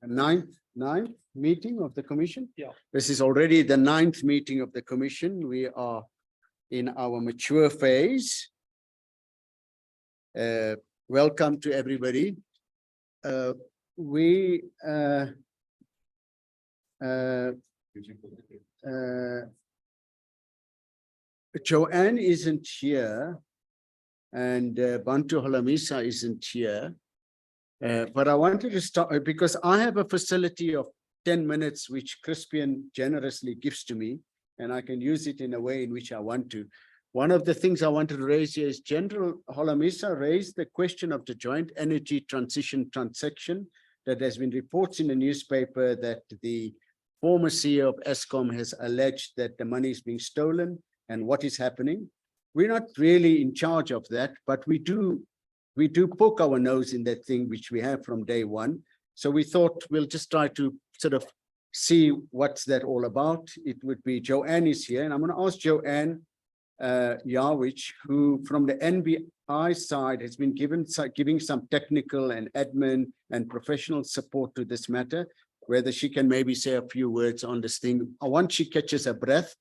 ninth meeting of the commission. Yeah. This is already the 9th meeting of the commission. We are in our mature phase. Welcome to everybody. Joanne isn't here, and Bantu Holamisa isn't here. But I wanted to start because I have a facility of 10 minutes, which Crispian generously gives to me, and I can use it in a way in which I want to. One of the things I wanted to raise here is General Holamisa raised the question of the joint energy transition transaction. That has been reports in the newspaper that the former CEO of Eskom has alleged that the money is being stolen and what is happening. We're not really in charge of that, but we do poke our nose in that thing, which we have from day one. So we thought we'll just try to sort of see what's that all about. It would be Joanne is here, and I'm going to ask Joanne Yarwich, who from the NBI side has been giving some technical and admin and professional support to this matter, whether she can maybe say a few words on this thing. Once she catches her breath,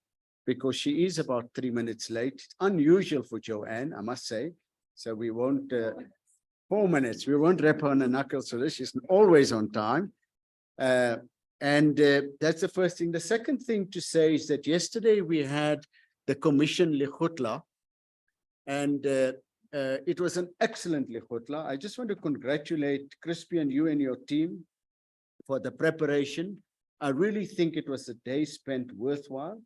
because she is about 3 minutes late. It's unusual for Joanne, I must say. So we won't, 4 minutes, we won't rap on the knuckles. So she's always on time. That's the first thing. The second thing to say is that yesterday we had the commission Lekgotla, and it was an excellent Lekgotla. I just want to congratulate Crispy and you and your team for the preparation. I really think it was a day spent worthwhile,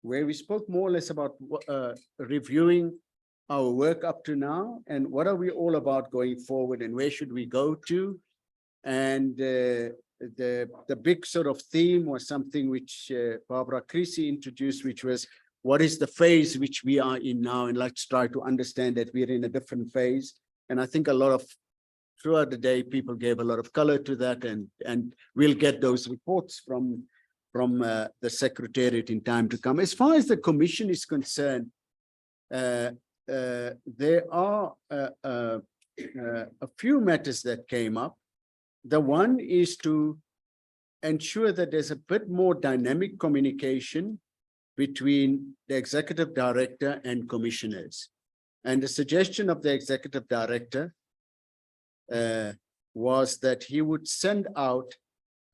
where we spoke more or less about reviewing our work up to now and what are we all about going forward and where should we go to. And the big sort of theme was something which Barbara Creasy introduced, which was what is the phase which we are in now, and let's try to understand that we're in a different phase. And I think a lot of throughout the day people gave a lot of color to that, and we'll get those reports from the Secretariat in time to come. As far as the commission is concerned, there are a few matters that came up. The one is to ensure that there's a bit more dynamic communication between the executive director and commissioners. And the suggestion of the executive director was that he would send out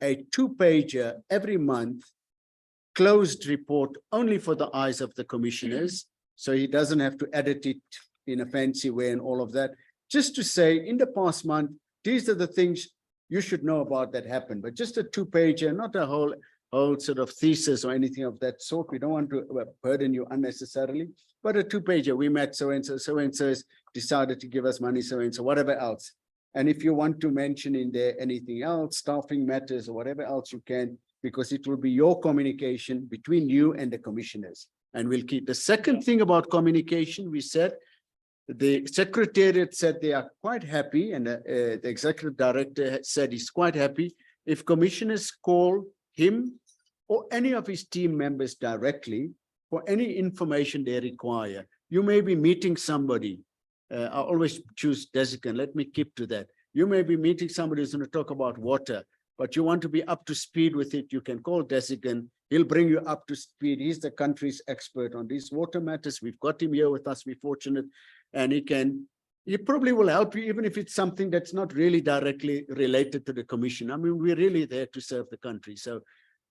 a 2-pager every month, closed report only for the eyes of the commissioners. So he doesn't have to edit it in a fancy way and all of that. Just to say, in the past month, these are the things you should know about that happened, but just a 2-pager, not a whole sort of thesis or anything of that sort. We don't want to burden you unnecessarily, but a 2-pager. We met so-and-so has decided to give us money, so-and-so, whatever else. And if you want to mention in there anything else, staffing matters or whatever else you can, because it will be your communication between you and the commissioners. And we'll keep. The second thing about communication, we said, the Secretariat said they are quite happy, and the Executive Director said he's quite happy if commissioners call him or any of his team members directly for any information they require. You may be meeting somebody. I always choose designate. Let me keep to that. You may be meeting somebody who's going to talk about water, but you want to be up to speed with it. You can call designate. He'll bring you up to speed. He's the country's expert on these water matters. We've got him here with us. We're fortunate. And he probably will help you, even if it's something that's not really directly related to the commission. I mean, we're really there to serve the country. So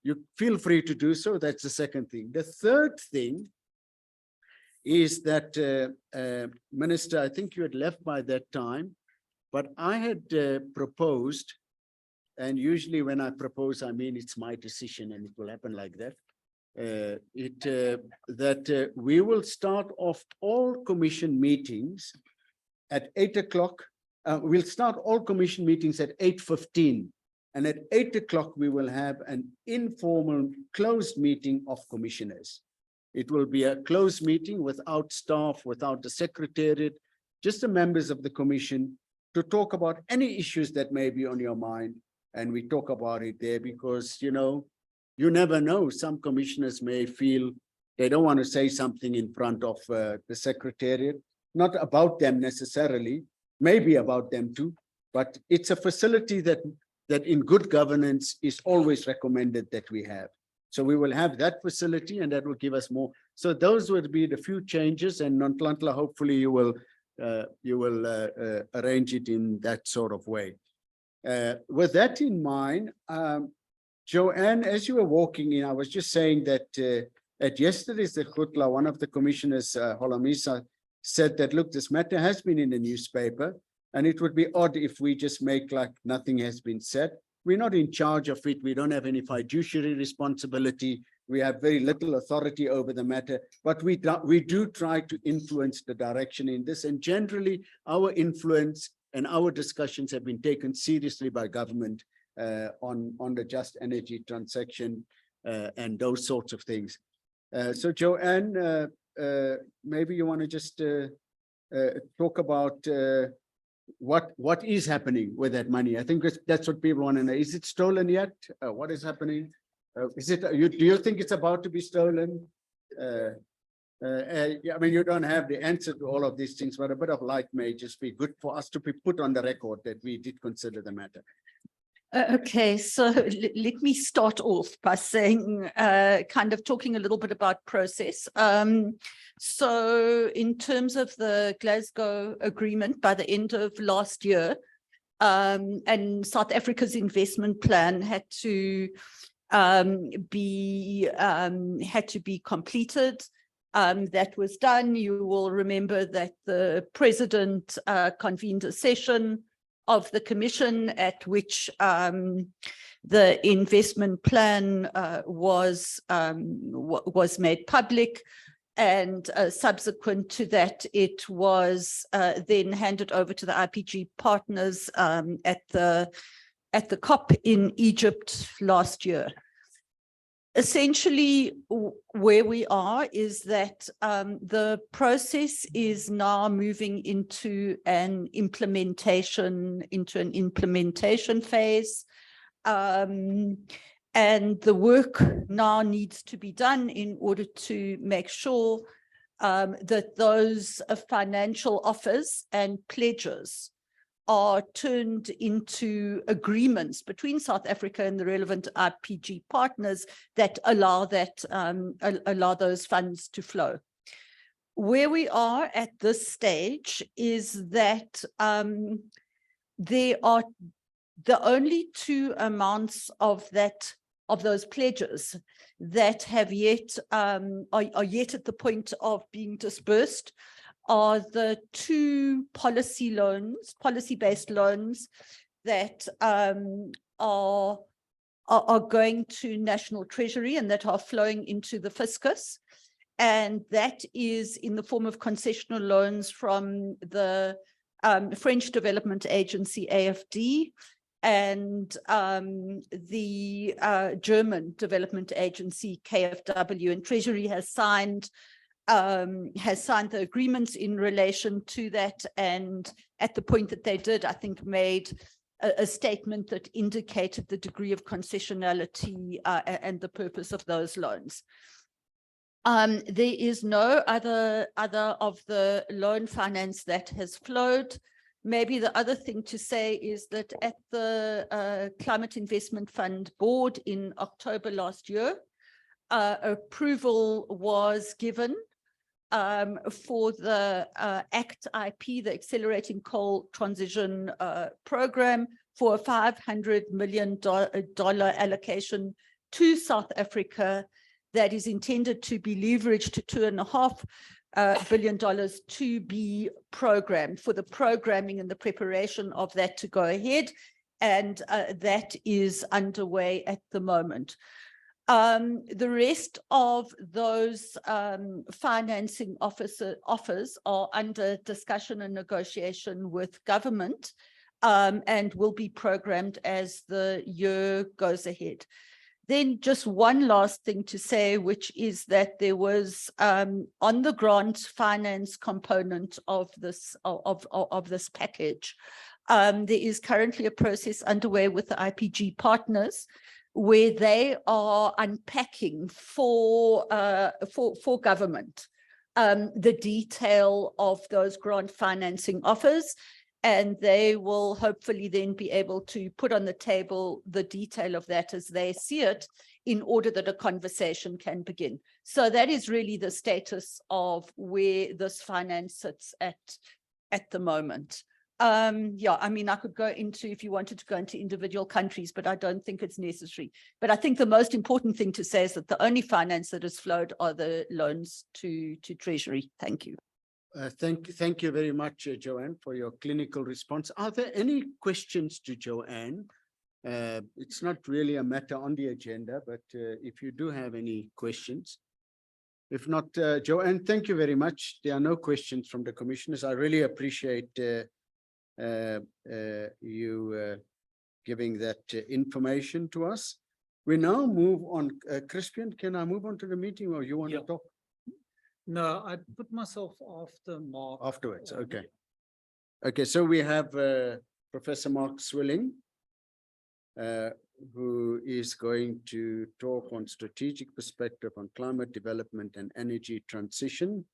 you feel free to do so. That's the second thing. The third thing is that, Minister, I think you had left by that time, but I had proposed, and usually when I propose, I mean it's my decision and it will happen like that, that we will start off all commission meetings at 8 o'clock. We'll start all commission meetings at 8:15, and at 8 o'clock we will have an informal closed meeting of commissioners. It will be a closed meeting without staff, without the Secretariat, just the members of the commission to talk about any issues that may be on your mind. And we talk about it there because, you know, you never know. Some commissioners may feel they don't want to say something in front of the Secretariat, not about them necessarily, maybe about them too, but it's a facility that in good governance is always recommended that we have. So we will have that facility, and that will give us more. So those would be the few changes, and Nonhlanhla, hopefully you will arrange it in that sort of way. With that in mind, Joanne, as you were walking in, I was just saying that at yesterday's Khutla, one of the commissioners, Holomisa, said that, look, this matter has been in the newspaper, and it would be odd if we just make like nothing has been said. We're not in charge of it. We don't have any fiduciary responsibility. We have very little authority over the matter, but we do try to influence the direction in this. And generally, our influence and our discussions have been taken seriously by government on the just energy transaction and those sorts of things. So Joanne, maybe you want to just talk about what is happening with that money. I think that's what people want to know. Is it stolen yet? What is happening? Is it? Do you think it's about to be stolen? Yeah, I mean, you don't have the answer to all of these things, but a bit of light may just be good for us to be put on the record that we did consider the matter. Okay, so let me start off by saying, kind of talking a little bit about process. So in terms of the Glasgow Agreement, by the end of last year, and South Africa's investment plan had to be completed. That was done. You will remember that the president convened a session of the commission at which the investment plan was made public, and subsequent to that, it was then handed over to the IPG partners at the COP in Egypt last year. Essentially, where we are is that the process is now moving into an implementation phase, and the work now needs to be done in order to make sure that those financial offers and pledges are turned into agreements between South Africa and the relevant IPG partners that allow those funds to flow. Where we are at this stage is that there are the only two amounts of those pledges that have yet are yet at the point of being disbursed are the two policy-based loans that are going to National Treasury and that are flowing into the fiscus. And that is in the form of concessional loans from the French Development Agency, AFD, and the German Development Agency, KfW. And Treasury has signed the agreements in relation to that, and at the point that they did, I think made a statement that indicated the degree of concessionality and the purpose of those loans. There is no other of the loan finance that has flowed. Maybe the other thing to say is that at the Climate Investment Fund board in October last year, approval was given for the ACT IP, the Accelerating Coal Transition Program, for a $500 million allocation to South Africa that is intended to be leveraged to $2.5 billion to be programmed, for the programming and the preparation of that to go ahead. And that is underway at the moment. The rest of those financing offers are under discussion and negotiation with government, and will be programmed as the year goes ahead. Then just one last thing to say, which is that there was on the grant finance component of this package, there is currently a process underway with the IPG partners, where they are unpacking for government the detail of those grant financing offers, And they will hopefully then be able to put on the table the detail of that as they see it, in order that a conversation can begin. So that is really the status of where this finance sits at the moment. Yeah, I mean, I could go into, if you wanted to go into individual countries, but I don't think it's necessary. But I think the most important thing to say is that the only finance that has flowed are the loans to Treasury. Thank you. Thank you very much, Joanne, for your clinical response. Are there any questions to Joanne? It's not really a matter on the agenda, but if you do have any questions. If not, Joanne, thank you very much. There are no questions from the commissioners. I really appreciate you giving that information to us. We now move on. Crispian, can I move on to the meeting, or you want to talk? No, I put myself after Mark. Afterwards, okay. Okay, so we have Professor Mark Swilling, who is going to talk on strategic perspective on climate development and energy transition.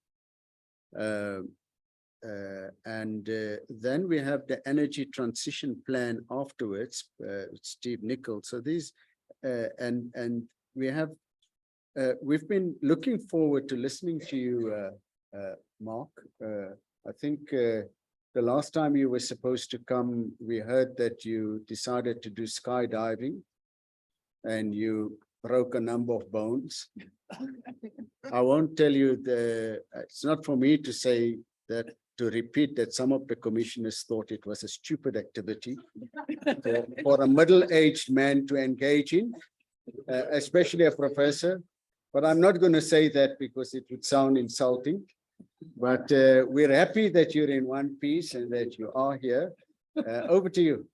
Then we have the energy transition plan afterwards, Steve Nichols. So these, and we have, we've been looking forward to listening to you, Mark. I think the last time you were supposed to come, we heard that you decided to do skydiving and you broke a number of bones. I won't tell you it's not for me to say that, to repeat that some of the commissioners thought it was a stupid activity for a middle-aged man to engage in, especially a professor. But I'm not going to say that because it would sound insulting. But we're happy that you're in one piece and that you are here. Over to you.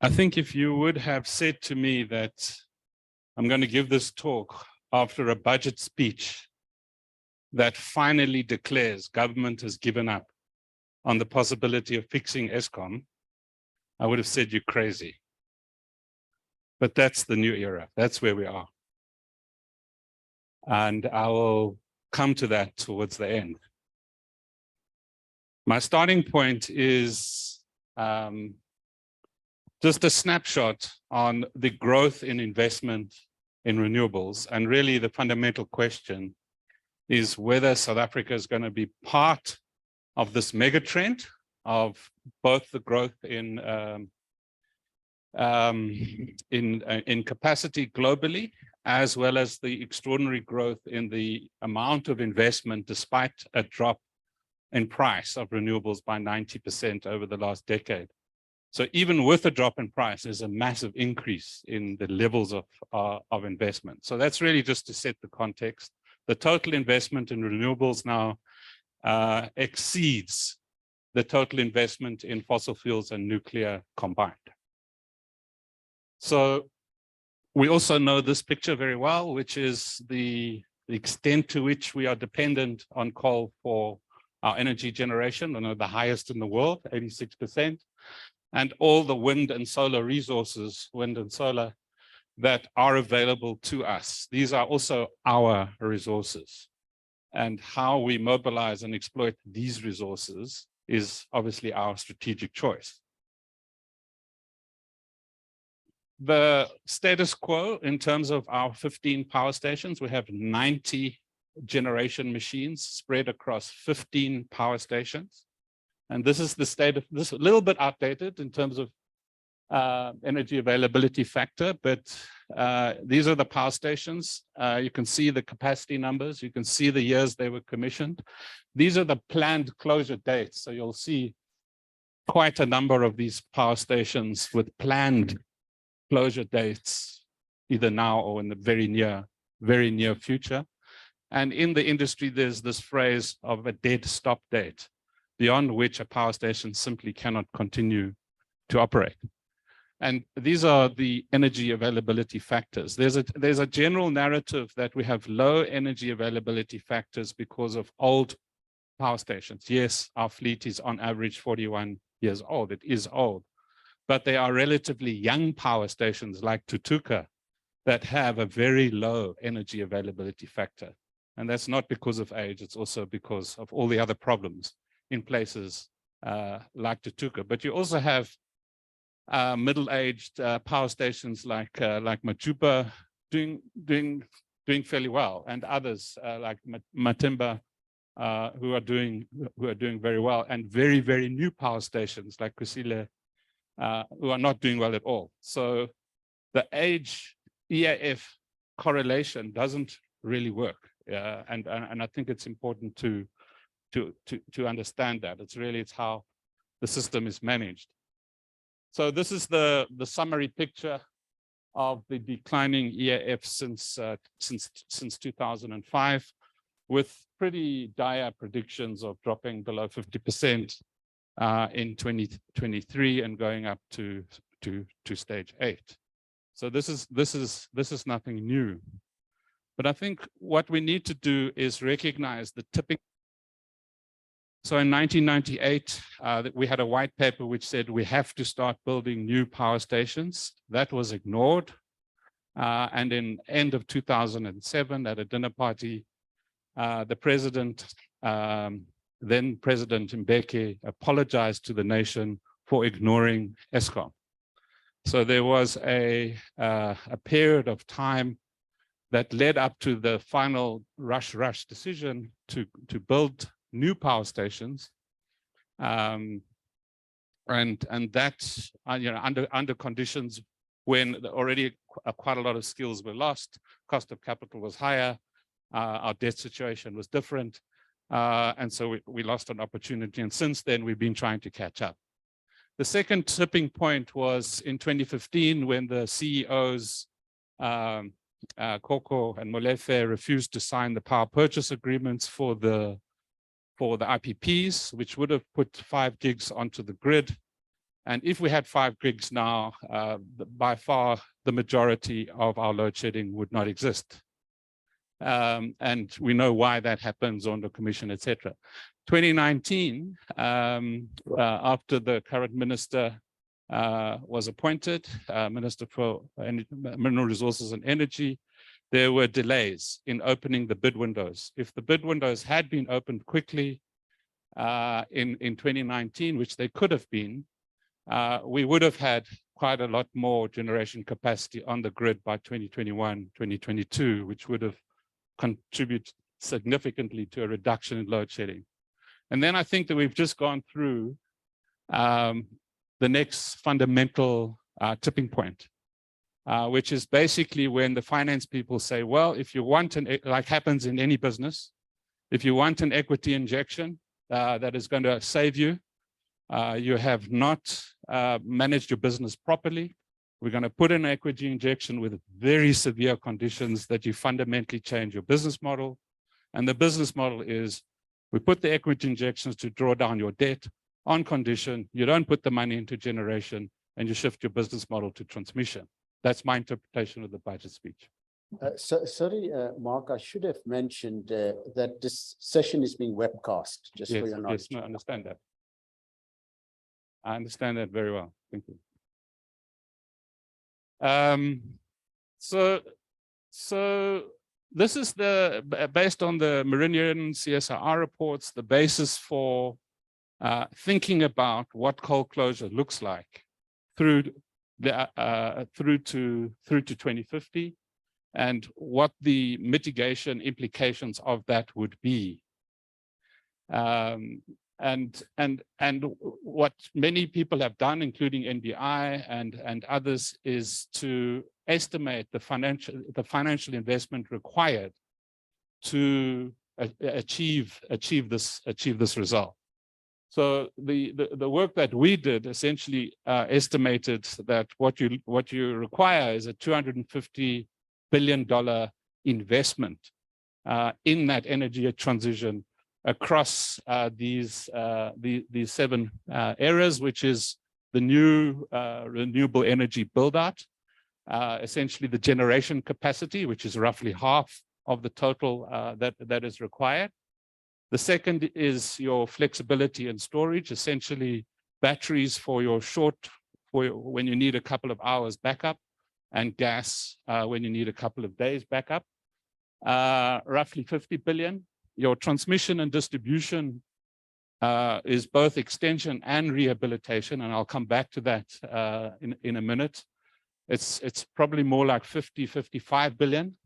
I think if you would have said to me that I'm going to give this talk after a budget speech that finally declares government has given up on the possibility of fixing Eskom, I would have said you're crazy. But that's the new era. That's where we are. And I will come to that towards the end. My starting point is just a snapshot on the growth in investment in renewables. And really the fundamental question is whether South Africa is going to be part of this mega trend of both the growth in capacity globally, as well as the extraordinary growth in the amount of investment, despite a drop in price of renewables by 90% over the last decade. So even with a drop in price, there's a massive increase in the levels of investment. So that's really just to set the context. The total investment in renewables now exceeds the total investment in fossil fuels and nuclear combined. So we also know this picture very well, which is the extent to which we are dependent on coal for our energy generation, one of the highest in the world, 86%, and all the wind and solar resources, wind and solar, that are available to us. These are also our resources. And how we mobilize and exploit these resources is obviously our strategic choice. The status quo in terms of our 15 power stations, we have 90 generation machines spread across 15 power stations. And this is the state of this, a little bit outdated in terms of energy availability factor, but these are the power stations. You can see the capacity numbers. You can see the years they were commissioned. These are the planned closure dates. So you'll see quite a number of these power stations with planned closure dates, either now or in the very near future. And in the industry, there's this phrase of a dead stop date, beyond which a power station simply cannot continue to operate. And these are the energy availability factors. There's a general narrative that we have low energy availability factors because of old power stations. Yes, our fleet is on average 41 years old. It is old. but they are relatively young power stations like Tutuka that have a very low energy availability factor. And that's not because of age, it's also because of all the other problems in places like Tutuka. But you also have middle-aged power stations like Majuba doing fairly well, and others like Matimba who are doing very well, and very, very new power stations like Kusile who are not doing well at all. So the age EAF correlation doesn't really work. And I think it's important to understand that. It's how the system is managed. So this is the summary picture of the declining EAF since 2005, with pretty dire predictions of dropping below 50% in 2023 and going up to stage 8. So this is nothing new. But I think what we need to do is recognize the tipping. So in 1998, we had a white paper which said we have to start building new power stations. That was ignored. And in end of 2007, at a dinner party, the president, then President Mbeki, apologized to the nation for ignoring Eskom. So there was a period of time that led up to the final rush decision to build new power stations, and that under conditions when already quite a lot of skills were lost, cost of capital was higher, our debt situation was different, and so we lost an opportunity. And since then, we've been trying to catch up. The second tipping point was in 2015 when the CEOs Koko and Molefe refused to sign the power purchase agreements for the IPPs, which would have put 5 gigs onto the grid. And if we had 5 gigs now, by far the majority of our load shedding would not exist. And we know why that happens on the commission, etc. 2019, after the current minister was appointed, Minister for Mineral Resources and Energy, there were delays in opening the bid windows. If the bid windows had been opened quickly in 2019, which they could have been, we would have had quite a lot more generation capacity on the grid by 2021, 2022, which would have contributed significantly to a reduction in load shedding. And then I think that we've just gone through the next fundamental tipping point, which is basically when the finance people say, well, if you want like happens in any business, if you want an equity injection that is going to save you, you have not managed your business properly. We're going to put an equity injection with very severe conditions that you fundamentally change your business model. And the business model is we put the equity injections to draw down your debt on condition you don't put the money into generation and you shift your business model to transmission. That's my interpretation of the budget speech. Sorry, Mark, I should have mentioned that this session is being webcast, just for your knowledge. Yes, no, I understand that. I understand that very well. Thank you. So this is based on the Meridian CSIR reports, the basis for thinking about what coal closure looks like through to 2050, and what the mitigation implications of that would be. And what many people have done, including NBI and others, is to estimate the financial investment required to achieve this result. So the work that we did essentially estimated that what you require is a $250 billion investment in that energy transition across these 7 areas, which is the new renewable energy build-out, essentially the generation capacity, which is roughly half of the total that is required. The second is your flexibility and storage, essentially batteries for your short for when you need a couple of hours backup, and gas when you need a couple of days backup. Roughly 50 billion. Your transmission and distribution is both extension and rehabilitation, and I'll come back to that in a minute. It's probably more like 55 billion.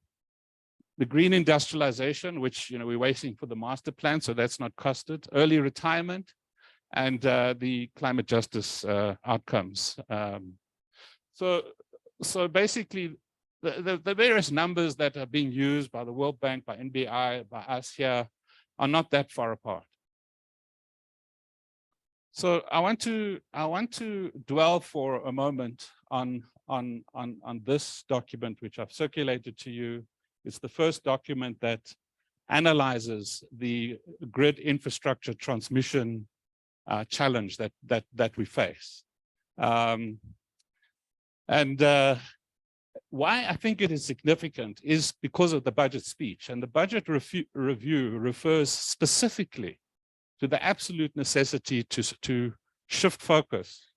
The green industrialization, which we're waiting for the master plan, so that's not costed. Early retirement, and the climate justice outcomes. So basically, the various numbers that are being used by the World Bank, by NBI, by us here, are not that far apart. So I want to dwell for a moment on this document, which I've circulated to you. It's the first document that analyzes the grid infrastructure transmission challenge that we face. Why I think it is significant is because of the budget speech, and the budget review refers specifically to the absolute necessity to shift focus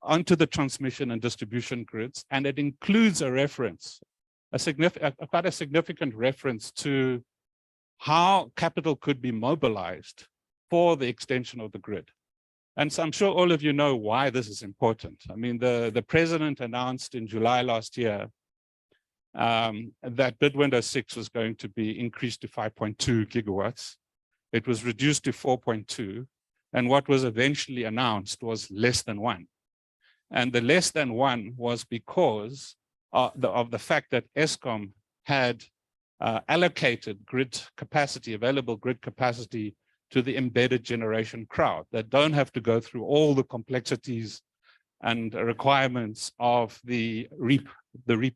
onto the transmission and distribution grids, and it includes a reference, quite a significant reference to how capital could be mobilized for the extension of the grid. And so I'm sure all of you know why this is important. I mean, the president announced in July last year that bid window 6 was going to be increased to 5.2 gigawatts. It was reduced to 4.2, and what was eventually announced was less than 1. And the less than 1 was because of the fact that Eskom had allocated grid capacity, available grid capacity, to the embedded generation crowd that don't have to go through all the complexities and requirements of the REAP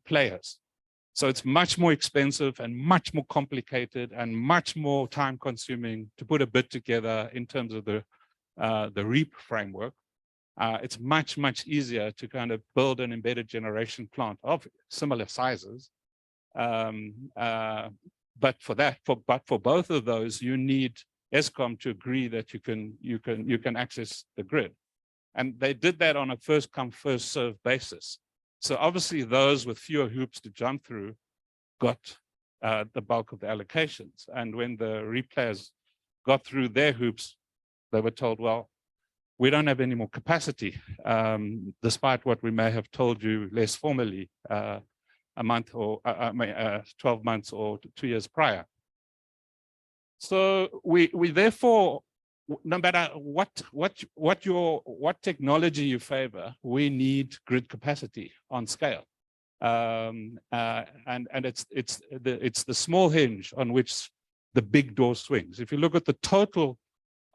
players. So it's much more expensive and much more complicated and much more time consuming to put a bid together in terms of the REAP framework. It's much easier to kind of build an embedded generation plant of similar sizes. But for both of those, you need Eskom to agree that you can access the grid. And they did that on a first come, first served basis. So obviously those with fewer hoops to jump through got the bulk of the allocations. And when the replayers got through their hoops, they were told, well, we don't have any more capacity, despite what we may have told you less formally a month or 12 months or 2 years prior. So we therefore, no matter what technology you favor, we need grid capacity on scale, and it's the small hinge on which the big door swings. If you look at the total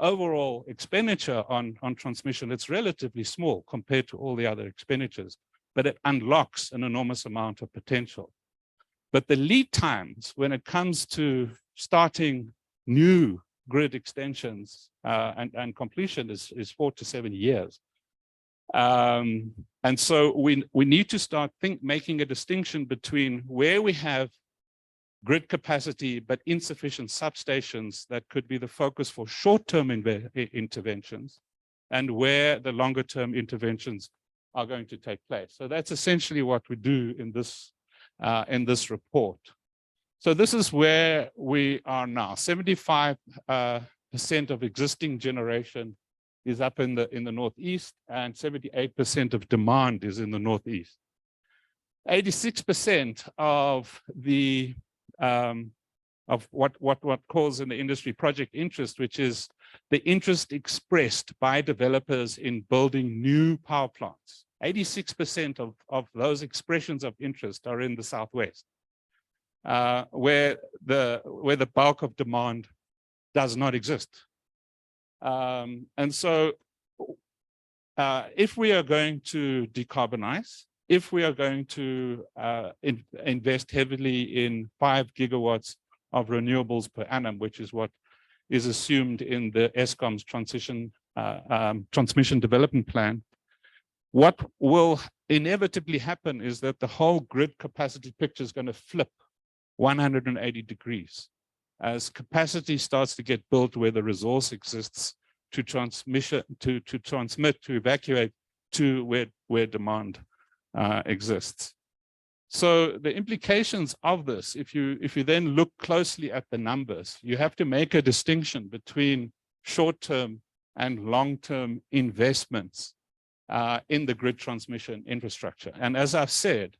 overall expenditure on transmission, it's relatively small compared to all the other expenditures, but it unlocks an enormous amount of potential. But the lead times when it comes to starting new grid extensions and completion is 4 to 7 years. And so we need to start making a distinction between where we have grid capacity but insufficient substations that could be the focus for short-term interventions, and where the longer-term interventions are going to take place. So that's essentially what we do in this report. So this is where we are now. 75% of existing generation is up in the Northeast, and 78% of demand is in the Northeast. 86% of the of what calls in the industry project interest, which is the interest expressed by developers in building new power plants. 86% of those expressions of interest are in the Southwest, where the bulk of demand does not exist. And so if we are going to decarbonize, if we are going to invest heavily in 5 gigawatts of renewables per annum, which is what is assumed in the Eskom's transmission development plan, what will inevitably happen is that the whole grid capacity picture is going to flip 180 degrees as capacity starts to get built where the resource exists to transmit, to evacuate to where where demand exists. So the implications of this, if you then look closely at the numbers, you have to make a distinction between short-term and long-term investments in the grid transmission infrastructure. And as I've said,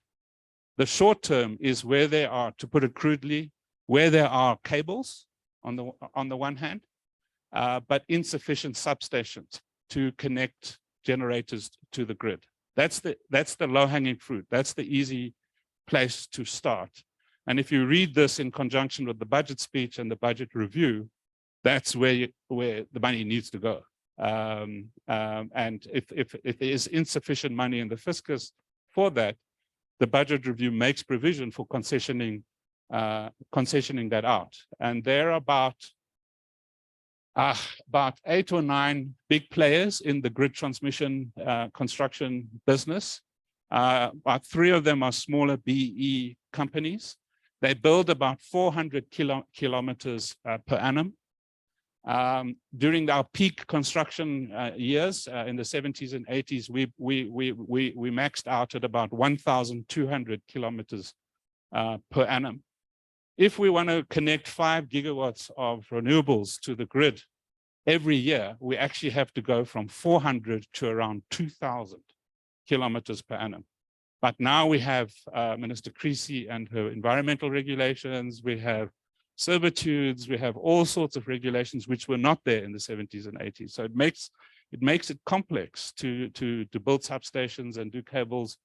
the short-term is where there are, to put it crudely, where there are cables on the one hand, but insufficient substations to connect generators to the grid. That's the low-hanging fruit. That's the easy place to start. And if you read this in conjunction with the budget speech and the budget review, that's where the money needs to go. And if there is insufficient money in the fiscus for that, the budget review makes provision for concessioning that out. And there are about 8 or 9 big players in the grid transmission construction business. About 3 of them are smaller BE companies. They build about 400 kilometers per annum. During our peak construction years in the 70s and 80s, we maxed out at about 1,200 kilometers per annum. If we want to connect 5 gigawatts of renewables to the grid every year, we actually have to go from 400 to around 2,000 kilometers per annum. But now we have Minister Creasy and her environmental regulations, we have servitudes, we have all sorts of regulations which were not there in the 70s and 80s. So it makes it complex to build substations and do cables.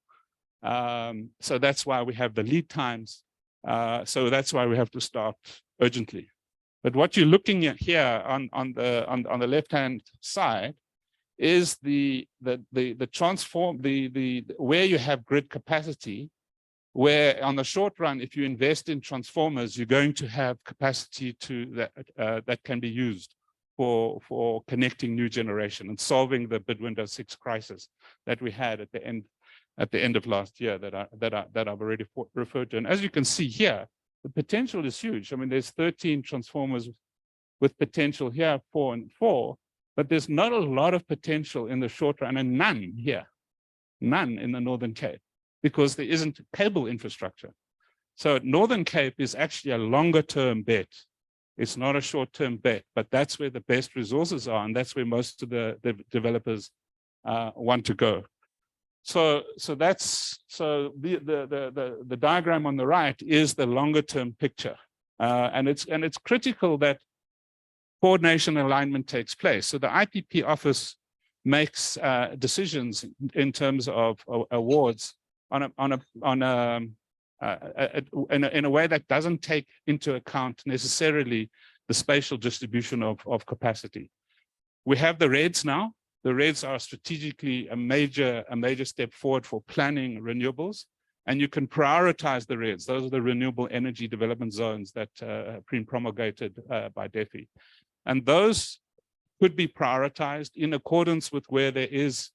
So that's why we have the lead times. So that's why we have to start urgently. But what you're looking at here on the left-hand side is the where you have grid capacity, where on the short run, if you invest in transformers, you're going to have capacity that can be used for connecting new generation and solving the bid window 6 crisis that we had at the end of last year that I've already referred to. And as you can see here, the potential is huge. I mean, there's 13 transformers with potential here, 4 and 4, but there's not a lot of potential in the short run, and none here, none in the Northern Cape, because there isn't cable infrastructure. So Northern Cape is actually a longer term bet. It's not a short term bet, but that's where the best resources are, and that's where most of the developers want to go. So the diagram on the right is the longer term picture, and it's critical that coordination and alignment takes place. So the IPP office makes decisions in terms of awards in a way that doesn't take into account necessarily the spatial distribution of capacity. We have the REDs now. The REDs are strategically a major step forward for planning renewables, and you can prioritize the REDs. Those are the renewable energy development zones that have been promulgated by DEFI. And those could be prioritized in accordance with where there is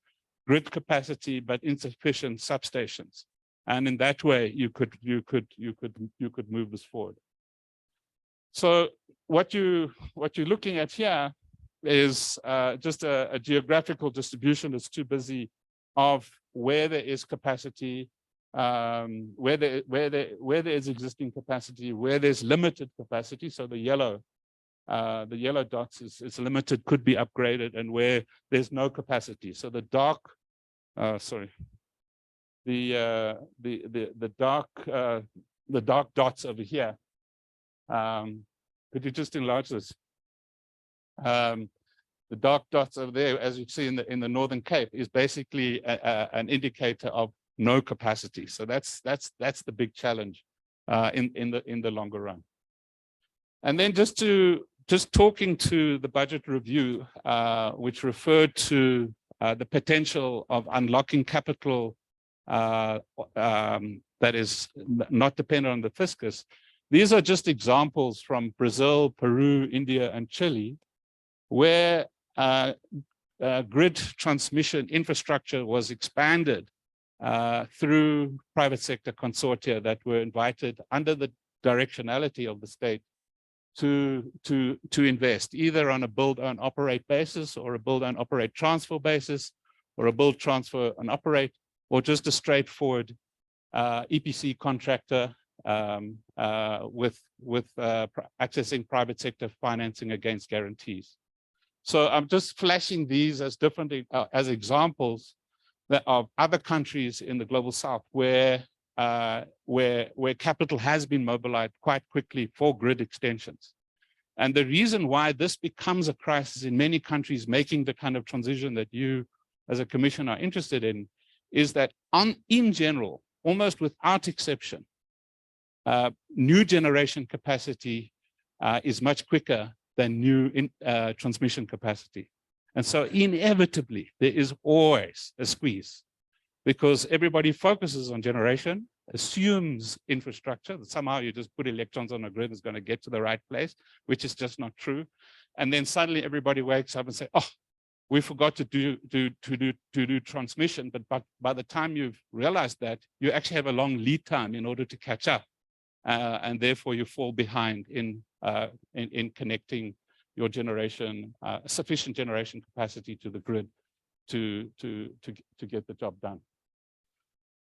grid capacity but insufficient substations. And in that way, you could move this forward. So what you're looking at here is just a geographical distribution that's too busy of where there is capacity, where there is existing capacity, where there's limited capacity. So the yellow dots is limited, could be upgraded, and where there's no capacity. So the dark, the dark dots over here. Could you just enlarge this? The dark dots over there, as you see in the Northern Cape, is basically an indicator of no capacity. So that's the big challenge in the longer run. And then just talking to the budget review, which referred to the potential of unlocking capital that is not dependent on the fiscus. These are just examples from Brazil, Peru, India, and Chile, where grid transmission infrastructure was expanded through private sector consortia that were invited under the directionality of the state to invest, either on a build, own, operate basis, or a build, own, operate, transfer basis, or a build, transfer, and operate. or just a straightforward EPC contractor with accessing private sector financing against guarantees. So I'm just flashing these as different as examples that of other countries in the global south where capital has been mobilized quite quickly for grid extensions. And the reason why this becomes a crisis in many countries making the kind of transition that you as a commission are interested in is that in general, almost without exception, new generation capacity is much quicker than new transmission capacity. And so inevitably, there is always a squeeze because everybody focuses on generation, assumes infrastructure, that somehow you just put electrons on a grid, it's going to get to the right place, which is just not true. And then suddenly everybody wakes up and say, oh, we forgot to do transmission. But by the time you've realized that, you actually have a long lead time in order to catch up. And therefore you fall behind in connecting your generation, sufficient generation capacity to the grid to get the job done.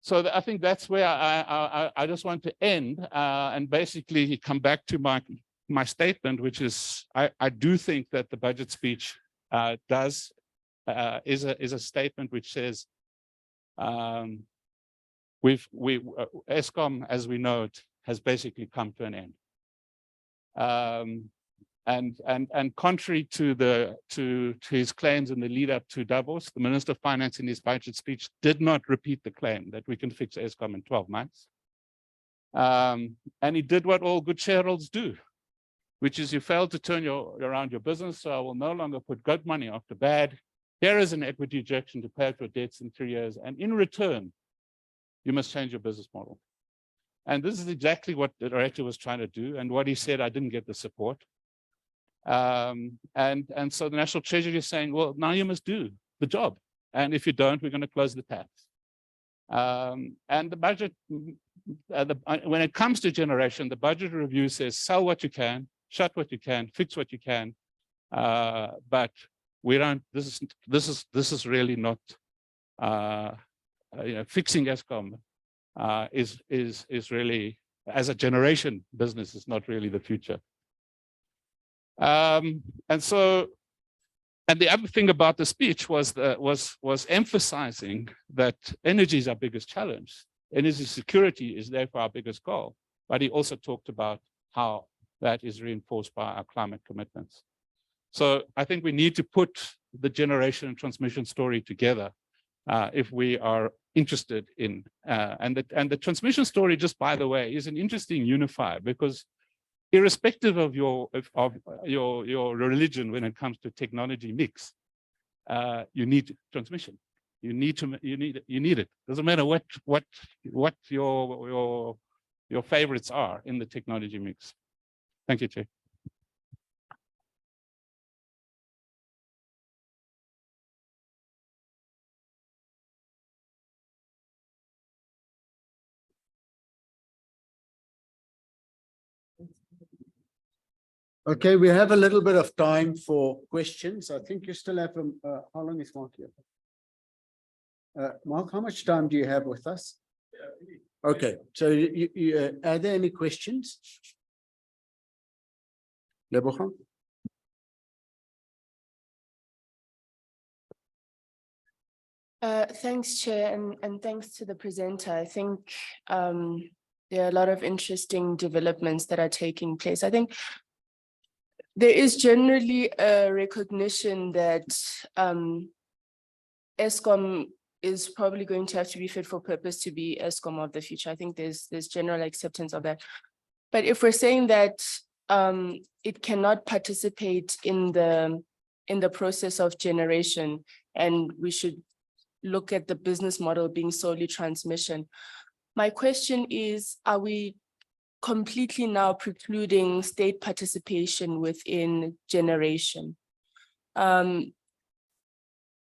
So I think that's where I just want to end and basically come back to my statement, which is I do think that the budget speech is a statement which says Eskom, as we know it, has basically come to an end. And contrary to his claims in the lead up to Davos, the Minister of Finance in his budget speech did not repeat the claim that we can fix Eskom in 12 months. And he did what all good shareholders do, which is you failed to turn around your business, so I will no longer put good money after bad. Here is an equity injection to pay off your debts in 3 years, and in return, you must change your business model. And this is exactly what the director was trying to do, and what he said, I didn't get the support. And so the National Treasury is saying, well, now you must do the job. And if you don't, we're going to close the taps. And the budget, when it comes to generation, the budget review says, sell what you can, shut what you can, fix what you can. But we don't, this is really not, fixing Eskom is really, as a generation business, is not really the future. And the other thing about the speech was emphasizing that energy is our biggest challenge. Energy security is therefore our biggest goal. But he also talked about how that is reinforced by our climate commitments. So I think we need to put the generation and transmission story together if we are interested in, and the transmission story, just by the way, is an interesting unifier, because irrespective of your religion when it comes to technology mix, you need transmission. You need it. Doesn't matter what your favorites are in the technology mix. Thank you, Chair. Okay, we have a little bit of time for questions. I think you still have, how long is Mark here? Mark, how much time do you have with us? Okay, so are there any questions? Lebogang? Thanks, Chair, and thanks to the presenter. I think there are a lot of interesting developments that are taking place. I think there is generally a recognition that Eskom is probably going to have to be fit for purpose to be Eskom of the future. I think there's general acceptance of that. But if we're saying that it cannot participate in the process of generation, and we should look at the business model being solely transmission, my question is, are we completely now precluding state participation within generation? And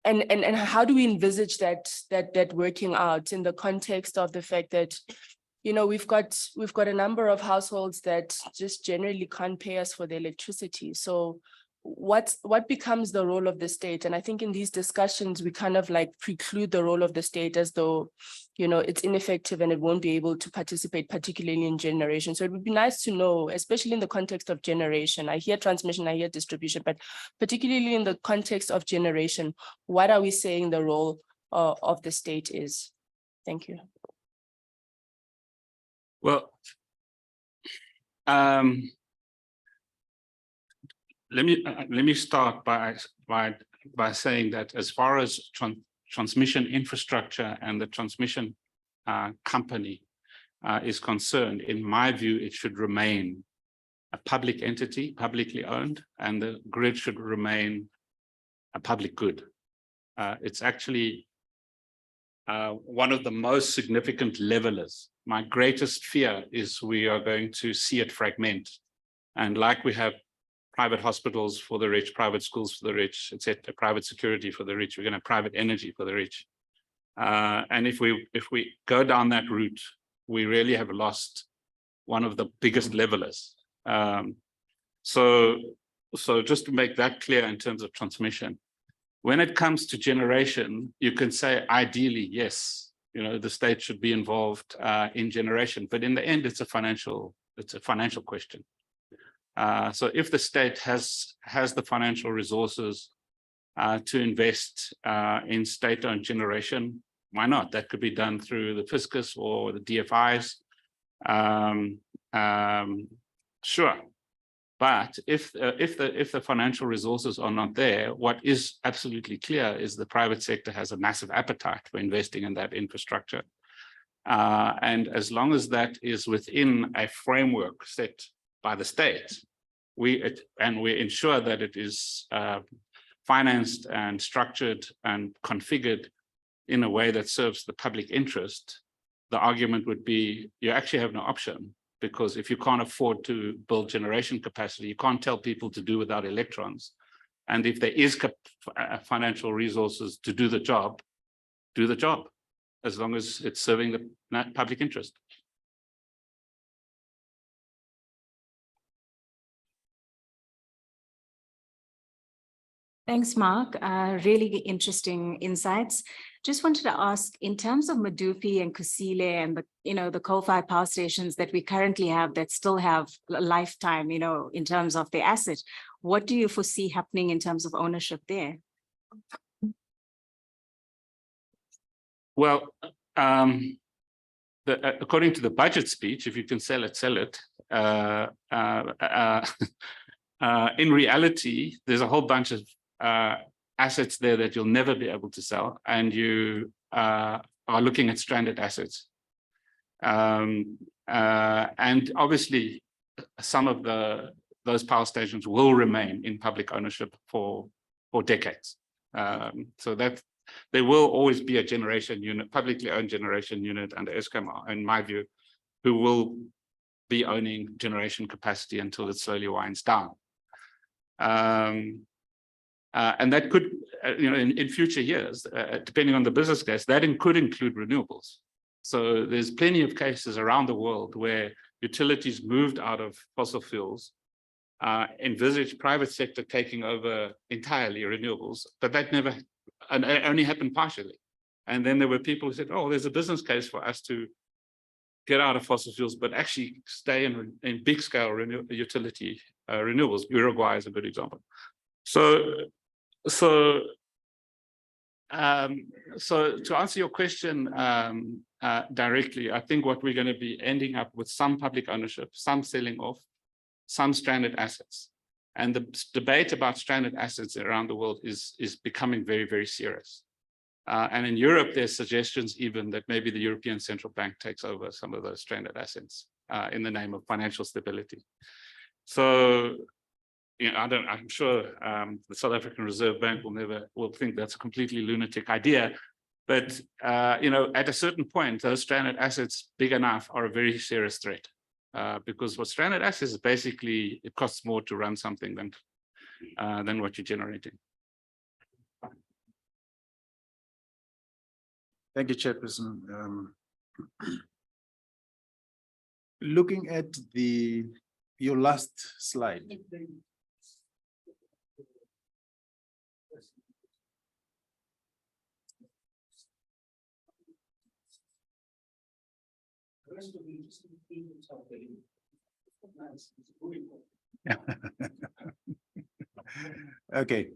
how do we envisage that working out in the context of the fact that, you know, we've got a number of households that just generally can't pay us for their electricity. So what becomes the role of the state? And I think in these discussions, we kind of like preclude the role of the state as though, you know, it's ineffective and it won't be able to participate, particularly in generation. So it would be nice to know, especially in the context of generation. I hear transmission, I hear distribution, but particularly in the context of generation, what are we saying the role of the state is? Thank you. Well, let me start by saying that as far as transmission infrastructure and the transmission company is concerned, in my view, it should remain a public entity, publicly owned, and the grid should remain a public good. It's actually one of the most significant levelers. My greatest fear is we are going to see it fragment. And like we have private hospitals for the rich, private schools for the rich, etc., private security for the rich, we're going to have private energy for the rich. And if we go down that route, we really have lost one of the biggest levelers. So just to make that clear in terms of transmission, when it comes to generation, you can say ideally, yes, you know, the state should be involved in generation, but in the end, it's a financial question. So if the state has the financial resources to invest in state-owned generation, why not? That could be done through the fiscus or the DFIs. Sure. But if the financial resources are not there, what is absolutely clear is the private sector has a massive appetite for investing in that infrastructure. And as long as that is within a framework set by the state, we ensure that it is financed and structured and configured in a way that serves the public interest, the argument would be you actually have no option. Because if you can't afford to build generation capacity, you can't tell people to do without electrons. And if there is financial resources to do the job, as long as it's serving the public interest. Thanks, Mark. Really interesting insights. Just wanted to ask, in terms of Medupi and Kusile and the coal-fired power stations that we currently have that still have a lifetime, in terms of the asset, what do you foresee happening in terms of ownership there? Well, according to the budget speech, if you can sell it, sell it. In reality, there's a whole bunch of assets there that you'll never be able to sell, and you are looking at stranded assets. And obviously, some of those power stations will remain in public ownership for decades. So that there will always be a generation unit, publicly owned generation unit under Eskom, in my view, who will be owning generation capacity until it slowly winds down. And that could, in future years, depending on the business case, that could include renewables. So there's plenty of cases around the world where utilities moved out of fossil fuels, envisaged private sector taking over entirely renewables, but that never, and it only happened partially. And then there were people who said, oh, there's a business case for us to get out of fossil fuels, but actually stay in big scale utility renewables. Uruguay is a good example. So to answer your question directly, I think what we're going to be ending up with some public ownership, some selling off, some stranded assets. And the debate about stranded assets around the world is becoming very, very serious. And in Europe, there's suggestions even that maybe the European Central Bank takes over some of those stranded assets in the name of financial stability. So, I'm sure the South African Reserve Bank will think that's a completely lunatic idea. But, at a certain point, those stranded assets, big enough, are a very serious threat. Because what stranded assets is basically, it costs more to run something than what you're generating. Thank you, Chairperson. Looking at your last slide, Okay.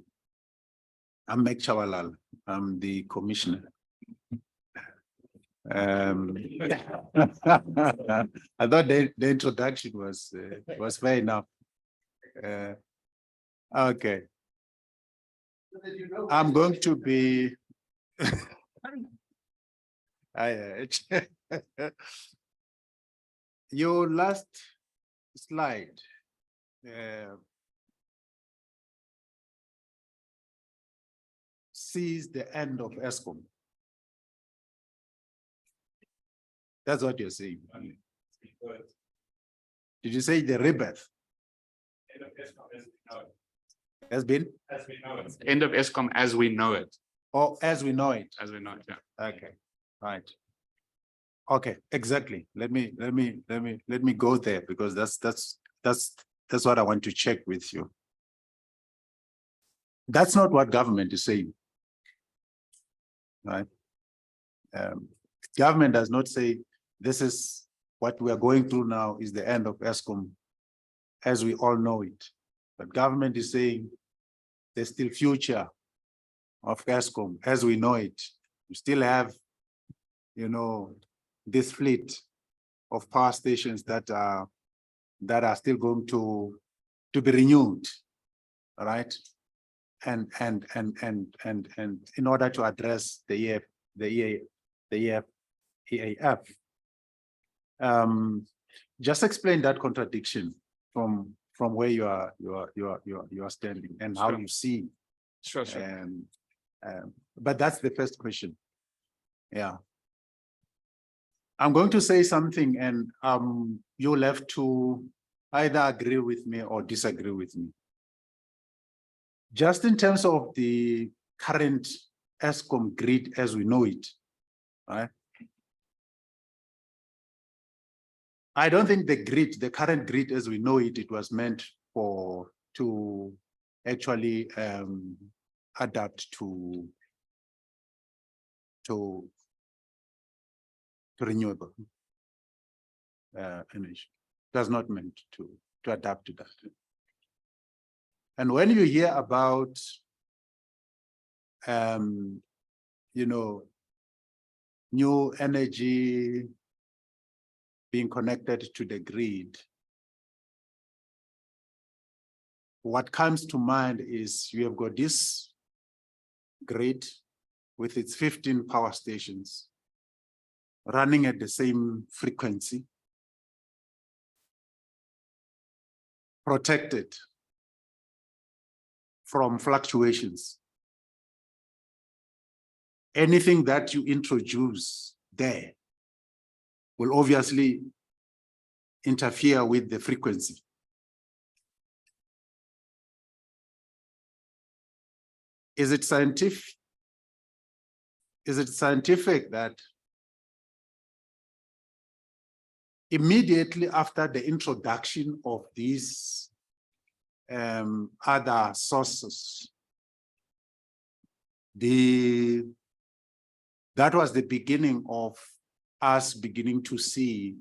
I'm Mek Chawalal. I'm the commissioner. I thought the introduction was fair enough. Okay. I'm going to be. Your last slide. Sees the end of ESCOM. That's what you're saying. Did you say the rebirth? Has been? As we know it. End of ESCOM as we know it. Or as we know it? As we know it, yeah. Okay, right. Okay, exactly. Let me go there because that's what I want to check with you. That's not what government is saying. Right? Government does not say this is what we are going through now is the end of ESCOM as we all know it. But government is saying there's still future of ESCOM as we know it. We still have, you know, this fleet of power stations that are still going to be renewed, all right? And in order to address the EAF. Just explain that contradiction from where you are standing and how you see. Sure. But that's the first question. Yeah. I'm going to say something and you'll have to either agree with me or disagree with me. Just in terms of the current ESCOM grid as we know it, right? I don't think the current grid as we know it, it was meant to actually adapt to renewable energy. It was not meant to adapt to that. And when you hear about, you know, new energy being connected to the grid, what comes to mind is you have got this grid with its 15 power stations running at the same frequency, protected from fluctuations. Anything that you introduce there will obviously interfere with the frequency. Is it scientific? Is it scientific that immediately after the introduction of these other sources, that was the beginning of us beginning to see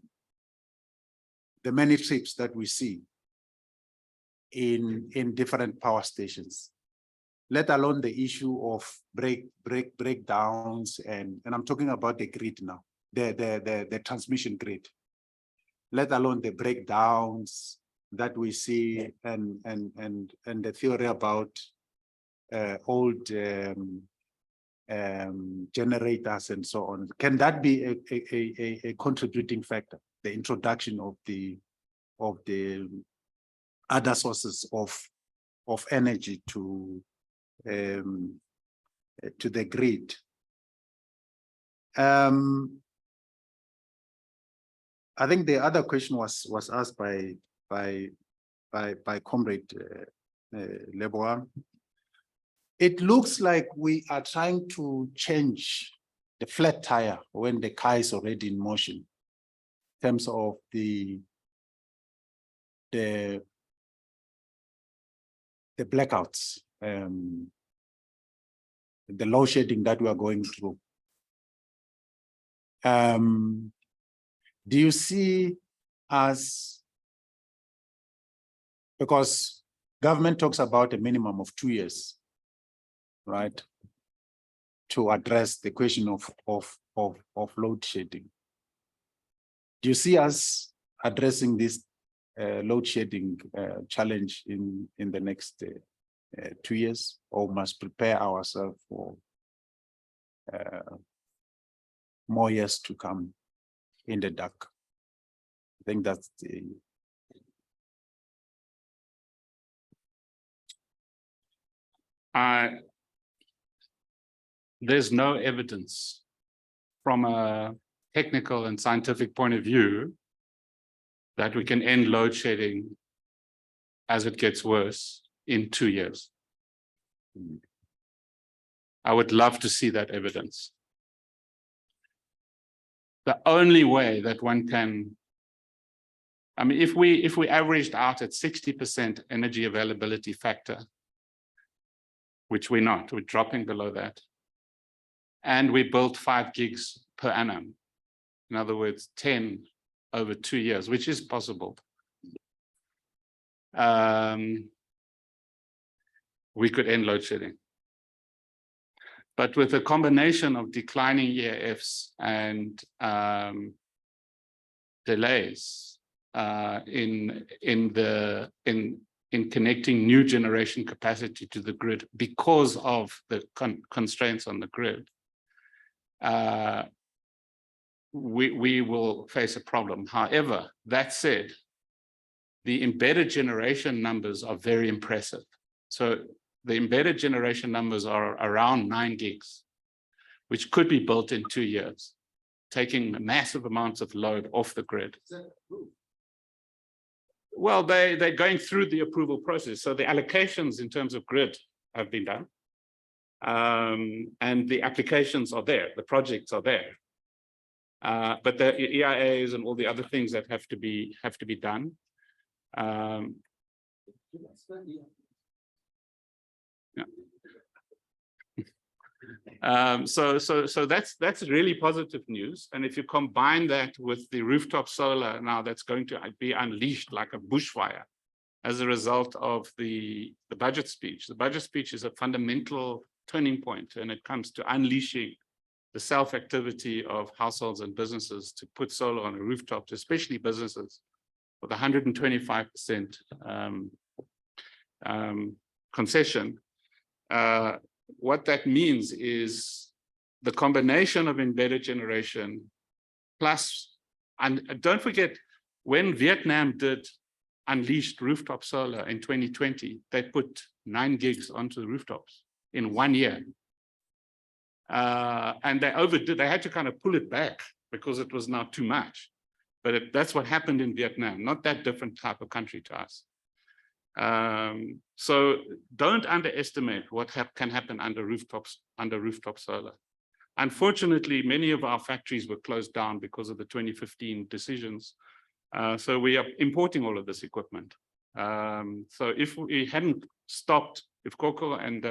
the many trips that we see in different power stations, let alone the issue of breakdowns, and I'm talking about the grid now, the transmission grid, let alone the breakdowns that we see and the theory about old generators and so on. Can that be a contributing factor, the introduction of the other sources of energy to the grid? I think the other question was asked by Comrade Leboa. It looks like we are trying to change the flat tire when the car is already in motion, in terms of the blackouts, the load shedding that we are going through. do you see us, because government talks about a minimum of 2 years, right? To address the question of load shedding. Do you see us addressing this load shedding challenge in the next 2 years, or must prepare ourselves for more years to come in the dark? I think that's the. There's no evidence from a technical and scientific point of view that we can end load shedding as it gets worse in 2 years. I would love to see that evidence. The only way that one can, I mean, if we averaged out at 60% energy availability factor, which we're not, we're dropping below that, and we built 5 gigs per annum, in other words, 10 over 2 years, which is possible. We could end load shedding. But with a combination of declining EAFs and delays in connecting new generation capacity to the grid because of the constraints on the grid, we will face a problem. However, that said, the embedded generation numbers are very impressive. So the embedded generation numbers are around 9 gigs, which could be built in 2 years, taking massive amounts of load off the grid. Well, they're going through the approval process. So the allocations in terms of grid have been done. And the applications are there, the projects are there. But the EIAs and all the other things that have to be done. So that's really positive news. And if you combine that with the rooftop solar now that's going to be unleashed like a bushfire as a result of the budget speech. The budget speech is a fundamental turning point, and it comes to unleashing the self-activity of households and businesses to put solar on a rooftop, especially businesses with 125% concession. What that means is the combination of embedded generation plus, and don't forget, when Vietnam did unleashed rooftop solar in 2020, they put 9 gigs onto the rooftops in 1 year. And they overdid, they had to kind of pull it back because it was now too much. But that's what happened in Vietnam, not that different type of country to us. So don't underestimate what can happen under rooftop solar. Unfortunately, many of our factories were closed down because of the 2015 decisions. So we are importing all of this equipment. So if we hadn't stopped, if Coco and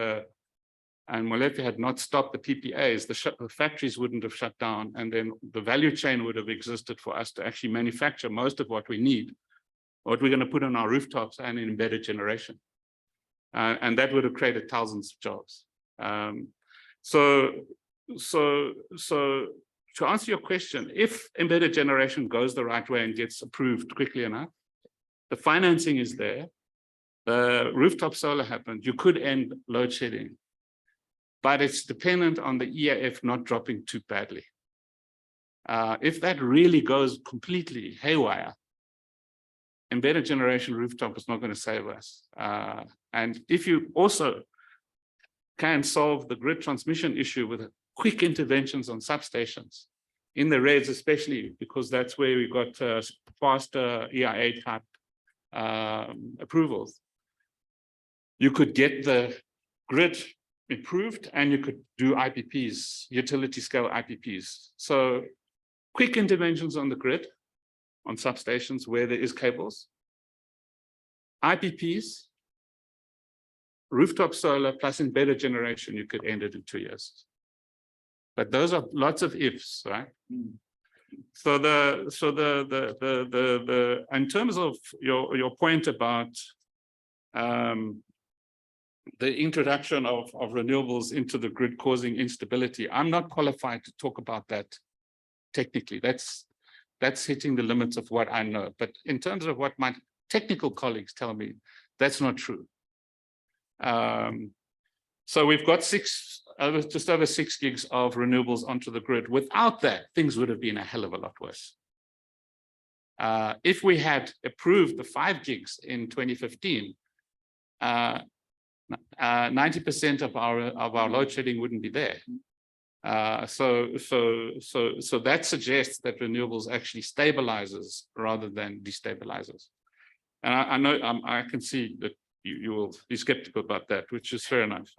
Molefe had not stopped the PPAs, the factories wouldn't have shut down, and then the value chain would have existed for us to actually manufacture most of what we need, what we're going to put on our rooftops and in embedded generation. And that would have created thousands of jobs. So to answer your question, if embedded generation goes the right way and gets approved quickly enough, the financing is there, the rooftop solar happened, you could end load shedding, but it's dependent on the EAF not dropping too badly. If that really goes completely haywire, embedded generation rooftop is not going to save us. And if you also can solve the grid transmission issue with quick interventions on substations, in the reds especially, because that's where we got faster EIA type approvals, you could get the grid improved and you could do IPPs, utility scale IPPs. So quick interventions on the grid, on substations where there is cables, IPPs, rooftop solar plus embedded generation, you could end it in 2 years. But those are lots of ifs, right? in terms of your point about the introduction of renewables into the grid causing instability, I'm not qualified to talk about that technically. That's hitting the limits of what I know. But in terms of what my technical colleagues tell me, that's not true. So we've got just over 6 gigs of renewables onto the grid. Without that, things would have been a hell of a lot worse. If we had approved the 5 gigs in 2015, 90% of our load shedding wouldn't be there. So that suggests that renewables actually stabilizes rather than destabilizes. And I know I can see that you will be skeptical about that, which is fair enough.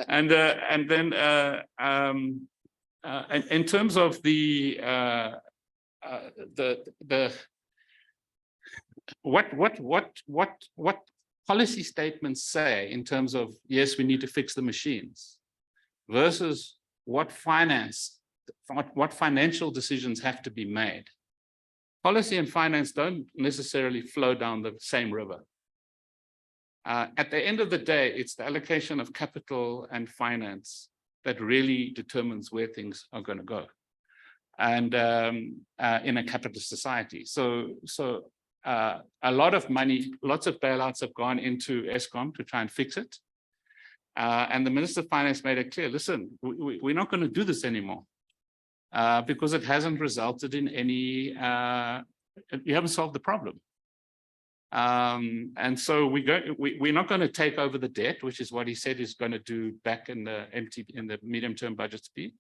And then in terms of what policy statements say in terms of, yes, we need to fix the machines versus what financial decisions have to be made. Policy and finance don't necessarily flow down the same river. At the end of the day, it's the allocation of capital and finance that really determines where things are going to go. And in a capitalist society. So a lot of money, lots of bailouts have gone into Eskom to try and fix it. And the Minister of Finance made it clear, listen, we're not going to do this anymore because it hasn't resulted in any, you haven't solved the problem. And so we're not going to take over the debt, which is what he said he's going to do back in the medium-term budget speed,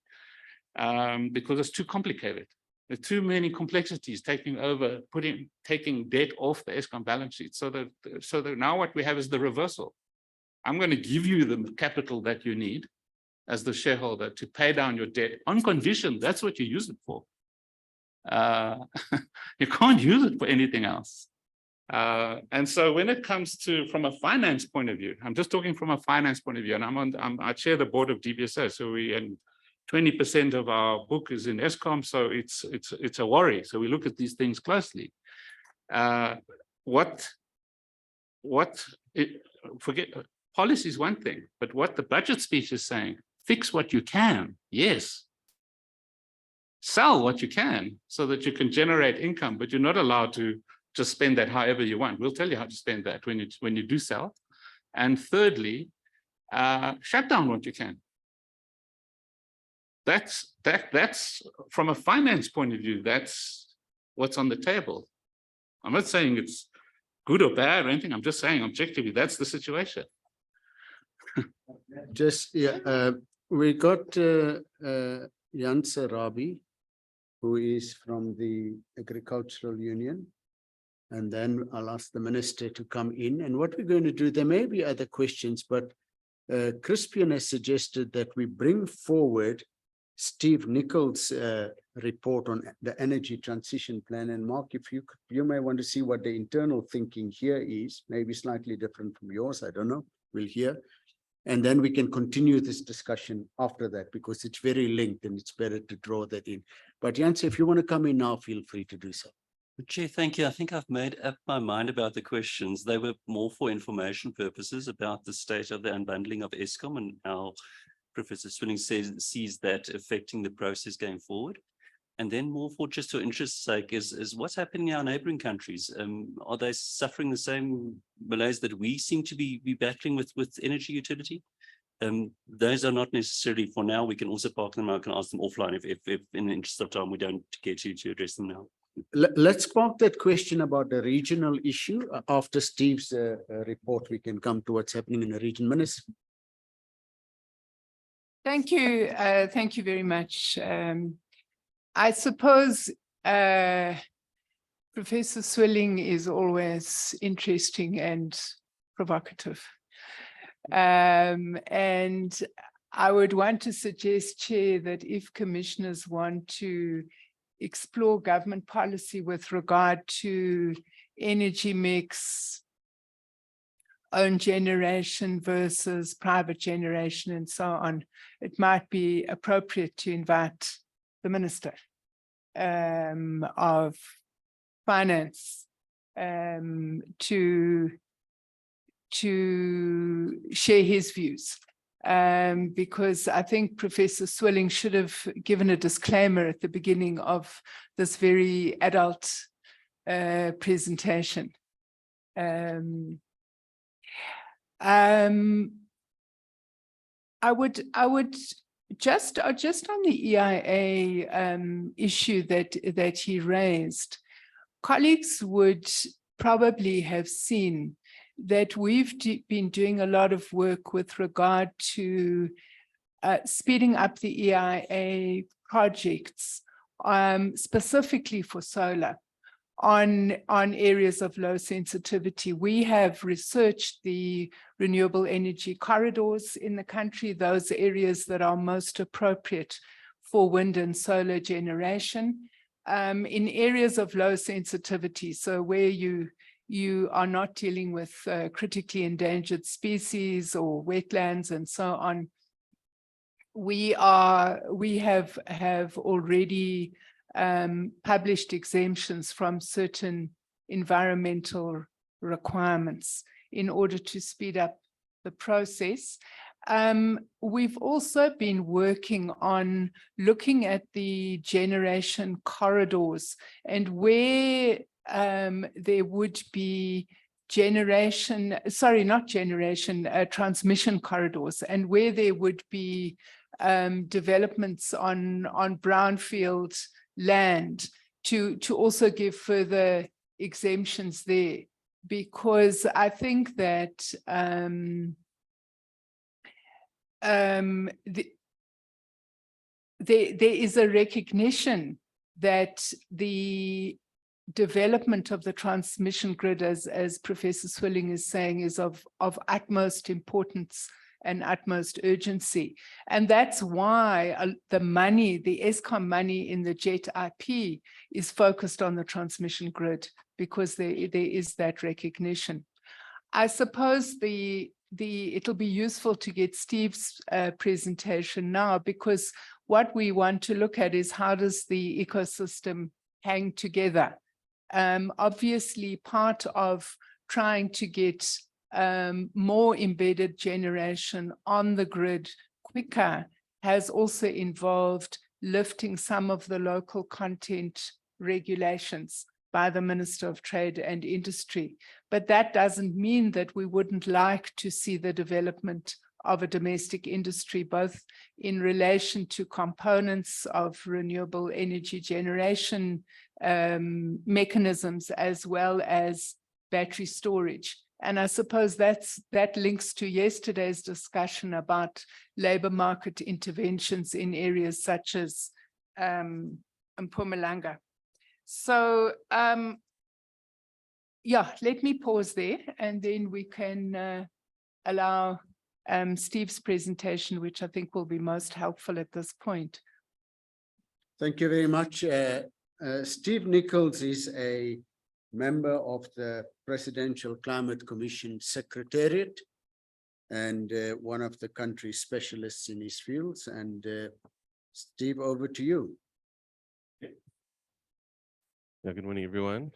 because it's too complicated. There are too many complexities taking debt off the Eskom balance sheet. So that now what we have is the reversal. I'm going to give you the capital that you need as the shareholder to pay down your debt on condition that's what you use it for. You can't use it for anything else. And so when it comes to, from a finance point of view, I'm just talking from a finance point of view, and I chair the board of DBSO, so 20% of our book is in Eskom, so it's a worry. So we look at these things closely. Forget policy is one thing, but what the budget speech is saying, fix what you can, yes. Sell what you can so that you can generate income, but you're not allowed to just spend that however you want. We'll tell you how to spend that when you do sell. And thirdly, shut down what you can. That's from a finance point of view, that's what's on the table. I'm not saying it's good or bad or anything. I'm just saying objectively, that's the situation. We got Janse Rabi, who is from the Agricultural Union. And then I'll ask the minister to come in. And what we're going to do, there may be other questions, but Crispian has suggested that we bring forward Steve Nichols' report on the energy transition plan. And Mark, if you may want to see what the internal thinking here is, maybe slightly different from yours, I don't know, we'll hear. And then we can continue this discussion after that, because it's very linked and it's better to draw that in. But Janse, if you want to come in now, feel free to do so. Chair, thank you. I think I've made up my mind about the questions. They were more for information purposes about the state of the unbundling of Eskom and how Professor Swilling sees that affecting the process going forward. And then more for just for interest's sake is what's happening in our neighboring countries. Are they suffering the same malaise that we seem to be battling with energy utility? Those are not necessarily for now. We can also park them. I can ask them offline if in the interest of time we don't get to address them now. Let's park that question about the regional issue. After Steve's report, we can come to what's happening in the region. Minister. Thank you. Thank you very much. I suppose Professor Swilling is always interesting and provocative. And I would want to suggest, Chair, that if commissioners want to explore government policy with regard to energy mix, own generation versus private generation and so on, it might be appropriate to invite the minister of finance to share his views. Because I think Professor Swilling should have given a disclaimer at the beginning of this very adult presentation. I would just on the EIA issue that he raised, colleagues would probably have seen that we've been doing a lot of work with regard to speeding up the EIA projects, specifically for solar on areas of low sensitivity. We have researched the renewable energy corridors in the country, those areas that are most appropriate for wind and solar generation, in areas of low sensitivity. So where you are not dealing with critically endangered species or wetlands and so on, we have already published exemptions from certain environmental requirements in order to speed up the process. We've also been working on looking at the generation corridors and where there would be transmission corridors, and where there would be developments on brownfield land to also give further exemptions there, because I think that there is a recognition that the development of the transmission grid, as Professor Swilling is saying, is of utmost importance and utmost urgency. And that's why the ESCOM money in the JET IP is focused on the transmission grid, because there is that recognition. I suppose it'll be useful to get Steve's presentation now, because what we want to look at is how does the ecosystem hang together. Obviously, part of trying to get more embedded generation on the grid quicker has also involved lifting some of the local content regulations by the Minister of Trade and Industry. But that doesn't mean that we wouldn't like to see the development of a domestic industry, both in relation to components of renewable energy generation mechanisms, as well as battery storage. And I suppose that links to yesterday's discussion about labor market interventions in areas such as Mpumalanga. So yeah, let me pause there, and then we can allow Steve's presentation, which I think will be most helpful at this point. Thank you very much. Steve Nichols is a member of the Presidential Climate Commission Secretariat and one of the country's specialists in his fields. And Steve, over to you. Yeah, good morning, everyone.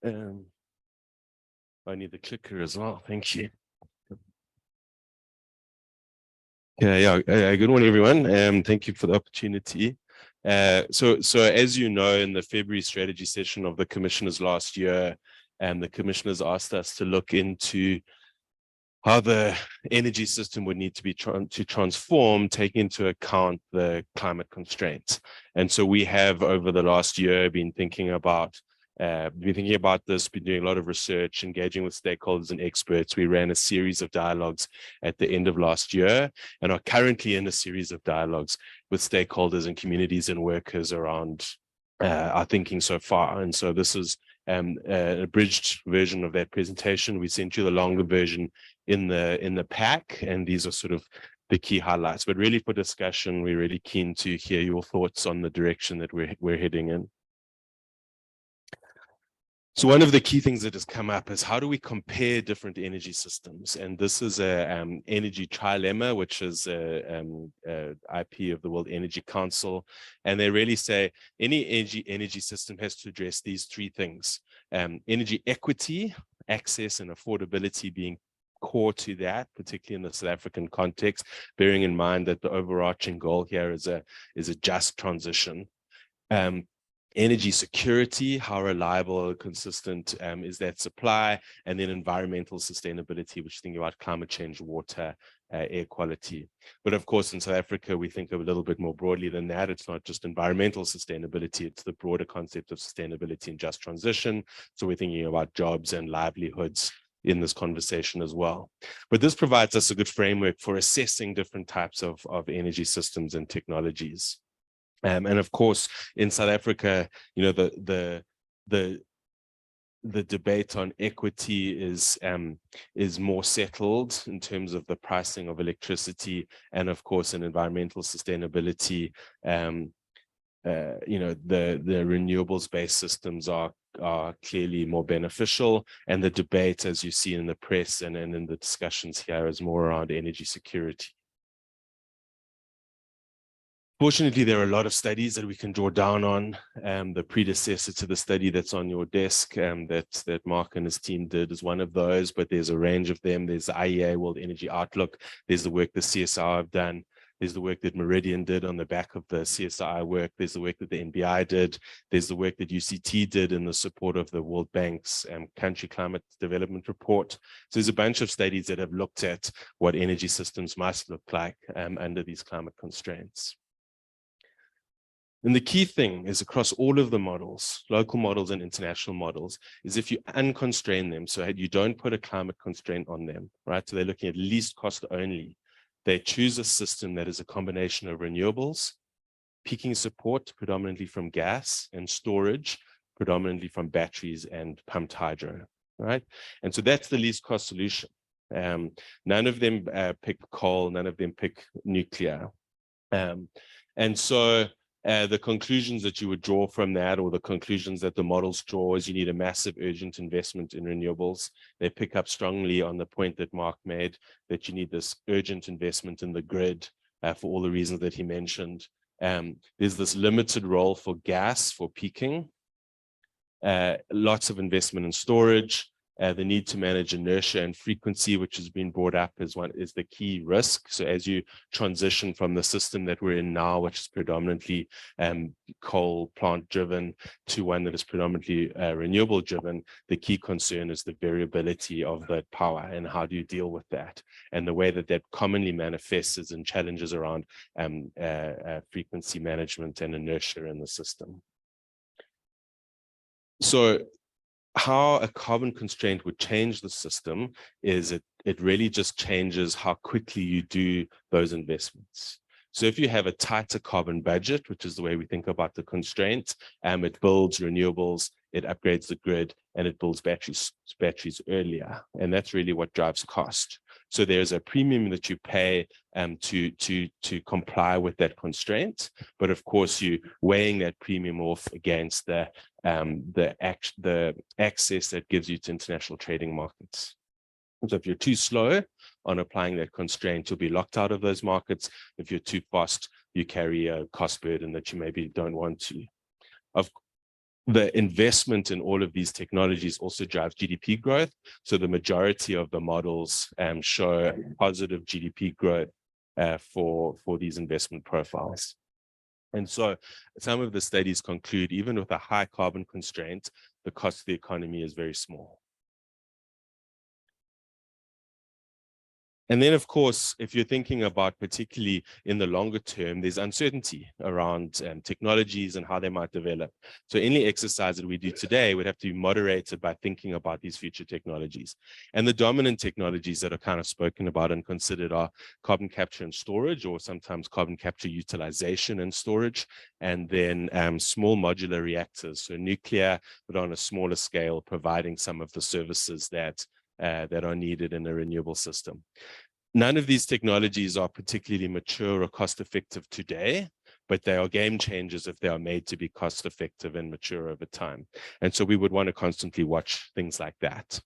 I need the clicker as well. Thank you. Yeah, good morning, everyone. Thank you for the opportunity. So as you know, in the February strategy session of the commissioners last year, the commissioners asked us to look into how the energy system would need to be transform, taking into account the climate constraints. And so we have, over the last year, been thinking about this, been doing a lot of research, engaging with stakeholders and experts. We ran a series of dialogues at the end of last year and are currently in a series of dialogues with stakeholders and communities and workers around our thinking so far. And so this is an abridged version of that presentation. We sent you the longer version in the pack, and these are sort of the key highlights. But really, for discussion, we're really keen to hear your thoughts on the direction that we're heading in. So one of the key things that has come up is how do we compare different energy systems? And this is a energy trilemma, which is a IP of the World Energy Council. And they really say any energy system has to address these three things: energy equity, access and affordability being core to that, particularly in the South African context, bearing in mind that the overarching goal here is a just transition. Energy security, how reliable, consistent is that supply, and then environmental sustainability, which think about climate change, water, air quality. But of course, in South Africa, we think of a little bit more broadly than that. It's not just environmental sustainability, it's the broader concept of sustainability and just transition. So we're thinking about jobs and livelihoods in this conversation as well. But this provides us a good framework for assessing different types of energy systems and technologies. And of course, in South Africa, you know, the debate on equity is more settled in terms of the pricing of electricity, and of course, in environmental sustainability, you know, the renewables-based systems are clearly more beneficial, and the debate, as you see in the press and in the discussions here, is more around energy security. Fortunately, there are a lot of studies that we can draw down on. The predecessor to the study that's on your desk that Mark and his team did is one of those, but there's a range of them. There's the IEA World Energy Outlook. There's the work the CSR have done. There's the work that Meridian did on the back of the CSI work. There's the work that the NBI did. There's the work that UCT did in the support of the World Bank's Country Climate Development Report. So there's a bunch of studies that have looked at what energy systems must look like under these climate constraints. And the key thing is across all of the models, local models and international models, is if you unconstrain them, so you don't put a climate constraint on them, right? So they're looking at least cost only. They choose a system that is a combination of renewables, peaking support predominantly from gas, and storage predominantly from batteries and pumped hydro, right? And so that's the least cost solution. None of them pick coal, none of them pick nuclear. And so the conclusions that you would draw from that, or the conclusions that the models draw, is you need a massive urgent investment in renewables. They pick up strongly on the point that Mark made, that you need this urgent investment in the grid for all the reasons that he mentioned. There's this limited role for gas for peaking, lots of investment in storage, the need to manage inertia and frequency, which has been brought up as is the key risk. So as you transition from the system that we're in now, which is predominantly coal plant driven, to one that is predominantly renewable driven, the key concern is the variability of that power and how do you deal with that. And the way that that commonly manifests is in challenges around frequency management and inertia in the system. So how a carbon constraint would change the system is it really just changes how quickly you do those investments. So if you have a tighter carbon budget, which is the way we think about the constraint, it builds renewables, it upgrades the grid, and it builds batteries earlier. And that's really what drives cost. So there's a premium that you pay to comply with that constraint. But of course, you're weighing that premium off against the access that gives you to international trading markets. So if you're too slow on applying that constraint, you'll be locked out of those markets. If you're too fast, you carry a cost burden that you maybe don't want to. The investment in all of these technologies also drives GDP growth. So the majority of the models show positive GDP growth for these investment profiles. And so some of the studies conclude, even with a high carbon constraint, the cost of the economy is very small. And then, of course, if you're thinking about particularly in the longer term, there's uncertainty around technologies and how they might develop. So any exercise that we do today would have to be moderated by thinking about these future technologies. And the dominant technologies that are kind of spoken about and considered are carbon capture and storage, or sometimes carbon capture utilization and storage, and then small modular reactors, so nuclear, but on a smaller scale, providing some of the services that are needed in a renewable system. None of these technologies are particularly mature or cost-effective today, but they are game changers if they are made to be cost effective and mature over time. And so we would want to constantly watch things like that.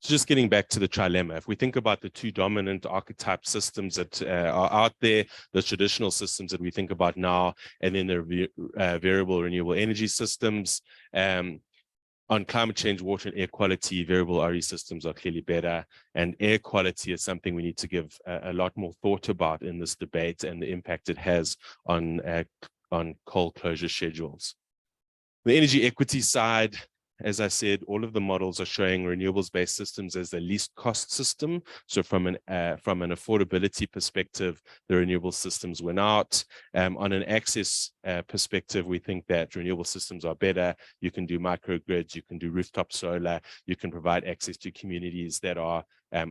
So just getting back to the trilemma, if we think about the two dominant archetype systems that are out there, the traditional systems that we think about now, and then the variable renewable energy systems, on climate change, water and air quality, variable RE systems are clearly better, and air quality is something we need to give a lot more thought about in this debate and the impact it has on coal closure schedules. The energy equity side, as I said, all of the models are showing renewables-based systems as the least cost system. So from an affordability perspective, the renewable systems win out. On an access perspective, we think that renewable systems are better. You can do microgrids, you can do rooftop solar, you can provide access to communities that are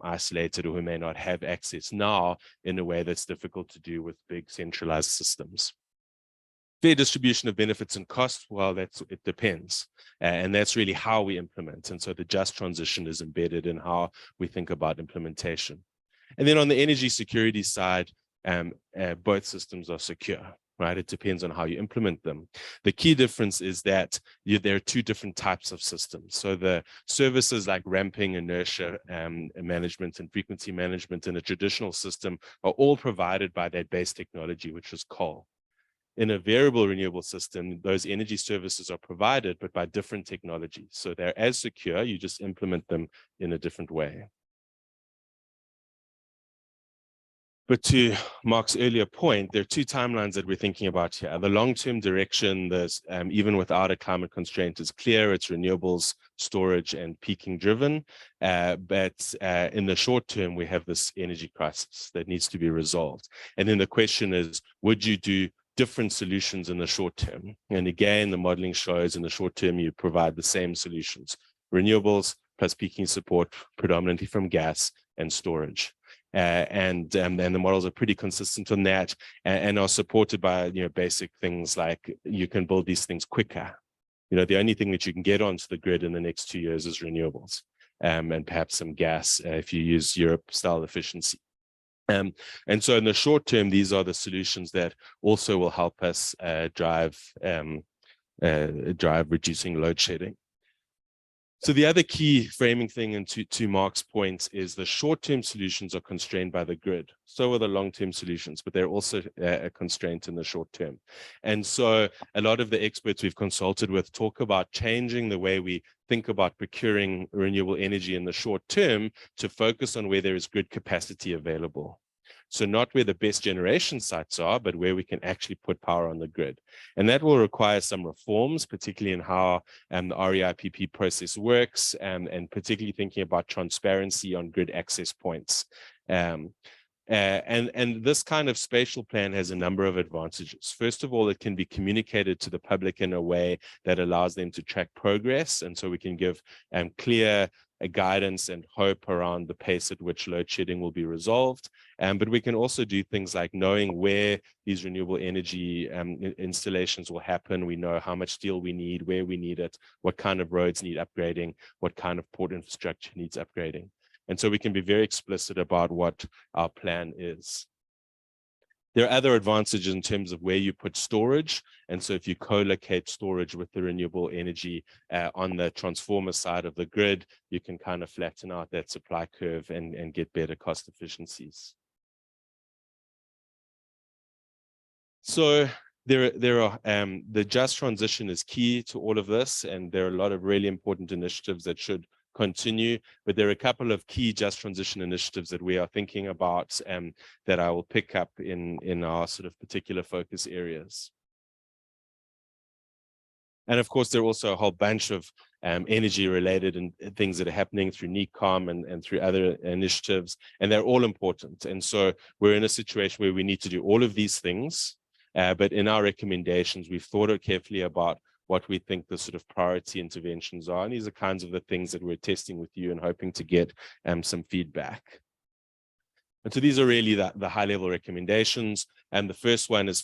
isolated or who may not have access now in a way that's difficult to do with big centralized systems. Fair distribution of benefits and costs, well, it depends. And that's really how we implement. And so the just transition is embedded in how we think about implementation. And then on the energy security side, both systems are secure, right? It depends on how you implement them. The key difference is that there are two different types of systems. So the services like ramping, inertia management, and frequency management in a traditional system are all provided by that base technology, which is coal. In a variable renewable system, those energy services are provided, but by different technologies. So they're as secure, you just implement them in a different way. But to Mark's earlier point, there are two timelines that we're thinking about here. The long-term direction, even without a climate constraint, is clear. It's renewables, storage, and peaking driven. But in the short term, we have this energy crisis that needs to be resolved. And then the question is, would you do different solutions in the short term? And again, the modeling shows in the short term, you provide the same solutions: renewables plus peaking support, predominantly from gas, and storage. And the models are pretty consistent on that, and are supported by basic things like you can build these things quicker. The only thing that you can get onto the grid in the next 2 years is renewables, and perhaps some gas if you use Europe-style efficiency. And so in the short term, these are the solutions that also will help us drive reducing load shedding. So the other key framing thing, and to Mark's point, is the short-term solutions are constrained by the grid. So are the long-term solutions, but they're also a constraint in the short term. And so a lot of the experts we've consulted with talk about changing the way we think about procuring renewable energy in the short term to focus on where there is grid capacity available. So not where the best generation sites are, but where we can actually put power on the grid. And that will require some reforms, particularly in how the REIPP process works, and particularly thinking about transparency on grid access points. And this kind of spatial plan has a number of advantages. First of all, it can be communicated to the public in a way that allows them to track progress. And so we can give clear guidance and hope around the pace at which load shedding will be resolved. But we can also do things like knowing where these renewable energy installations will happen. We know how much steel we need, where we need it, what kind of roads need upgrading, what kind of port infrastructure needs upgrading. And so we can be very explicit about what our plan is. There are other advantages in terms of where you put storage. And so if you co-locate storage with the renewable energy on the transformer side of the grid, you can kind of flatten out that supply curve and get better cost efficiencies. So there are the just transition is key to all of this, and there are a lot of really important initiatives that should continue, but there are a couple of key just transition initiatives that we are thinking about that I will pick up in our sort of particular focus areas. And of course, there are also a whole bunch of energy related and things that are happening through NECOM and through other initiatives, and they're all important. And so we're in a situation where we need to do all of these things, but in our recommendations, we've thought carefully about what we think the sort of priority interventions are. And these are kinds of the things that we're testing with you and hoping to get some feedback. And so these are really the high level recommendations. And the first one is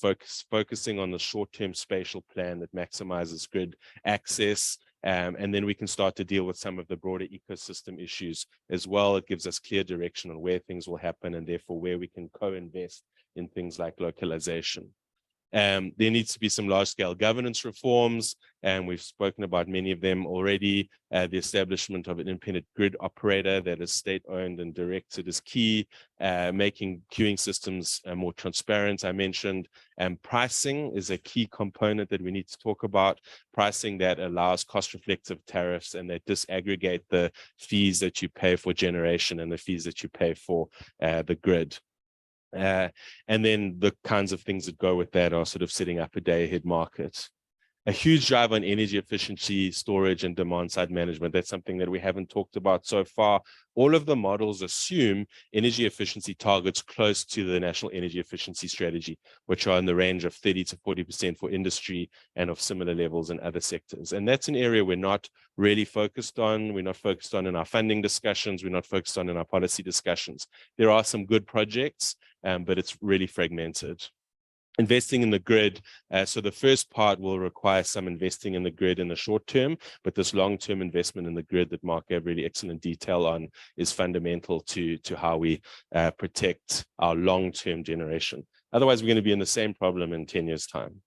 focusing on the short-term spatial plan that maximizes grid access. And then we can start to deal with some of the broader ecosystem issues as well. It gives us clear direction on where things will happen and therefore where we can co-invest in things like localization. There needs to be some large-scale governance reforms, and we've spoken about many of them already. The establishment of an independent grid operator that is state-owned and directed is key. Making queuing systems more transparent, I mentioned. And pricing is a key component that we need to talk about. Pricing that allows cost-reflective tariffs and that disaggregate the fees that you pay for generation and the fees that you pay for the grid. And then the kinds of things that go with that are sort of setting up a day-ahead market. A huge drive on energy efficiency, storage, and demand-side management. That's something that we haven't talked about so far. All of the models assume energy efficiency targets close to the National Energy Efficiency Strategy, which are in the range of 30 to 40% for industry and of similar levels in other sectors. And that's an area we're not really focused on. We're not focused on in our funding discussions. We're not focused on in our policy discussions. There are some good projects, but it's really fragmented. Investing in the grid. So the first part will require some investing in the grid in the short term, but this long-term investment in the grid that Mark gave really excellent detail on is fundamental to how we protect our long-term generation. Otherwise, we're going to be in the same problem in 10 years' time.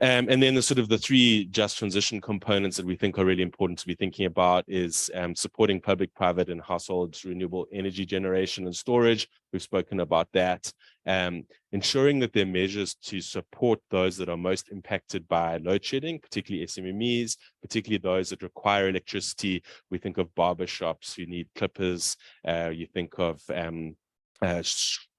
And then the three just transition components that we think are really important to be thinking about is supporting public, private, and households renewable energy generation and storage. We've spoken about that. Ensuring that there are measures to support those that are most impacted by load shedding, particularly SMMEs, particularly those that require electricity. We think of barbershops who need clippers. You think of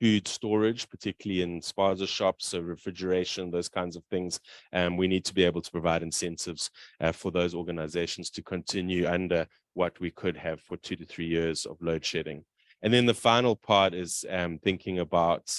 food storage, particularly in spaza shops, so refrigeration, those kinds of things. We need to be able to provide incentives for those organizations to continue under what we could have for 2 to 3 years of load shedding. And then the final part is thinking about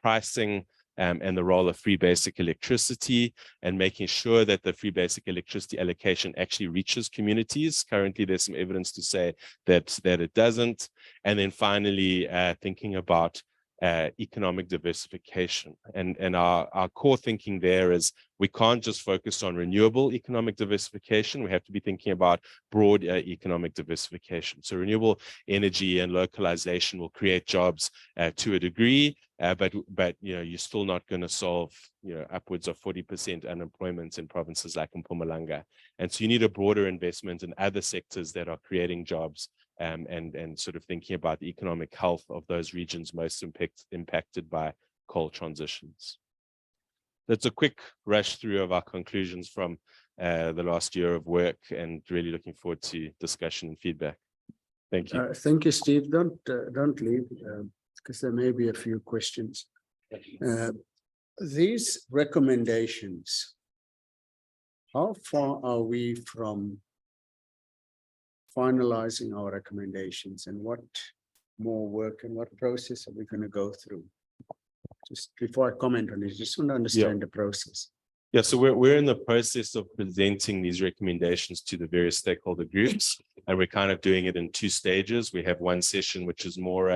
pricing and the role of free basic electricity and making sure that the free basic electricity allocation actually reaches communities. Currently, there's some evidence to say that it doesn't. And then finally, thinking about economic diversification. And our core thinking there is we can't just focus on renewable economic diversification. We have to be thinking about broad economic diversification. So renewable energy and localization will create jobs to a degree, but you're still not going to solve upwards of 40% unemployment in provinces like Mpumalanga. And so you need a broader investment in other sectors that are creating jobs and sort of thinking about the economic health of those regions most impacted by coal transitions. That's a quick rush through of our conclusions from the last year of work, and really looking forward to discussion and feedback. Thank you. Thank you, Steve. Don't leave, because there may be a few questions. These recommendations, how far are we from finalizing our recommendations, and what more work and what process are we going to go through? Just before I comment on it, just want to understand the process. Yeah, so we're in the process of presenting these recommendations to the various stakeholder groups, and we're kind of doing it in 2 stages. We have one session, which is more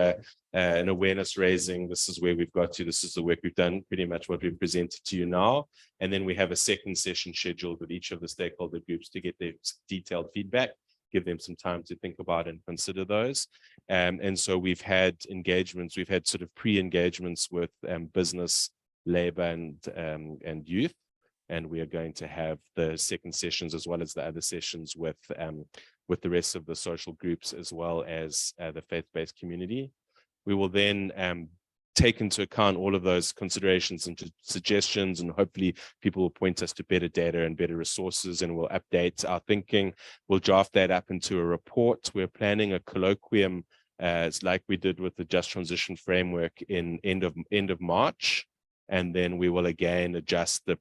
an awareness raising. This is where we've got to. This is the work we've done, pretty much what we've presented to you now. And then we have a second session scheduled with each of the stakeholder groups to get their detailed feedback, give them some time to think about and consider those. And so we've had engagements, we've had sort of pre-engagements with business, labor, and youth. And we are going to have the second sessions as well as the other sessions with the rest of the social groups as well as the faith-based community. We will then take into account all of those considerations and suggestions, and hopefully people will point us to better data and better resources, and we'll update our thinking. We'll draft that up into a report. We're planning a colloquium like we did with the Just Transition Framework in end of March. And then we will again adjust the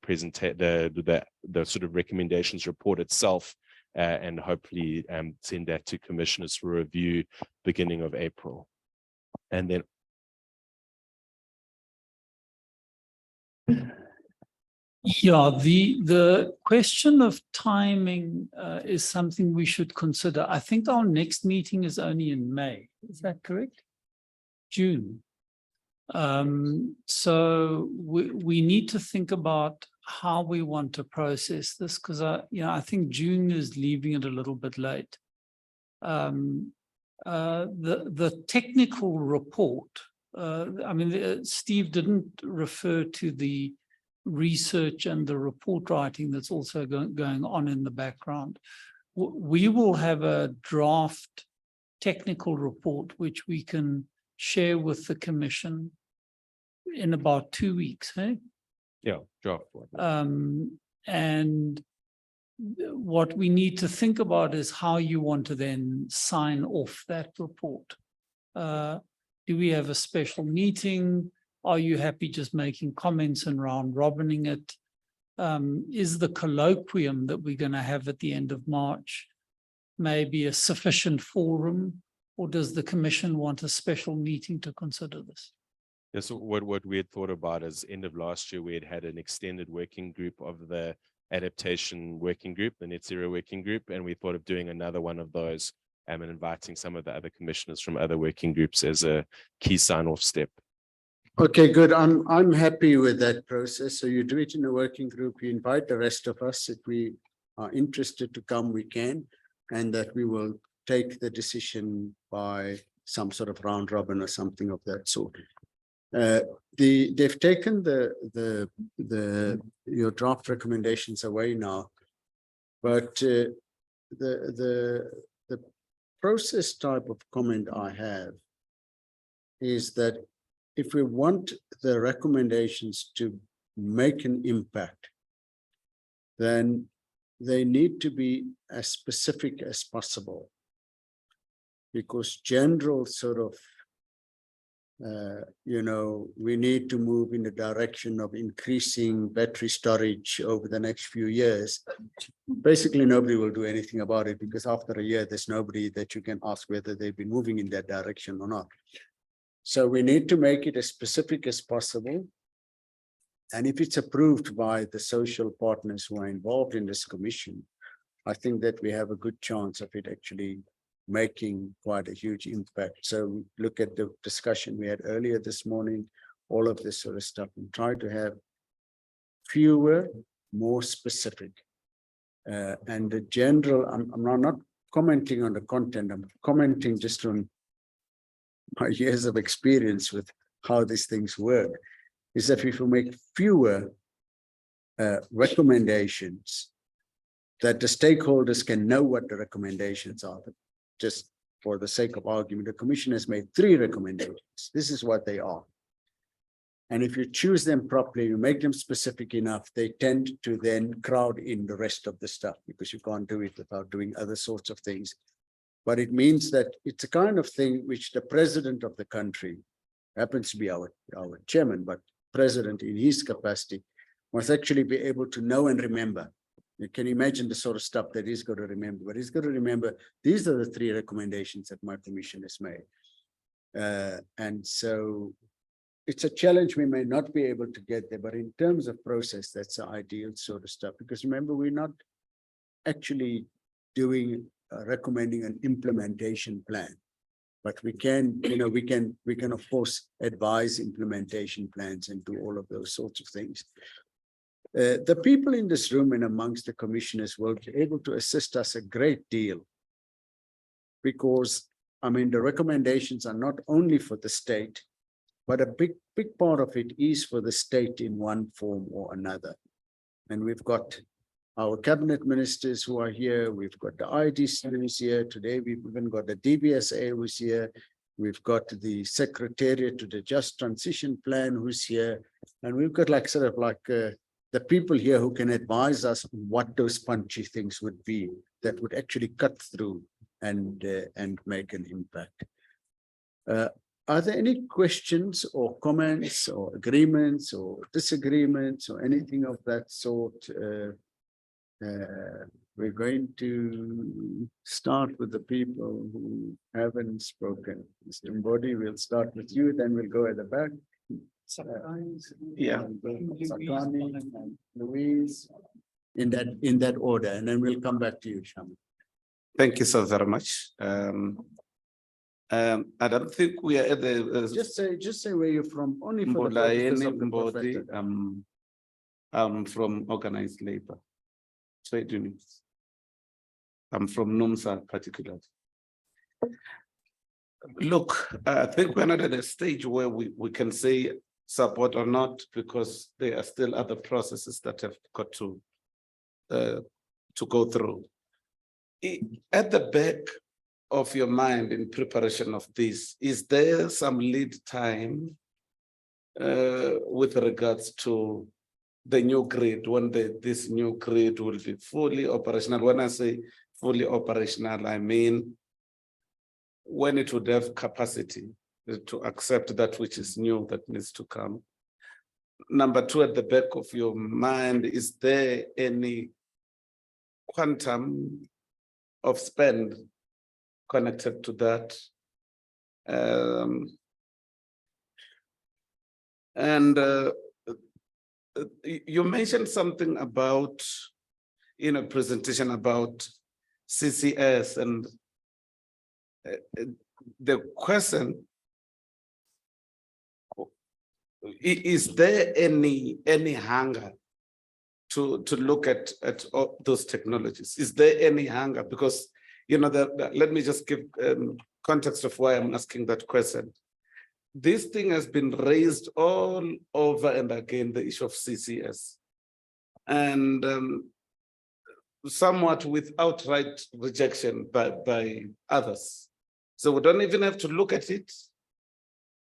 sort of recommendations report itself and hopefully send that to commissioners for review beginning of April. And then yeah, the question of timing is something we should consider. I think our next meeting is only in May. Is that correct? June. So we need to think about how we want to process this, because I think June is leaving it a little bit late. The technical report, Steve didn't refer to the research and the report writing that's also going on in the background. We will have a draft technical report which we can share with the commission in about 2 weeks, hey? Yeah, draft one. And what we need to think about is how you want to then sign off that report. Do we have a special meeting? Are you happy just making comments and round robining it? Is the colloquium that we're going to have at the end of March maybe a sufficient forum, or does the commission want a special meeting to consider this? Yeah, so what we had thought about is end of last year, we had an extended working group of the adaptation working group, the net zero working group, and we thought of doing another one of those and inviting some of the other commissioners from other working groups as a key sign-off step. Okay, good. I'm happy with that process. So you do it in a working group, you invite the rest of us. If we are interested to come, we can, and that we will take the decision by some sort of round robin or something of that sort. They've taken your draft recommendations away now, but the process type of comment I have is that if we want the recommendations to make an impact, then they need to be as specific as possible, because general sort of we need to move in the direction of increasing battery storage over the next few years. Basically, nobody will do anything about it, because after a year, there's nobody that you can ask whether they've been moving in that direction or not. So we need to make it as specific as possible. And if it's approved by the social partners who are involved in this commission, I think that we have a good chance of it actually making quite a huge impact. So look at the discussion we had earlier this morning, all of this sort of stuff, and try to have fewer, more specific. And the general, I'm not commenting on the content, I'm commenting just on my years of experience with how these things work, is that if we make fewer recommendations, that the stakeholders can know what the recommendations are. Just for the sake of argument, the commission has made 3 recommendations. This is what they are. And if you choose them properly, you make them specific enough, they tend to then crowd in the rest of the stuff, because you can't do it without doing other sorts of things. But it means that it's a kind of thing which the president of the country, happens to be our chairman, but president in his capacity, must actually be able to know and remember. You can imagine the sort of stuff that he's got to remember, but he's got to remember, these are the 3 recommendations that my commission has made. And so it's a challenge we may not be able to get there, but in terms of process, that's the ideal sort of stuff. Because remember, we're not actually doing, recommending an implementation plan, but we can, we can of course advise implementation plans and do all of those sorts of things. The people in this room and amongst the commissioners will be able to assist us a great deal, because the recommendations are not only for the state, but a big part of it is for the state in one form or another. And we've got our cabinet ministers who are here, we've got the IDC who's here today, we've even got the DBSA who's here, we've got the secretariat to the Just Transition Plan who's here, and we've got the people here who can advise us what those punchy things would be that would actually cut through and make an impact. Are there any questions or comments or agreements or disagreements or anything of that sort? We're going to start with the people who haven't spoken. Mr. Mbodi, we'll start with you, then we'll go at the back. Yeah, Sakani and Louise, in that order, and then we'll come back to you, Shaman. Thank you so very much. I don't think we are at the just say where you're from, only for the purposes of the I'm from organized labor, trade unions. I'm from NUMSA particularly. Look, I think we're not at a stage where we can say support or not, because there are still other processes that have got to go through. At the back of your mind in preparation of this, is there some lead time with regards to the new grid, when this new grid will be fully operational? When I say fully operational, I mean when it would have capacity to accept that which is new that needs to come. Number two, at the back of your mind, is there any quantum of spend connected to that? You mentioned something about, in a presentation about CCS, and the question, is there any hunger to look at all those technologies? Is there any hunger? Because, you know, let me just give context of why I'm asking that question. This thing has been raised all over and again, the issue of CCS, and somewhat with outright rejection by others. So we don't even have to look at it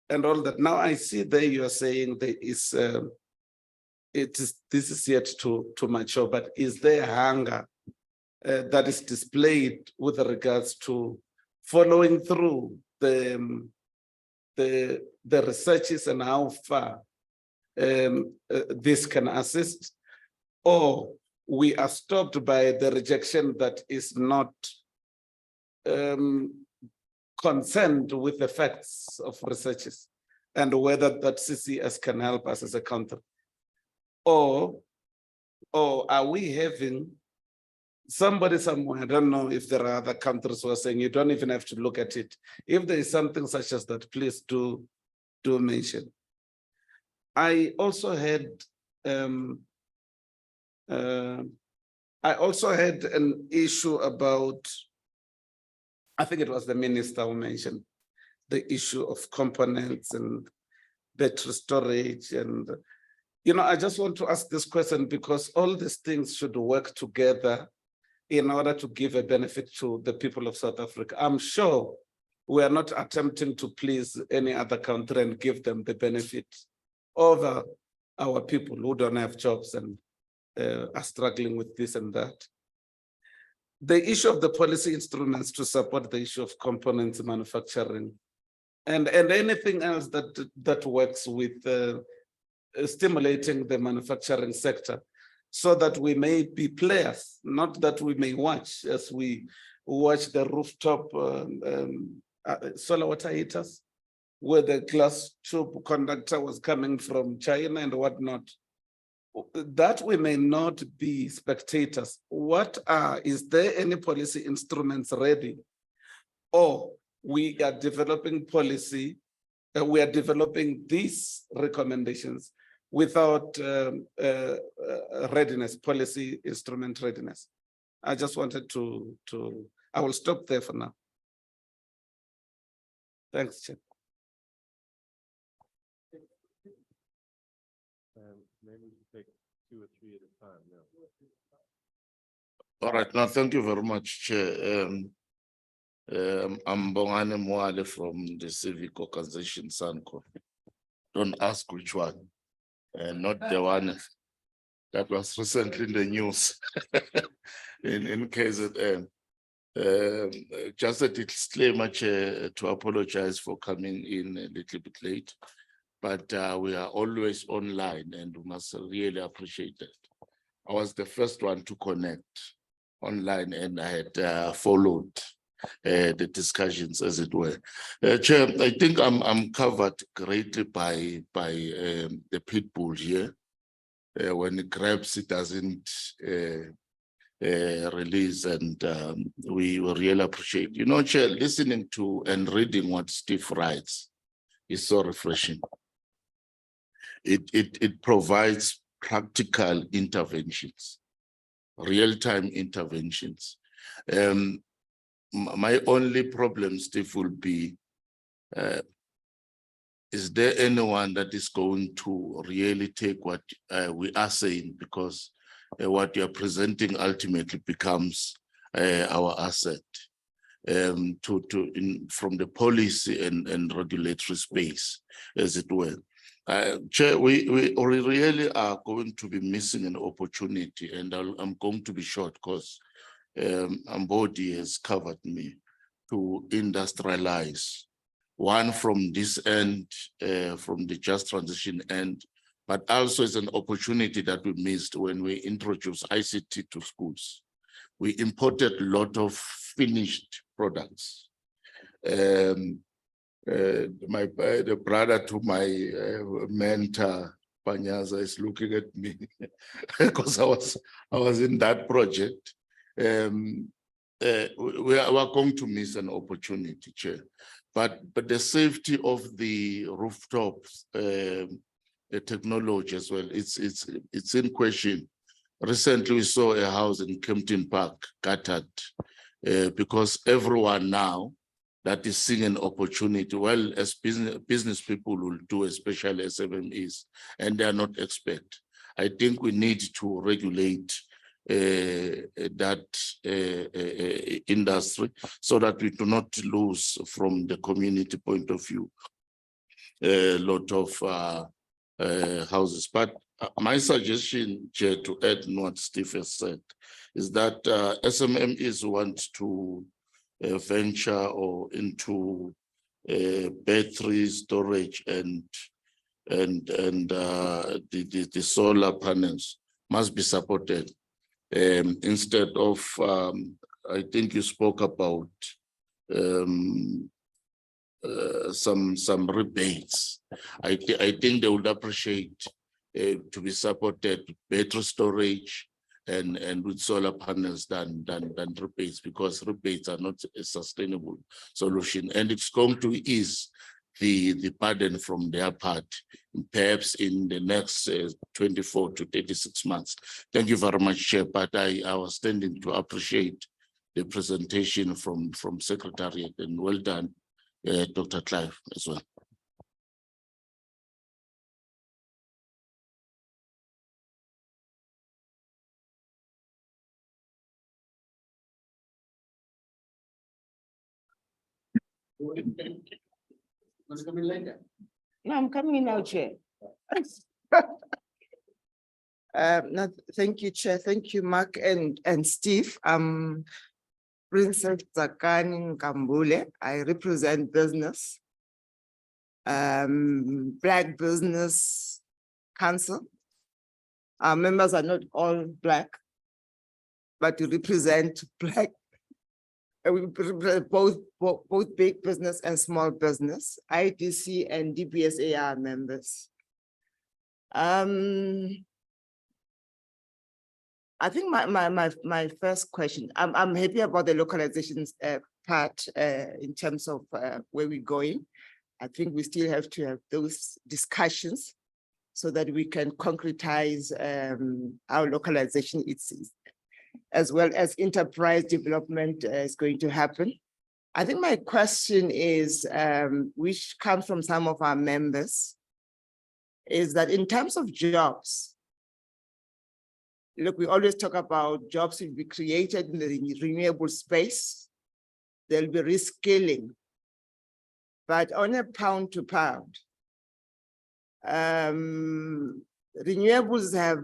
and all that. Now I see there you are saying there is, this is yet to mature, but is there hunger that is displayed with regards to following through the researches and how far this can assist, or we are stopped by the rejection that is not concerned with the facts of researches and whether that CCS can help us as a country? Or are we having somebody somewhere, I don't know if there are other countries who are saying you don't even have to look at it. If there is something such as that, please do mention. I also had an issue about, I think it was the minister who mentioned the issue of components and battery storage. And, you know, I just want to ask this question because all these things should work together in order to give a benefit to the people of South Africa. I'm sure we are not attempting to please any other country and give them the benefit over our people who don't have jobs and are struggling with this and that. The issue of the policy instruments to support the issue of components manufacturing and anything else that works with stimulating the manufacturing sector, so that we may be players, not that we may watch, as we watch the rooftop solar water heaters, where the glass tube conductor was coming from China and whatnot, that we may not be spectators. Is there any policy instruments ready? Or we are developing policy, we are developing these recommendations without readiness, policy instrument readiness? I just wanted I will stop there for now. Thanks, Chair. Maybe take 2 or 3 at a time now. All right, now thank you very much, Chair. I'm Bongane Mwale from the civic organization SANCO. Don't ask which one. Not the one that was recently in the news in KZN. Just a disclaimer, Chair, to apologize for coming in a little bit late, but we are always online and we must really appreciate that. I was the first one to connect online and I had followed the discussions, as it were. Chair, I think I'm covered greatly by the pit bull here. When it grabs, it doesn't release, and we will really appreciate. You know, Chair, listening to and reading what Steve writes is so refreshing. It provides practical interventions, real-time interventions. My only problem, Steve, will be, is there anyone that is going to really take what we are saying? Because what you are presenting ultimately becomes our asset from the policy and regulatory space, as it were. Chair, we really are going to be missing an opportunity, and I'm going to be short because Ambodi has covered me, to industrialize. One from this end, from the just transition end, but also it's an opportunity that we missed when we introduced ICT to schools. We imported a lot of finished products. The brother to my mentor, Panyaza, is looking at me because I was in that project. We are going to miss an opportunity, Chair. But the safety of the rooftops, the technology as well, it's in question. Recently, we saw a house in Kempton Park gutted because everyone now that is seeing an opportunity, well, as business people will do, especially SMMEs, and they are not expert. I think we need to regulate that industry so that we do not lose from the community point of view a lot of houses. But my suggestion, Chair, to add on what Steve has said, is that SMMEs want to venture or into battery storage and the solar panels must be supported. Instead of, I think you spoke about some rebates. I think they would appreciate to be supported battery storage and with solar panels than rebates, because rebates are not a sustainable solution, and it's going to ease the burden from their part, perhaps in the next 24 to 36 months. Thank you very much, Chair, but I was tending to appreciate the presentation from Secretariat, and well done, Dr. Clive, as well. Want to come in later? No, I'm coming in now, Chair. No, thank you, Chair. Thank you, Mark and Steve. Princess Zakani Nkambule. I represent business, Black Business Council. Our members are not all Black, but we represent Black. We represent both big business and small business. IDC and DBSA are members. I think my first question, I'm happy about the localizations part in terms of where we're going. I think we still have to have those discussions so that we can concretize our localization, as well as enterprise development is going to happen. I think my question is, which comes from some of our members, is that in terms of jobs, look, we always talk about jobs will be created in the renewable space. There'll be reskilling, but on a pound to pound, renewables have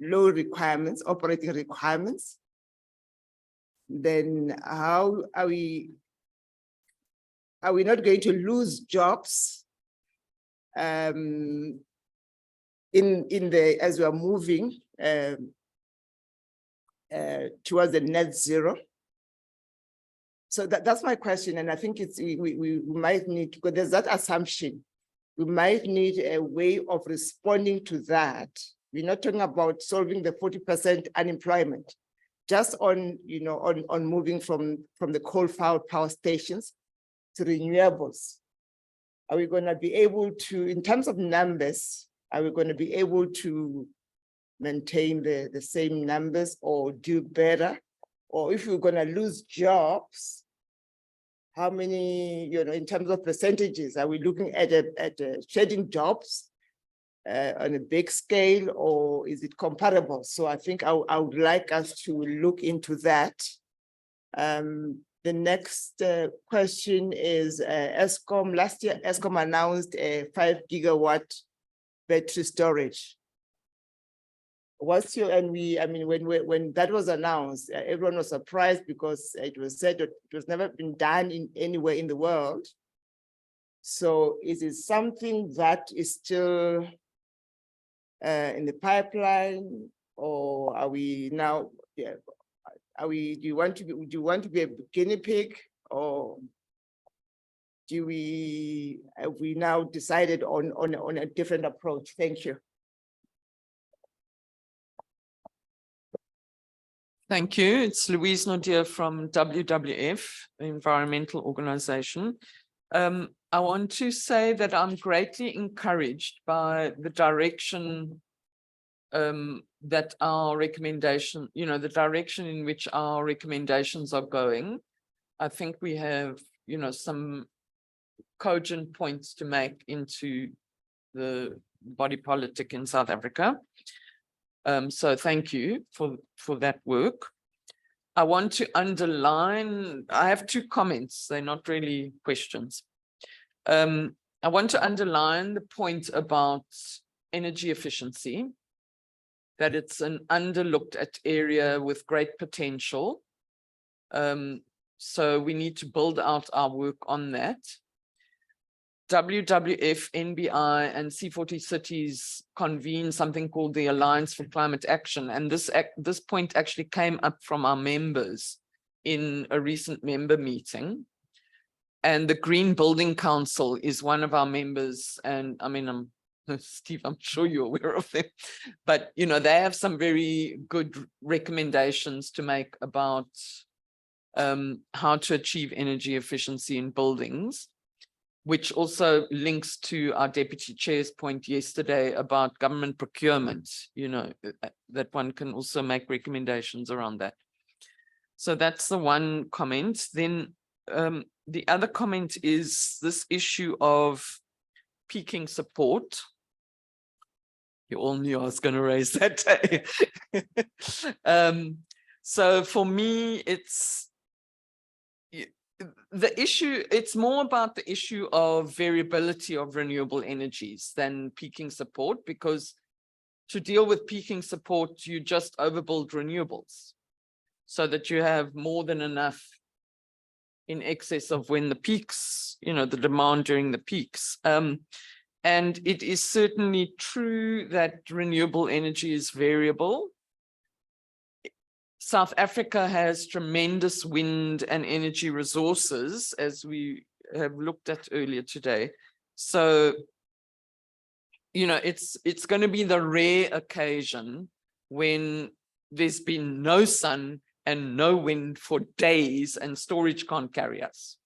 low requirements, operating requirements. Then how are we not going to lose jobs as we are moving towards the net zero? So that's my question, and I think we might need, because there's that assumption, we might need a way of responding to that. We're not talking about solving the 40% unemployment, just on moving from the coal-fired power stations to renewables. Are we going to be able to, in terms of numbers, Are we going to be able to maintain the same numbers or do better? Or if we're going to lose jobs, how many, in terms of percentages, are we looking at shedding jobs on a big scale, or is it comparable? So I think I would like us to look into that. The next question is Eskom. Last year, Eskom announced a 5 gigawatt battery storage. What's your, and when that was announced, everyone was surprised because it was said that it was never been done anywhere in the world. So is it something that is still in the pipeline, or are we now, do you want to be a guinea pig, or have we now decided on a different approach? Thank you. Thank you. It's Louise Nadir from WWF, the environmental organization. I want to say that I'm greatly encouraged by the direction that our recommendation, the direction in which our recommendations are going. I think we have, some cogent points to make into the body politic in South Africa. So thank you for that work. I want to underline, I have 2 comments, they're not really questions. I want to underline the point about energy efficiency, that it's an underlooked at area with great potential. So we need to build out our work on that. WWF, NBI, and C40 cities convened something called the Alliance for Climate Action. And this point actually came up from our members in a recent member meeting. And the Green Building Council is one of our members. And I mean, Steve, I'm sure you're aware of them, but they have some very good recommendations to make about how to achieve energy efficiency in buildings, which also links to our deputy chair's point yesterday about government procurement, that one can also make recommendations around that. So that's the one comment. Then the other comment is this issue of peaking support. You all knew I was going to raise that day. So for me, it's the issue, it's more about the issue of variability of renewable energies than peaking support, because to deal with peaking support, you just overbuild renewables so that you have more than enough in excess of when the peaks, the demand during the peaks. And it is certainly true that renewable energy is variable. South Africa has tremendous wind and energy resources, as we have looked at earlier today. So, it's going to be the rare occasion when there's been no sun and no wind for days and storage can't carry us.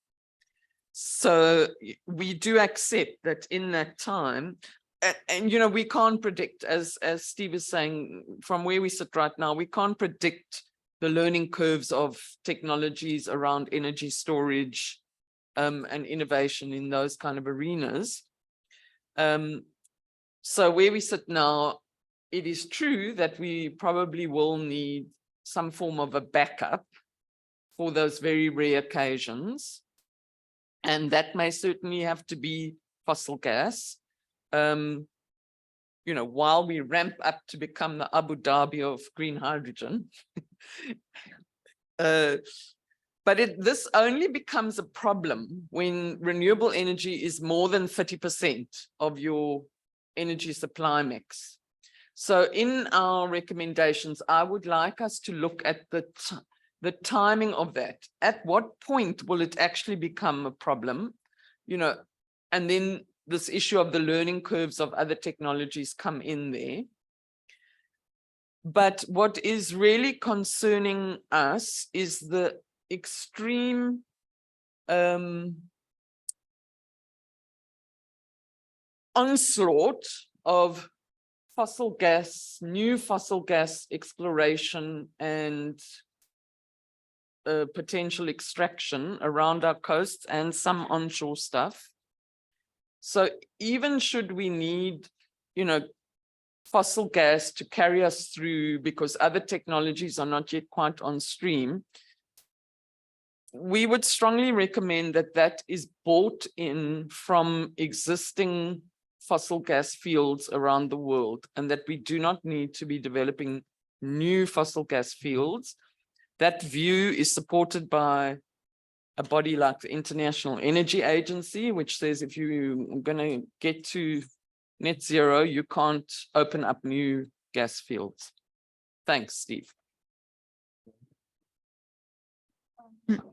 So we do accept that in that time, and we can't predict, as Steve is saying, from where we sit right now, we can't predict the learning curves of technologies around energy storage and innovation in those kind of arenas. So where we sit now, it is true that we probably will need some form of a backup for those very rare occasions. And that may certainly have to be fossil gas. While we ramp up to become the Abu Dhabi of green hydrogen. But this only becomes a problem when renewable energy is more than 30% of your energy supply mix. So in our recommendations, I would like us to look at the timing of that. At what point will it actually become a problem? And then this issue of the learning curves of other technologies come in there. But what is really concerning us is the extreme onslaught of new fossil gas exploration and potential extraction around our coasts and some onshore stuff. So even should we need, fossil gas to carry us through because other technologies are not yet quite on stream, we would strongly recommend that that is bought in from existing fossil gas fields around the world, and that we do not need to be developing new fossil gas fields. That view is supported by a body like the International Energy Agency, which says if you're going to get to net zero, you can't open up new gas fields. Thanks, Steve.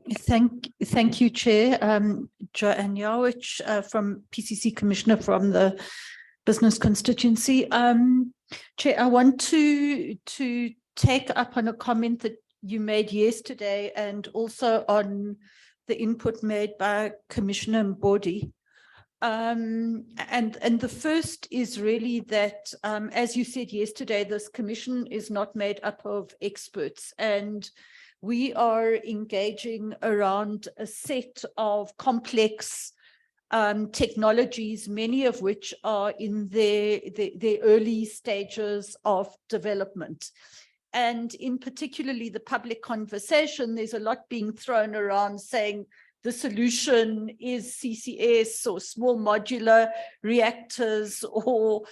Thank you, Chair. Joanne Yawich from PCC Commissioner from the Business Constituency. Chair, I want to take up on a comment that you made yesterday and also on the input made by Commissioner Mbodi. And the first is really that, as you said yesterday, this commission is not made up of experts, and we are engaging around a set of complex technologies, many of which are in their early stages of development. And in particularly the public conversation, there's a lot being thrown around saying the solution is CCS or small modular reactors or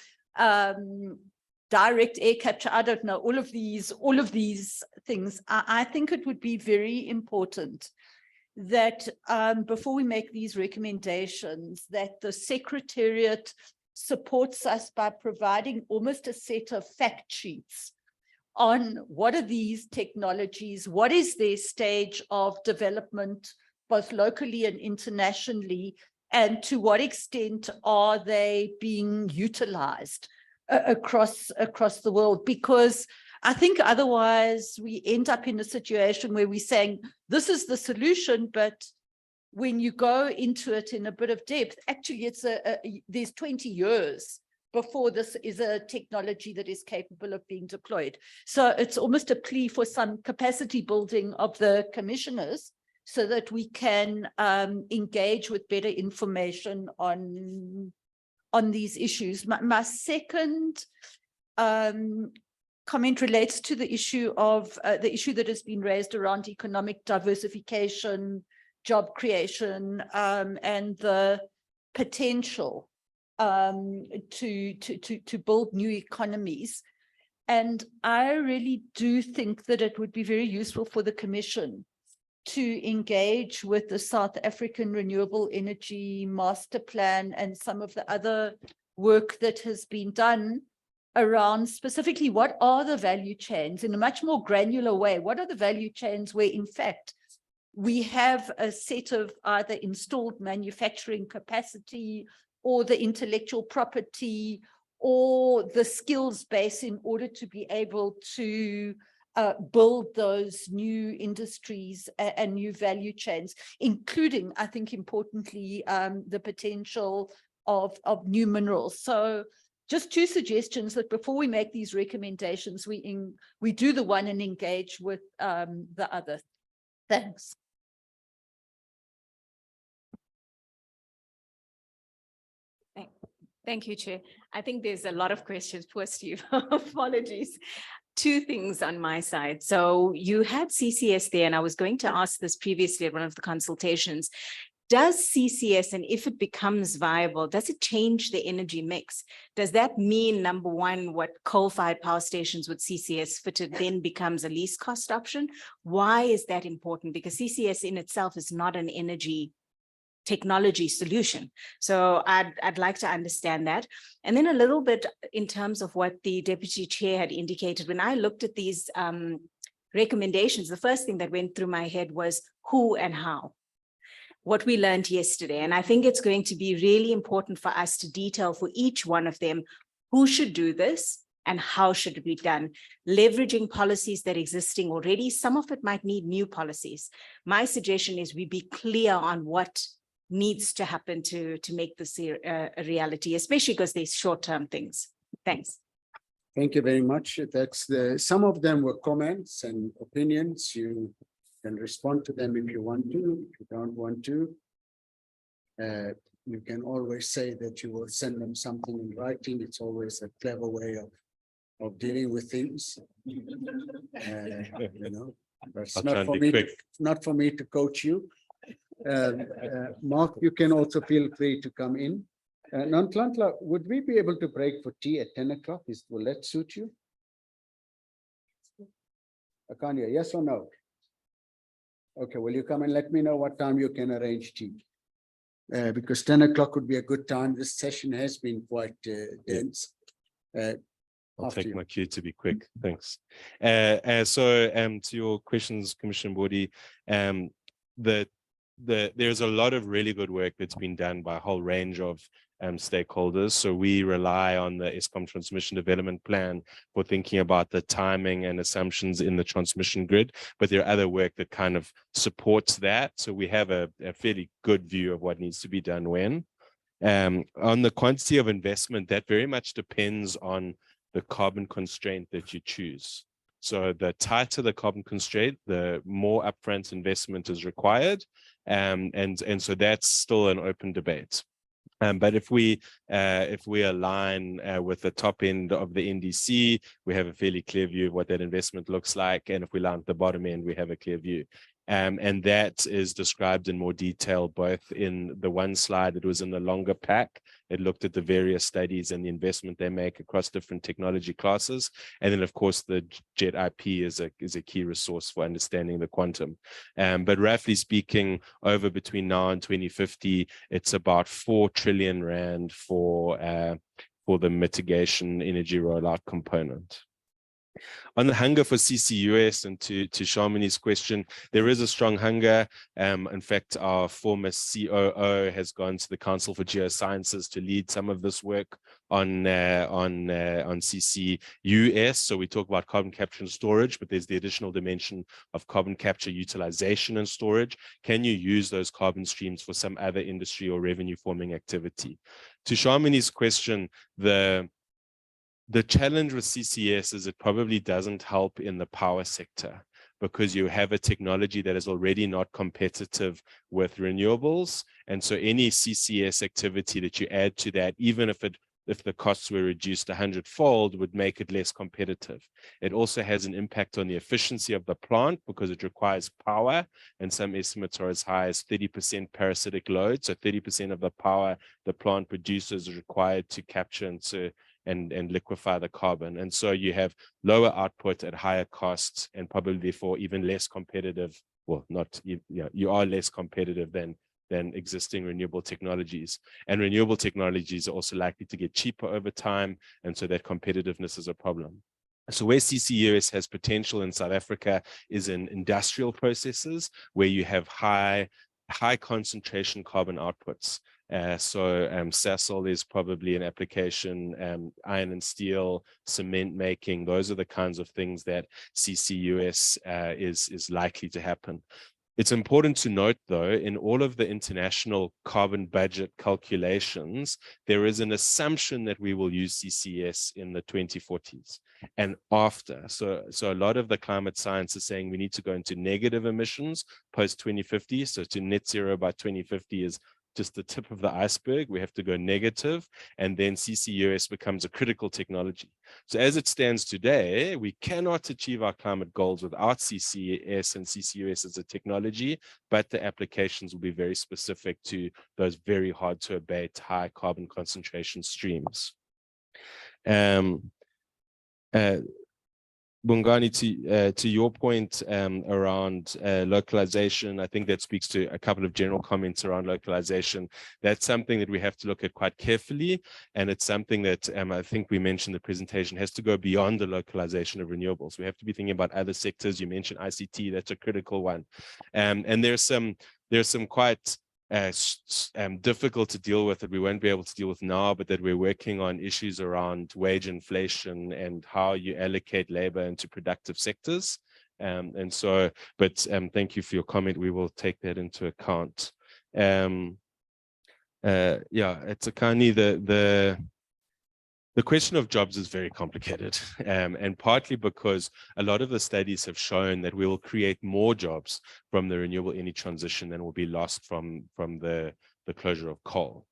direct air capture. I don't know, all of these things. I think it would be very important that before we make these recommendations, that the Secretariat supports us by providing almost a set of fact sheets on what are these technologies, what is their stage of development, both locally and internationally, and to what extent are they being utilized across the world. Because I think otherwise we end up in a situation where we're saying this is the solution, but when you go into it in a bit of depth, actually it's there's 20 years before this is a technology that is capable of being deployed. So it's almost a plea for some capacity building of the commissioners so that we can engage with better information on these issues. My second comment relates to the issue of the issue that has been raised around economic diversification, job creation, and the potential to build new economies. And I really do think that it would be very useful for the Commission to engage with the South African Renewable Energy Master Plan and some of the other work that has been done around specifically what are the value chains in a much more granular way. What are the value chains where, in fact, we have a set of either installed manufacturing capacity or the intellectual property or the skills base in order to be able to build those new industries and new value chains, including, I think, importantly, the potential of new minerals. So just two suggestions that before we make these recommendations, we do the one and engage with the other. Thanks. Thank you, Chair. I think there's a lot of questions. Poor Steve, apologies. Two things on my side. So you had CCS there, and I was going to ask this previously at one of the consultations. Does CCS, and if it becomes viable, does it change the energy mix? Does that mean, number one, what coal-fired power stations with CCS fitted then becomes a least cost option? Why is that important? Because CCS in itself is not an energy technology solution. So I'd like to understand that. And then a little bit in terms of what the Deputy Chair had indicated, when I looked at these recommendations, the first thing that went through my head was who and how. What we learned yesterday. And I think it's going to be really important for us to detail for each one of them, who should do this and how should it be done, leveraging policies that are existing already. Some of it might need new policies. My suggestion is we be clear on what needs to happen to make this a reality, especially because there's short-term things. Thanks. Thank you very much. That's some of them were comments and opinions. You can respond to them if you want to. If you don't want to, you can always say that you will send them something in writing. It's always a clever way of dealing with things. It's I'll try not and for be me, quick. not for me to coach you. Mark, you can also feel free to come in. Nonhlanhla, would we be able to break for tea at 10 o'clock? Will that suit you? Akanya, yes or no? Okay, will you come and let me know what time you can arrange tea? Because 10 o'clock would be a good time. This session has been quite dense. I'll After take you. my cue to be quick. Thanks. To your questions, Commissioner Bodi, there's a lot of really good work that's been done by a whole range of stakeholders. So we rely on the Eskom Transmission Development Plan for thinking about the timing and assumptions in the transmission grid, but there are other work that kind of supports that. So we have a fairly good view of what needs to be done when. On the quantity of investment, that very much depends on the carbon constraint that you choose. So the tighter the carbon constraint, the more upfront investment is required. And so that's still an open debate. But if we align with the top end of the NDC, we have a fairly clear view of what that investment looks like. And if we align at the bottom end, we have a clear view. And that is described in more detail, both in the one slide that was in the longer pack. It looked at the various studies and the investment they make across different technology classes. And then, of course, the JET IP is a key resource for understanding the quantum. But roughly speaking, over between now and 2050, it's about 4 trillion rand for the mitigation energy rollout component. On the hunger for CCUS, and to Shamini's question, there is a strong hunger. In fact, our former COO has gone to the Council for Geosciences to lead some of this work on CCUS. So we talk about carbon capture and storage, but there's the additional dimension of carbon capture utilization and storage. Can you use those carbon streams for some other industry or revenue forming activity? To Shamini's question, the challenge with CCS is it probably doesn't help in the power sector because you have a technology that is already not competitive with renewables. And so any CCS activity that you add to that, even if the costs were reduced 100-fold, would make it less competitive. It also has an impact on the efficiency of the plant because it requires power, and some estimates are as high as 30% parasitic load. So 30% of the power the plant produces is required to capture and liquefy the carbon. And so you have lower output at higher costs and probably therefore even less competitive. Well, you are less competitive than existing renewable technologies. And renewable technologies are also likely to get cheaper over time. And so that competitiveness is a problem. So where CCUS has potential in South Africa is in industrial processes where you have high concentration carbon outputs. Sasol is probably an application, iron and steel, cement making. Those are the kinds of things that CCUS is likely to happen. It's important to note, though, in all of the international carbon budget calculations, there is an assumption that we will use CCS in the 2040s and after. So a lot of the climate science is saying we need to go into negative emissions post 2050. So to net zero by 2050 is just the tip of the iceberg. We have to go negative, and then CCUS becomes a critical technology. So as it stands today, we cannot achieve our climate goals without CCS and CCUS as a technology, but the applications will be very specific to those very hard to abate high carbon concentration streams. Bongani, to your point around localization, I think that speaks to a couple of general comments around localization. That's something that we have to look at quite carefully, and it's something that I think we mentioned in the presentation has to go beyond the localization of renewables. We have to be thinking about other sectors. You mentioned ICT, that's a critical one. And there's some quite difficult to deal with that we won't be able to deal with now, but that we're working on issues around wage inflation and how you allocate labor into productive sectors. But thank you for your comment. We will take that into account. It's a kind of The question of jobs is very complicated, and partly because a lot of the studies have shown that we will create more jobs from the renewable energy transition than will be lost from the closure of coal.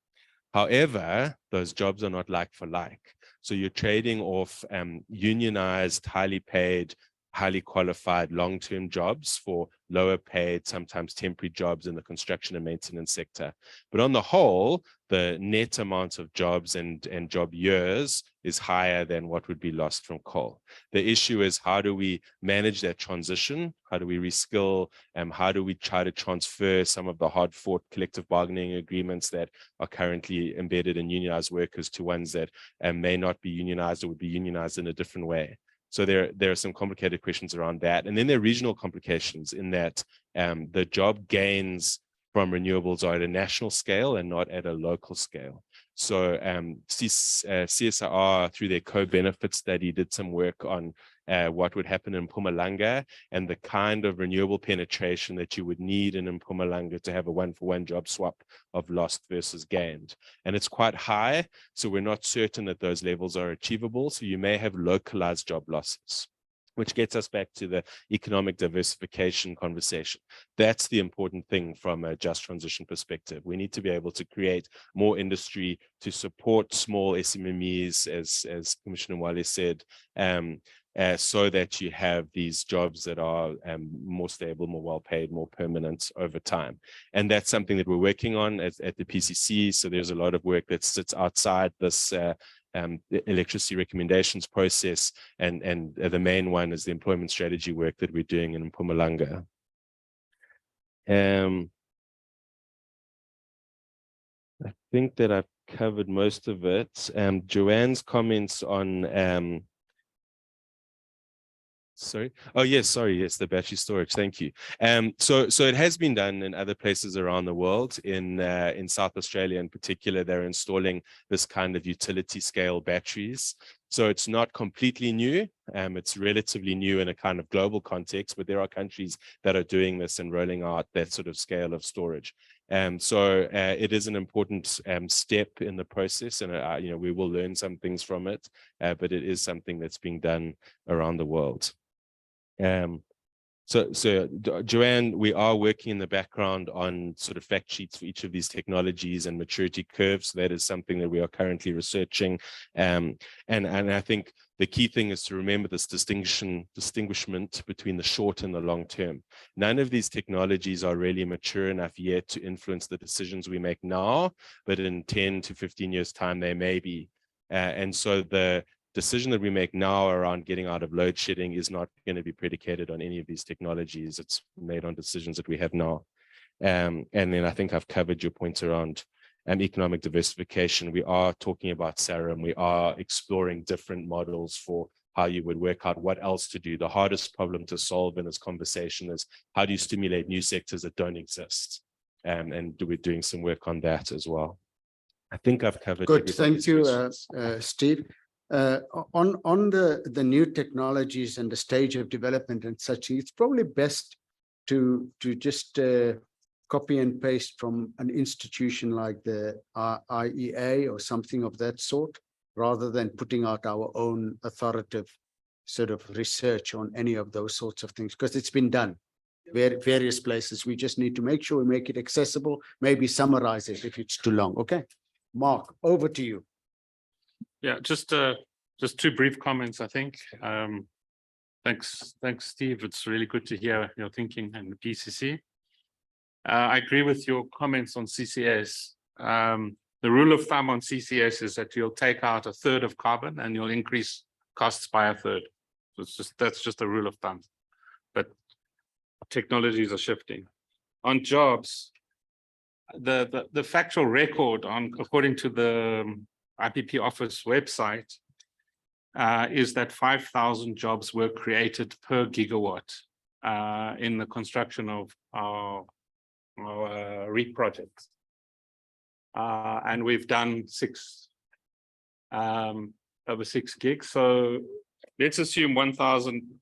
However, those jobs are not like for like. So you're trading off unionized, highly paid, highly qualified long-term jobs for lower paid, sometimes temporary jobs in the construction and maintenance sector. But on the whole, the net amount of jobs and job years is higher than what would be lost from coal. The issue is, how do we manage that transition? How do we reskill? How do we try to transfer some of the hard-fought collective bargaining agreements that are currently embedded in unionized workers to ones that may not be unionized or would be unionized in a different way? So there are some complicated questions around that. And then there are regional complications in that the job gains from renewables are at a national scale and not at a local scale. So CSIR, through their co-benefit study, did some work on what would happen in Mpumalanga and the kind of renewable penetration that you would need in Mpumalanga to have a one-for-one job swap of lost versus gained. And it's quite high, so we're not certain that those levels are achievable. So you may have localized job losses, which gets us back to the economic diversification conversation. That's the important thing from a just transition perspective. We need to be able to create more industry to support small SMMEs, as Commissioner Wale said, so that you have these jobs that are more stable, more well-paid, more permanent over time. And that's something that we're working on at the PCC. So there's a lot of work that sits outside this the electricity recommendations process, and the main one is the employment strategy work that we're doing in Mpumalanga. I think that I've covered most of it. Joanne's comments on sorry. Oh, yes. Sorry. Yes, the battery storage. Thank you. So it has been done in other places around the world. In South Australia, in particular, they're installing this kind of utility scale batteries. So it's not completely new. It's relatively new in a kind of global context, but there are countries that are doing this and rolling out that sort of scale of storage. So it is an important step in the process, and we will learn some things from it, but it is something that's being done around the world. So Joanne, we are working in the background on sort of fact sheets for each of these technologies and maturity curves. That is something that we are currently researching. And I think the key thing is to remember this distinguishment between the short and the long term. None of these technologies are really mature enough yet to influence the decisions we make now, but in 10 to 15 years' time, they may be. And so the decision that we make now around getting out of load shedding is not going to be predicated on any of these technologies. It's made on decisions that we have now. And then I think I've covered your points around economic diversification. We are talking about SARAM. We are exploring different models for how you would work out what else to do. The hardest problem to solve in this conversation is, how do you stimulate new sectors that don't exist? And we're doing some work on that as well. I think I've covered. Good, thank you, Steve. On the new technologies and the stage of development and such, it's probably best to just copy and paste from an institution like the IEA or something of that sort, rather than putting out our own authoritative sort of research on any of those sorts of things, because it's been done various places. We just need to make sure we make it accessible, maybe summarize it if it's too long. Okay, Mark, over to you. Yeah, just two brief comments, I think. Thanks, Steve. It's really good to hear your thinking and the PCC. I agree with your comments on CCS. The rule of thumb on CCS is that you'll take out a third of carbon and you'll increase costs by a third. So that's just a rule of thumb. But technologies are shifting. On jobs, the factual record according to the IPP office website is that 5,000 jobs were created per gigawatt in the construction of our REAP projects. And we've done over 6 gigs. So let's assume 1,000.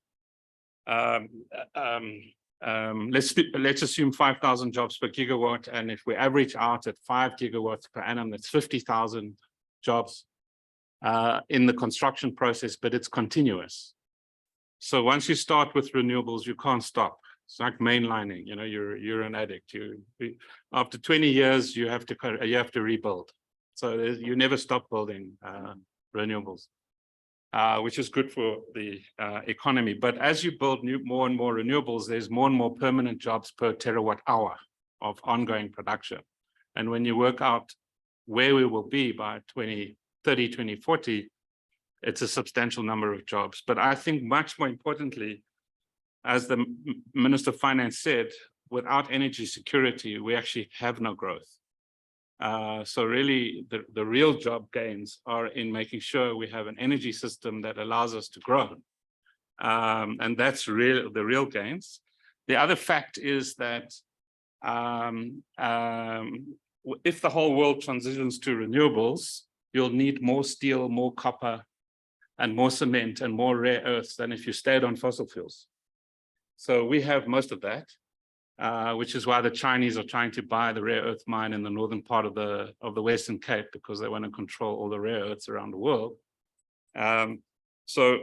Let's assume 5,000 jobs per gigawatt, and if we average out at 5 gigawatts per annum, that's 50,000 jobs in the construction process, but it's continuous. So once you start with renewables, you can't stop. It's like mainlining, you know, you're an addict. After 20 years, you have to rebuild. So you never stop building renewables, which is good for the economy. But as you build more and more renewables, there's more and more permanent jobs per terawatt hour of ongoing production. And when you work out where we will be by 2030, 2040, it's a substantial number of jobs. But I think much more importantly, as the Minister of Finance said, without energy security, we actually have no growth. So really, the real job gains are in making sure we have an energy system that allows us to grow. And that's the real gains. The other fact is that if the whole world transitions to renewables, you'll need more steel, more copper, and more cement and more rare earths than if you stayed on fossil fuels. So we have most of that, which is why the Chinese are trying to buy the rare earth mine in the northern part of the Western Cape, because they want to control all the rare earths around the world. So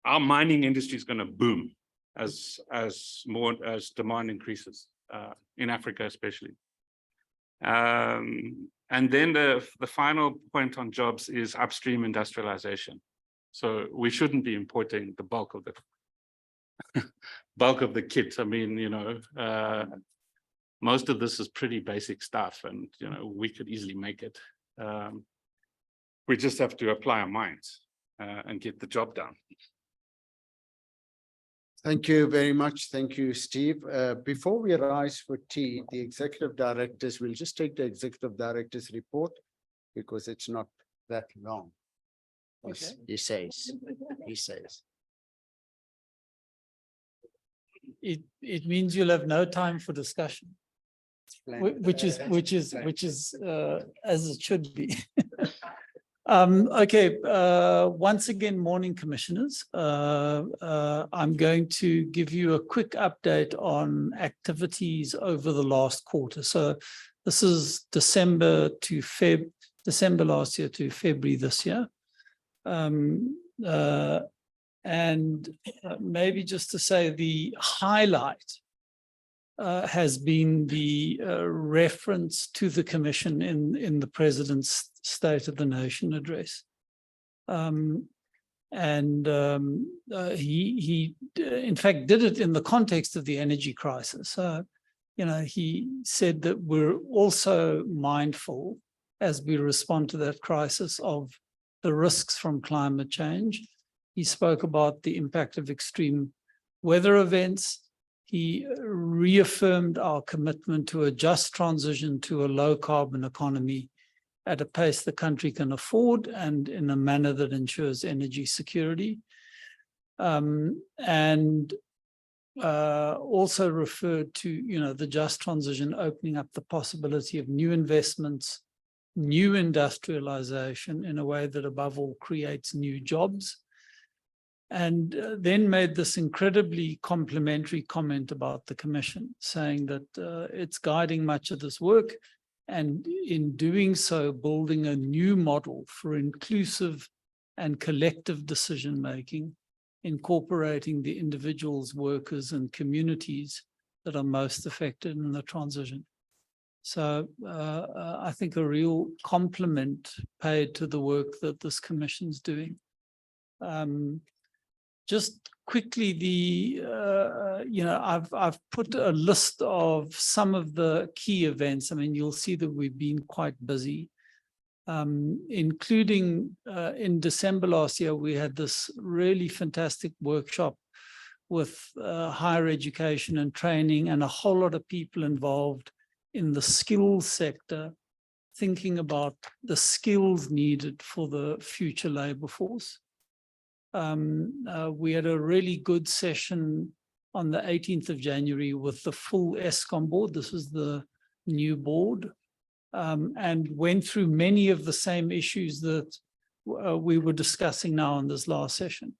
our mining industry is going to boom as demand increases in Africa, especially. And then the final point on jobs is upstream industrialization. So we shouldn't be importing the bulk of the kit. I mean, you know, most of this is pretty basic stuff, and you know, we could easily make it. We just have to apply our minds and get the job done. Thank you very much. Thank you, Steve. Before we rise for tea, the executive directors, we'll just take the executive director's report because it's not that long. Okay. He says. It means you'll have no time for discussion, which is as it should be. Okay, once again, morning commissioners. I'm going to give you a quick update on activities over the last quarter. So this is December last year to February this year. And maybe just to say the highlight has been the reference to the Commission in the President's State of the Nation address. He in fact did it in the context of the energy crisis. You know, he said that we're also mindful as we respond to that crisis of the risks from climate change. He spoke about the impact of extreme weather events. He reaffirmed our commitment to a just transition to a low carbon economy at a pace the country can afford and in a manner that ensures energy security. Also referred to, you know, the just transition opening up the possibility of new investments, new industrialization in a way that above all creates new jobs. And then made this incredibly complimentary comment about the Commission, saying that it's guiding much of this work, and in doing so, building a new model for inclusive and collective decision-making, incorporating the individuals, workers, and communities that are most affected in the transition. So I think a real compliment paid to the work that this Commission's doing. Just quickly, you know, I've put a list of some of the key events. I mean, you'll see that we've been quite busy, including in December last year, we had this really fantastic workshop with higher education and training and a whole lot of people involved in the skills sector, thinking about the skills needed for the future labor force. We had a really good session on the 18th of January with the full Eskom board. This is the new board, and went through many of the same issues that we were discussing now in this last session.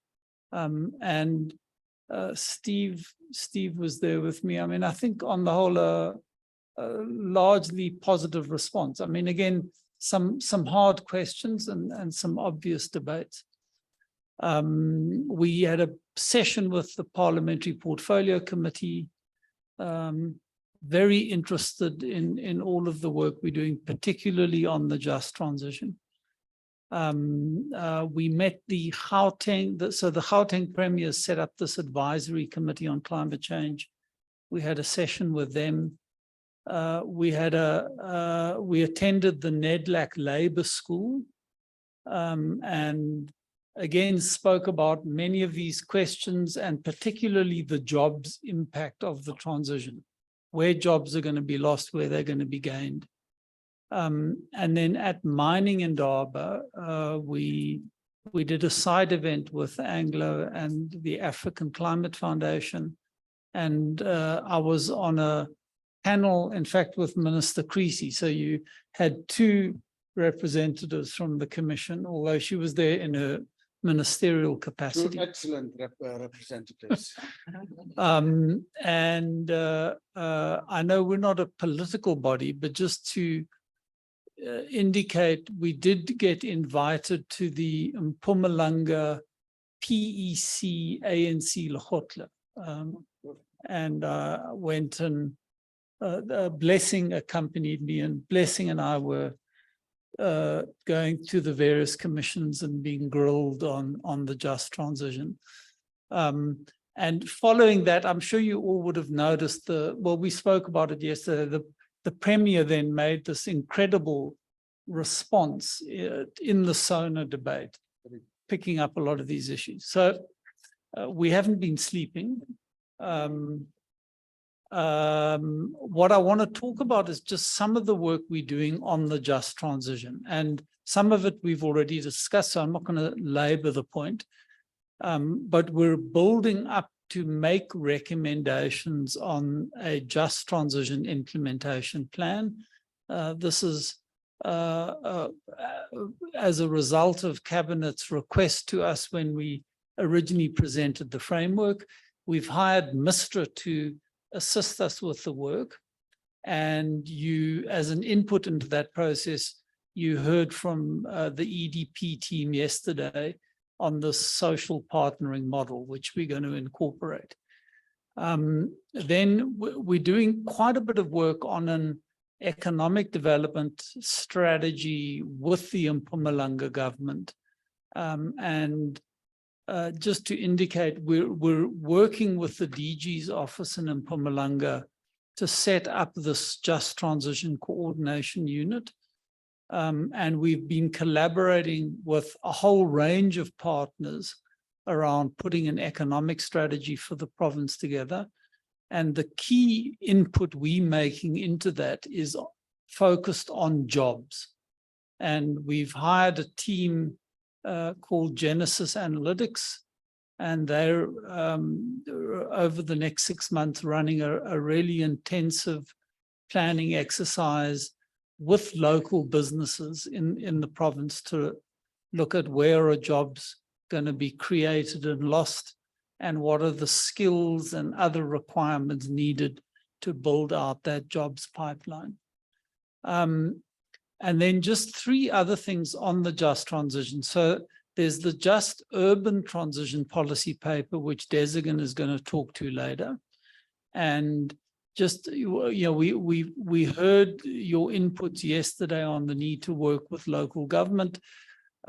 Steve was there with me. I mean, I think on the whole, largely positive response. I mean, again, some hard questions and some obvious debates. We had a session with the Parliamentary Portfolio Committee, very interested in all of the work we're doing, particularly on the just transition. We met the Gauteng, so the Gauteng Premier set up this advisory committee on climate change. We had a session with them. We attended the NEDLAC Labour School, and again spoke about many of these questions, and particularly the jobs impact of the transition, where jobs are going to be lost, where they're going to be gained. And then at Mining in Durban, we did a side event with Anglo and the African Climate Foundation. And I was on a panel, in fact, with Minister Creasy. So you had two representatives from the Commission, although she was there in her ministerial capacity. Excellent representatives. I know we're not a political body, but just to indicate, we did get invited to the Mpumalanga PEC ANC Lekgotla, and went, and Blessing accompanied me, and Blessing and I were going to the various commissions and being grilled on the just transition. And following that, I'm sure you all would have noticed well, we spoke about it yesterday, the Premier then made this incredible response in the SONA debate, picking up a lot of these issues. So we haven't been sleeping. What I want to talk about is just some of the work we're doing on the just transition. And some of it we've already discussed, so I'm not going to labor the point. But we're building up to make recommendations on a just transition implementation plan. This is as a result of Cabinet's request to us when we originally presented the framework. We've hired Mistra to assist us with the work. And you, as an input into that process, you heard from the EDP team yesterday on the social partnering model, which we're going to incorporate. Then we're doing quite a bit of work on an economic development strategy with the Mpumalanga government. Just to indicate, we're working with the DG's office in Mpumalanga to set up this Just Transition Coordination Unit. And we've been collaborating with a whole range of partners around putting an economic strategy for the province together. And the key input we're making into that is focused on jobs. And we've hired a team called Genesis Analytics, and they're over the next 6 months running a really intensive planning exercise with local businesses in the province to look at where are jobs going to be created and lost, and what are the skills and other requirements needed to build out that jobs pipeline. And then just 3 other things on the just transition. So there's the Just Urban Transition Policy paper, which Desigan is going to talk to later. And just, you know, we heard your inputs yesterday on the need to work with local government.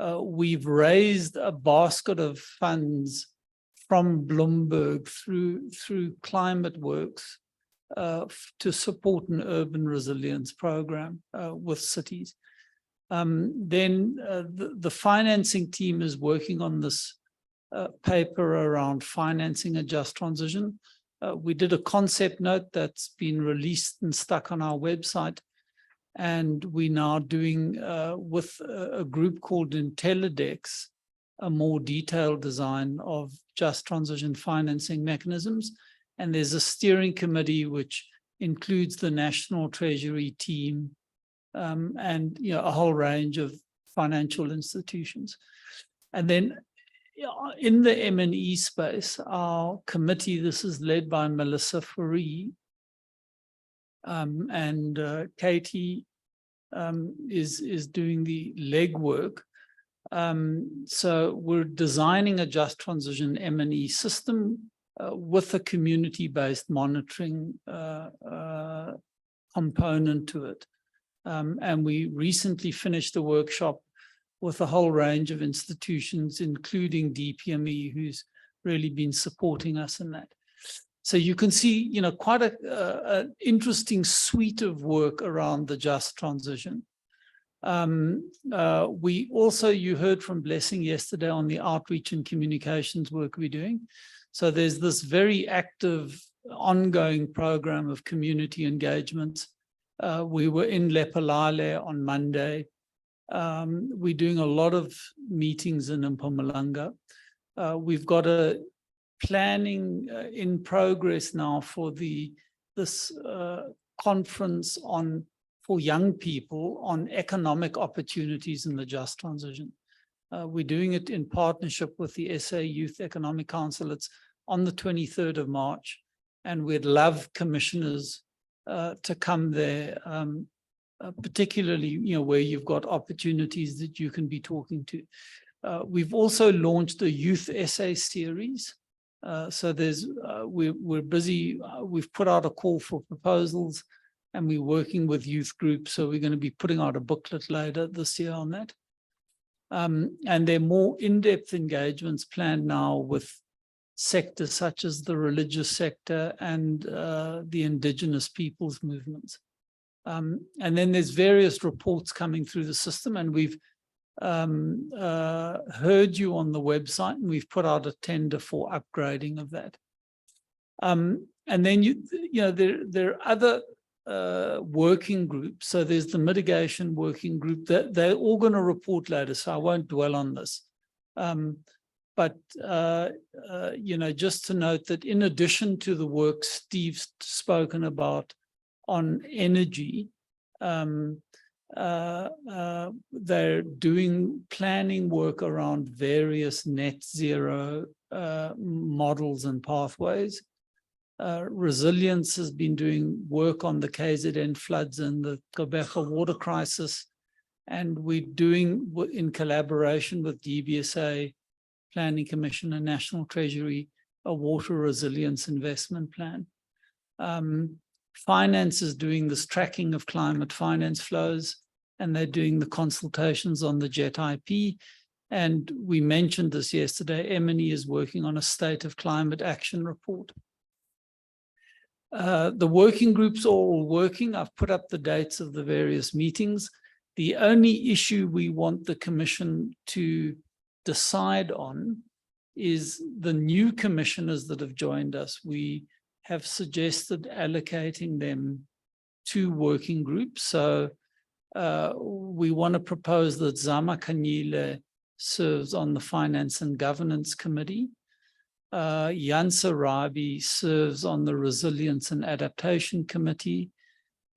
We've raised a basket of funds from Bloomberg through Climate Works to support an urban resilience program with cities. Then the financing team is working on this paper around financing a just transition. We did a concept note that's been released and stuck on our website. And we're now doing with a group called Intellidex, a more detailed design of just transition financing mechanisms. And there's a steering committee which includes the National Treasury team and, you know, a whole range of financial institutions. And then in the M&E space, our committee, this is led by Melissa Fourie, and Katie is doing the legwork. So we're designing a just transition M&E system with a community-based monitoring component to it. And we recently finished a workshop with a whole range of institutions, including DPME, who's really been supporting us in that. So you can see, you know, quite an interesting suite of work around the just transition. We also, you heard from Blessing yesterday on the outreach and communications work we're doing. So there's this very active ongoing program of community engagement. We were in Lephalale on Monday. We're doing a lot of meetings in Mpumalanga. We've got a planning in progress now for this conference for young people on economic opportunities in the just transition. We're doing it in partnership with the SA Youth Economic Council. It's on the 23rd of March, and we'd love commissioners to come there, particularly, you know, where you've got opportunities that you can be talking to. We've also launched a youth essay series. So we're busy. We've put out a call for proposals, and we're working with youth groups. So we're going to be putting out a booklet later this year on that. And there are more in-depth engagements planned now with sectors such as the religious sector and the indigenous peoples movements. And then there's various reports coming through the system, and we've heard you on the website, and we've put out a tender for upgrading of that. And then you know there are other working groups. So there's the mitigation working group that they're all going to report later, so I won't dwell on this. But you know, just to note that in addition to the work Steve's spoken about on energy, they're doing planning work around various net zero models and pathways. Resilience has been doing work on the KZN floods and the Gqeberha water crisis, and we're doing in collaboration with DBSA, Planning Commission and National Treasury, a water resilience investment plan. Finance is doing this tracking of climate finance flows, and they're doing the consultations on the JET IP. And we mentioned this yesterday, M&E is working on a state of climate action report. The working groups are all working. I've put up the dates of the various meetings. The only issue we want the Commission to decide on is the new commissioners that have joined us. We have suggested allocating them to working groups. So we want to propose that Zama Kanyile serves on the Finance and Governance Committee. Yansa Rabi serves on the Resilience and Adaptation Committee.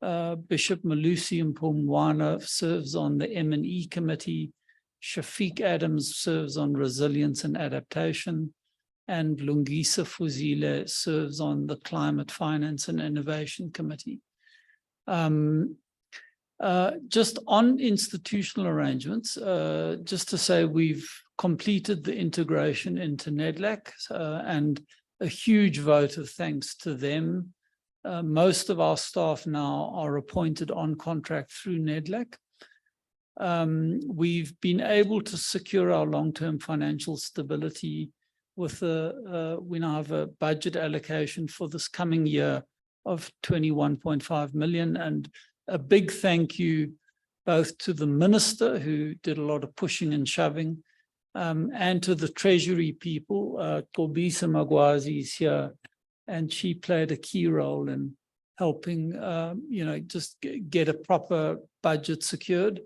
Bishop Malusi Mpumwana serves on the M&E Committee. Shafiq Adams serves on Resilience and Adaptation. And Lungisa Fuzile serves on the Climate Finance and Innovation Committee. Just on institutional arrangements, just to say we've completed the integration into NEDLAC, and a huge vote of thanks to them. Most of our staff now are appointed on contract through NEDLAC. We've been able to secure our long-term financial stability with we now have a budget allocation for this coming year of 21.5 million, and a big thank you both to the Minister, who did a lot of pushing and shoving, and to the Treasury people. Kobisa Magwazi is here, and she played a key role in helping, you know, just get a proper budget secured.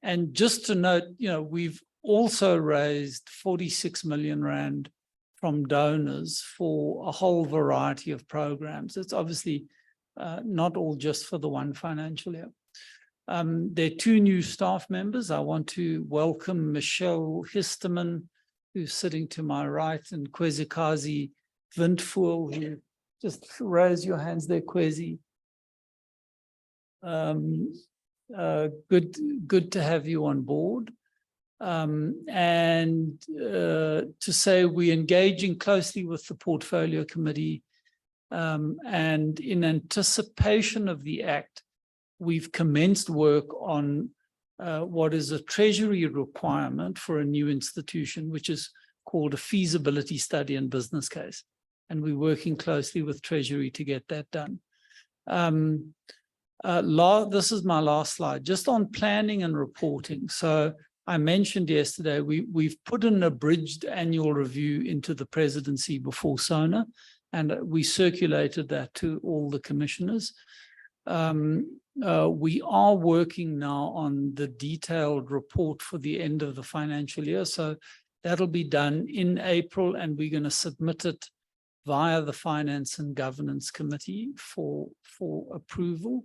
And just to note, you know, we've also raised 46 million rand from donors for a whole variety of programs. It's obviously not all just for the one financial year. There are two new staff members. I want to welcome Michelle Histerman, who's sitting to my right, and Kwezikazi Vintful, who just raise your hands there, Kwezi. good to have you on board. And to say we're engaging closely with the portfolio committee, and in anticipation of the act, we've commenced work on what is a treasury requirement for a new institution, which is called a feasibility study and business case. And we're working closely with Treasury to get that done. This is my last slide, just on planning and reporting. So I mentioned yesterday, we've put an abridged annual review into the presidency before SONA, and we circulated that to all the commissioners. We are working now on the detailed report for the end of the financial year. So that'll be done in April, and we're going to submit it via the Finance and Governance Committee for approval.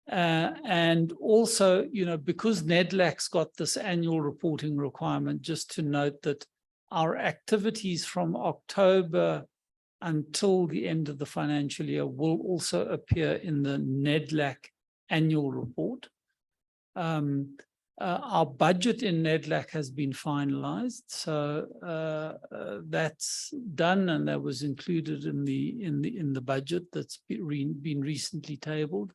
And also, because NEDLAC's got this annual reporting requirement, just to note that our activities from October until the end of the financial year will also appear in the NEDLAC annual report. Our budget in NEDLAC has been finalized, so that's done, and that was included in the budget that's been recently tabled.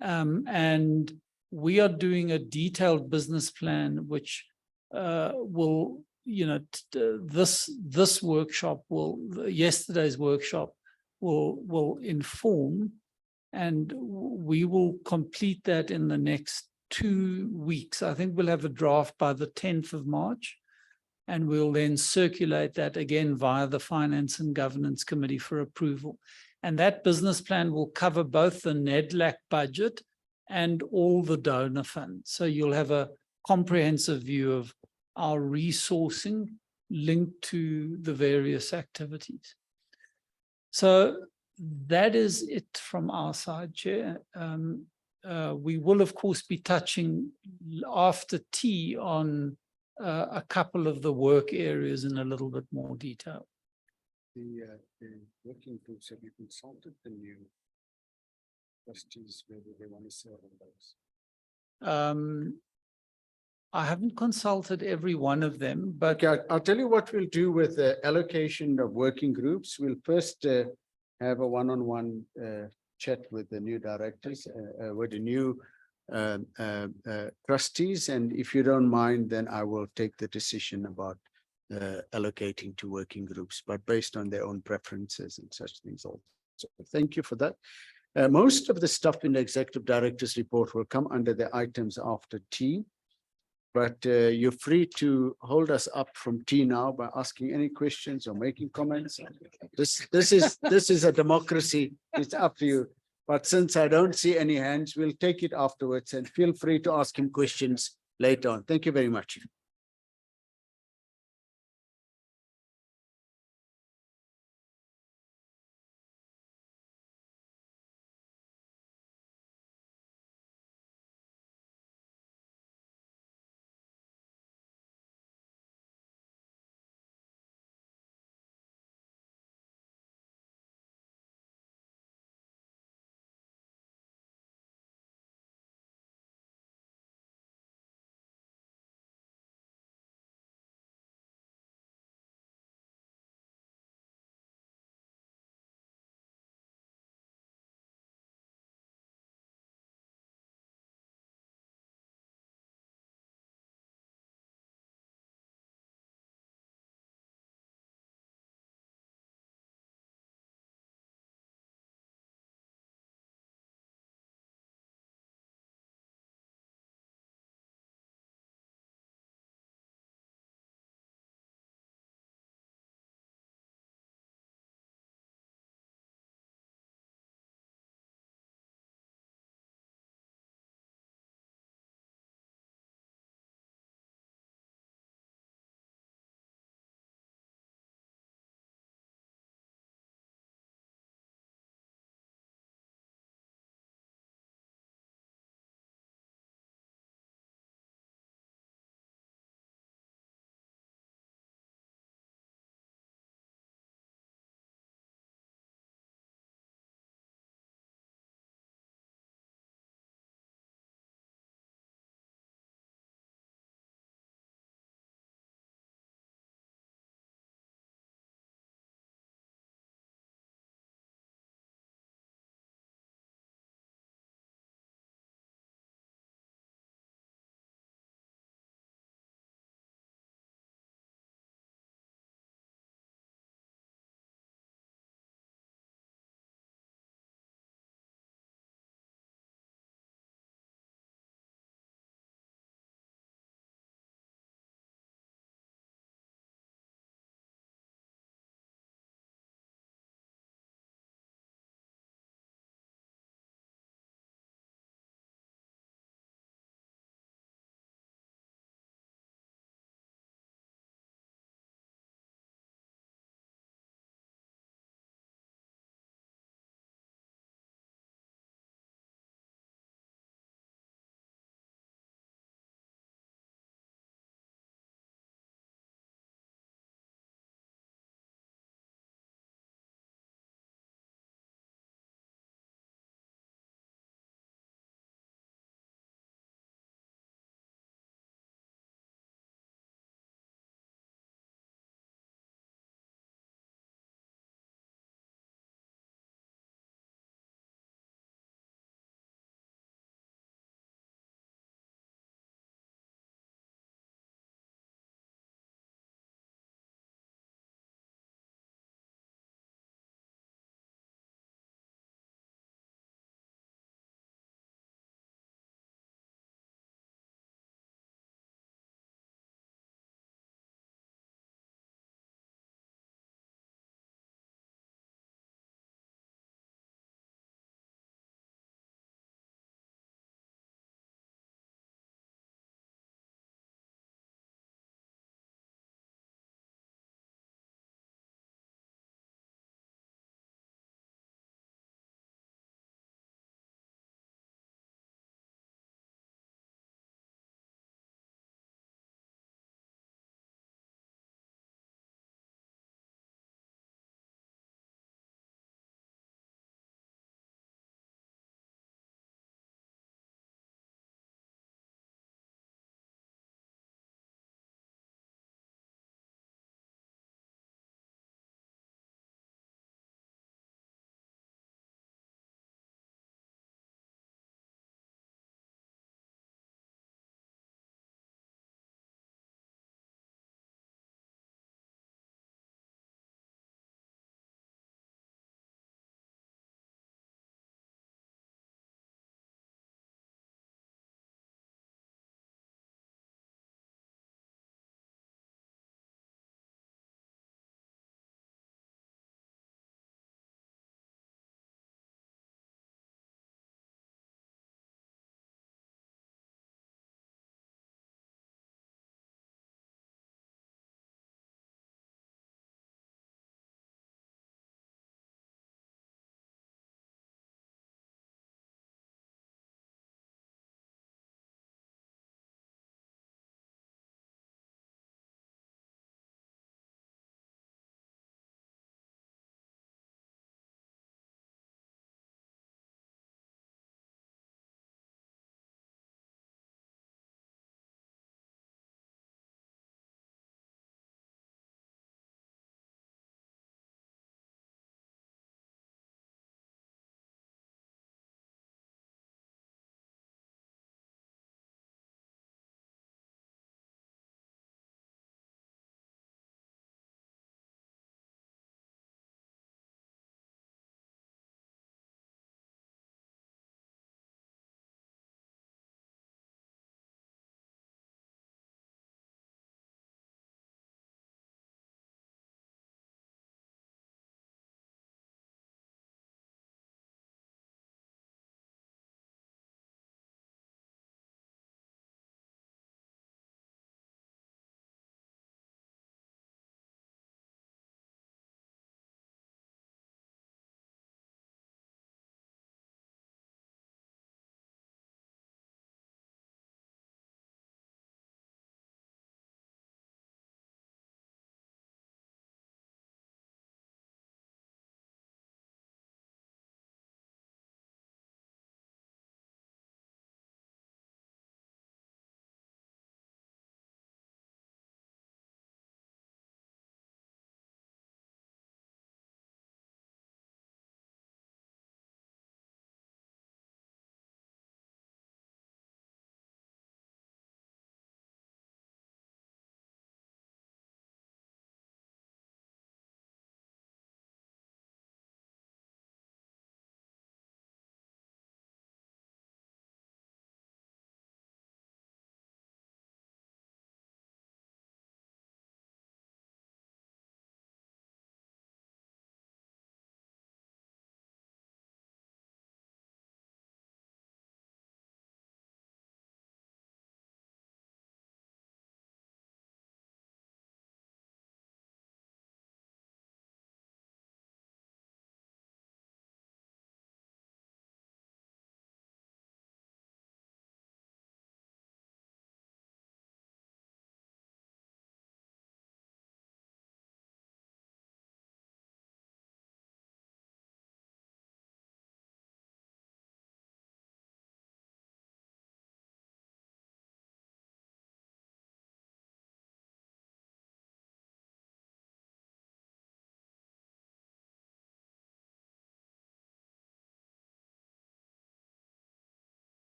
And we are doing a detailed business plan, which will, this workshop yesterday's workshop will inform, and we will complete that in the next 2 weeks. I think we'll have a draft by the 10th of March, and we'll then circulate that again via the Finance and Governance Committee for approval. And that business plan will cover both the NEDLAC budget and all the donor funds. So you'll have a comprehensive view of our resourcing linked to the various activities. So that is it from our side, Chair. We will, of course, be touching after tea on a couple of the work areas in a little bit more detail. The working groups, have you consulted the new trustees whether they want to serve on those? I haven't consulted every one of them, but okay, I'll tell you what we'll do with the allocation of working groups. We'll first have a one-on-one chat with the new directors, with the new trustees, and if you don't mind, then I will take the decision about allocating to working groups, but based on their own preferences and such things also. So thank you for that. Most of the stuff in the executive director's report will come under the items after tea, but you're free to hold us up from tea now by asking any questions or making comments. This is a democracy. It's up to you. But since I don't see any hands, we'll take it afterwards, and feel free to ask him questions later on. Thank you very much.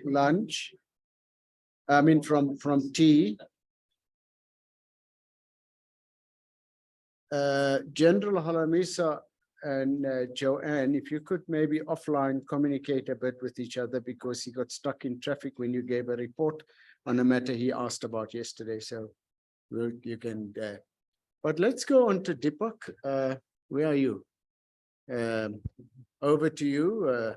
lunch. I mean, from tea. General Halamisa and Joanne, if you could maybe offline communicate a bit with each other, because he got stuck in traffic when you gave a report on a matter he asked about yesterday. So you can, but let's go on to Deepak. Where are you? Over to you.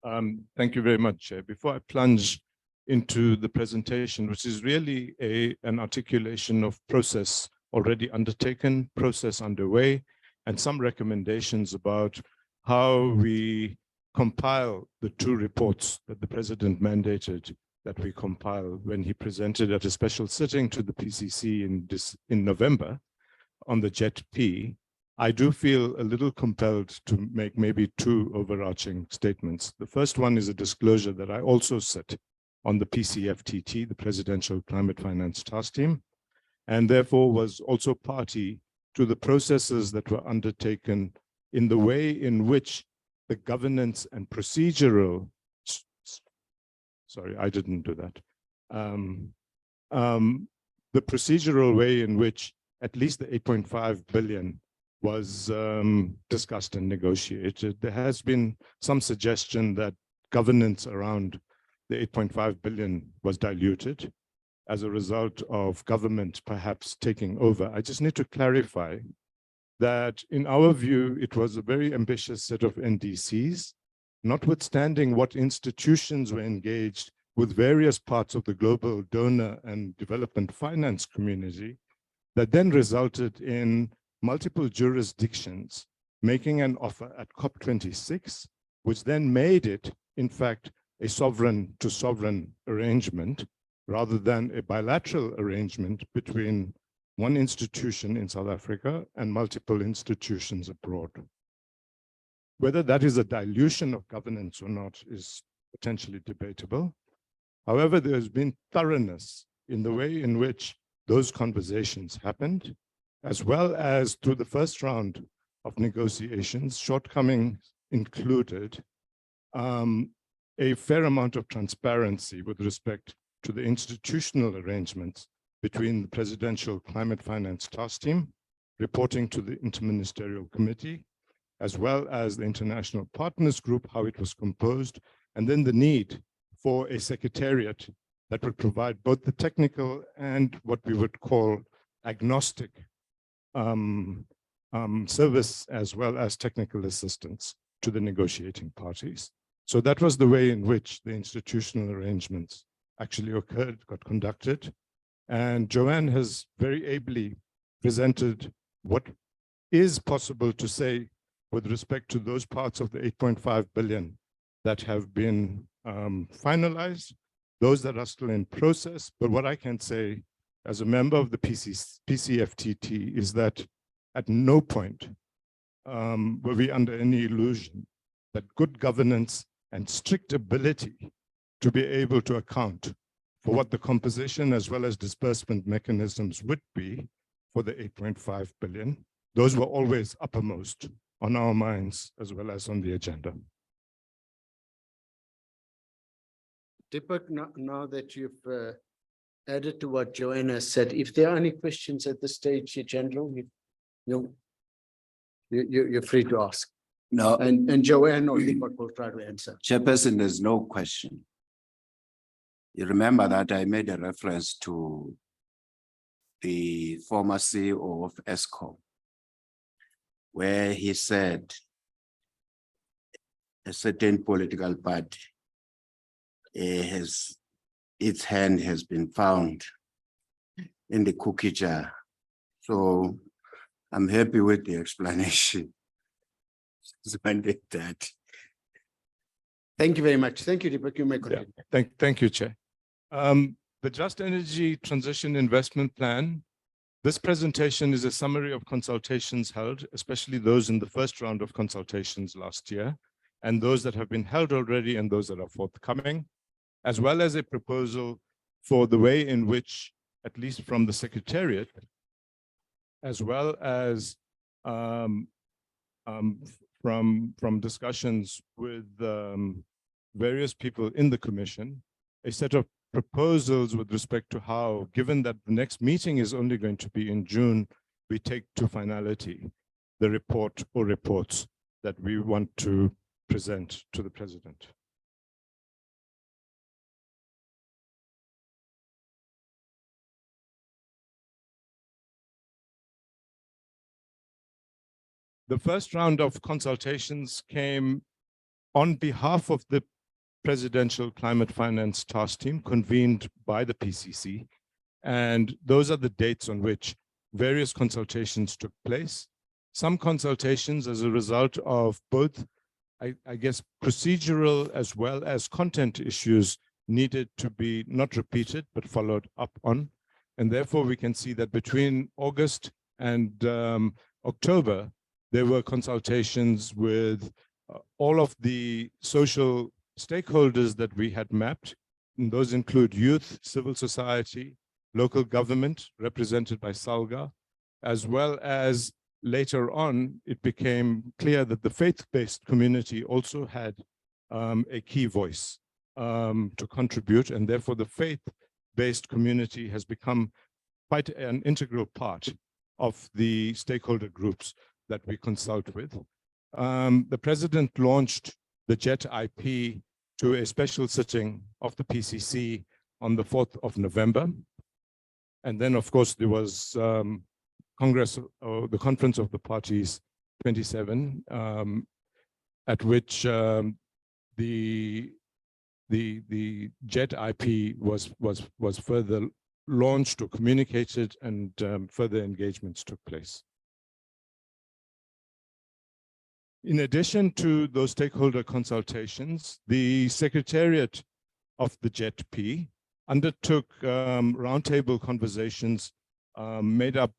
Thank you very much, Chair. Before I plunge into the presentation, which is really an articulation of process already undertaken, process underway, and some recommendations about how we compile the two reports that the President mandated that we compile when he presented at a special sitting to the PCC in November on the JET-P. I do feel a little compelled to make maybe two overarching statements. The first one is a disclosure that I also sit on the PCFTT, the Presidential Climate Finance Task Team, and therefore was also party to the processes that were undertaken in the way in which the governance and procedural, sorry, I didn't do that. The procedural way in which at least the 8.5 billion was discussed and negotiated. There has been some suggestion that governance around the 8.5 billion was diluted as a result of government perhaps taking over. I just need to clarify that in our view, it was a very ambitious set of NDCs, notwithstanding what institutions were engaged with various parts of the global donor and development finance community, that then resulted in multiple jurisdictions making an offer at COP26, which then made it, in fact, a sovereign to sovereign arrangement rather than a bilateral arrangement between one institution in South Africa and multiple institutions abroad. Whether that is a dilution of governance or not is potentially debatable. However, there has been thoroughness in the way in which those conversations happened, as well as through the first round of negotiations, shortcomings included a fair amount of transparency with respect to the institutional arrangements between the Presidential Climate Finance Task Team, reporting to the Interministerial Committee, as well as the International Partners Group, how it was composed, and then the need for a secretariat that would provide both the technical and what we would call agnostic service, as well as technical assistance to the negotiating parties. So that was the way in which the institutional arrangements actually occurred, got conducted. And Joanne has very ably presented what is possible to say with respect to those parts of the 8.5 billion that have been finalized, those that are still in process. But what I can say as a member of the PCFTT is that at no point were we under any illusion that good governance and strict ability to be able to account for what the composition as well as disbursement mechanisms would be for the 8.5 billion. Those were always uppermost on our minds as well as on the agenda. Deepak, now that you've added to what Joanna said, if there are any questions at this stage, General, you're free to ask. No. And Joanne or Deepak will try to answer. Chairperson, there's no question. You remember that I made a reference to the former CEO of Eskom, where he said a certain political party its hand has been found in the cookie jar. So I'm happy with the explanation. That. Thank you very much. Thank you, Deepak. You may continue. Yeah. Thank you, Chair. The Just Energy Transition Investment Plan, this presentation is a summary of consultations held, especially those in the first round of consultations last year, and those that have been held already and those that are forthcoming, as well as a proposal for the way in which, at least from the Secretariat, as well as from discussions with various people in the commission, a set of proposals with respect to how, given that the next meeting is only going to be in June, we take to finality the report or reports that we want to present to the president. The first round of consultations came on behalf of the Presidential Climate Finance Task Team convened by the PCC. And those are the dates on which various consultations took place. Some consultations as a result of both, I guess, procedural as well as content issues needed to be not repeated, but followed up on. And therefore, we can see that between August and October, there were consultations with all of the social stakeholders that we had mapped. And those include youth, civil society, local government, represented by SALGA, as well as later on, it became clear that the faith-based community also had a key voice to contribute. And therefore, the faith-based community has become quite an integral part of the stakeholder groups that we consult with. The president launched the JET IP to a special sitting of the PCC on the 4th of November. And then, of course, there was Congress, or the Conference of the Parties 27, at which the JET IP was further launched or communicated, and further engagements took place. In addition to those stakeholder consultations, the Secretariat of the JET-P undertook roundtable conversations made up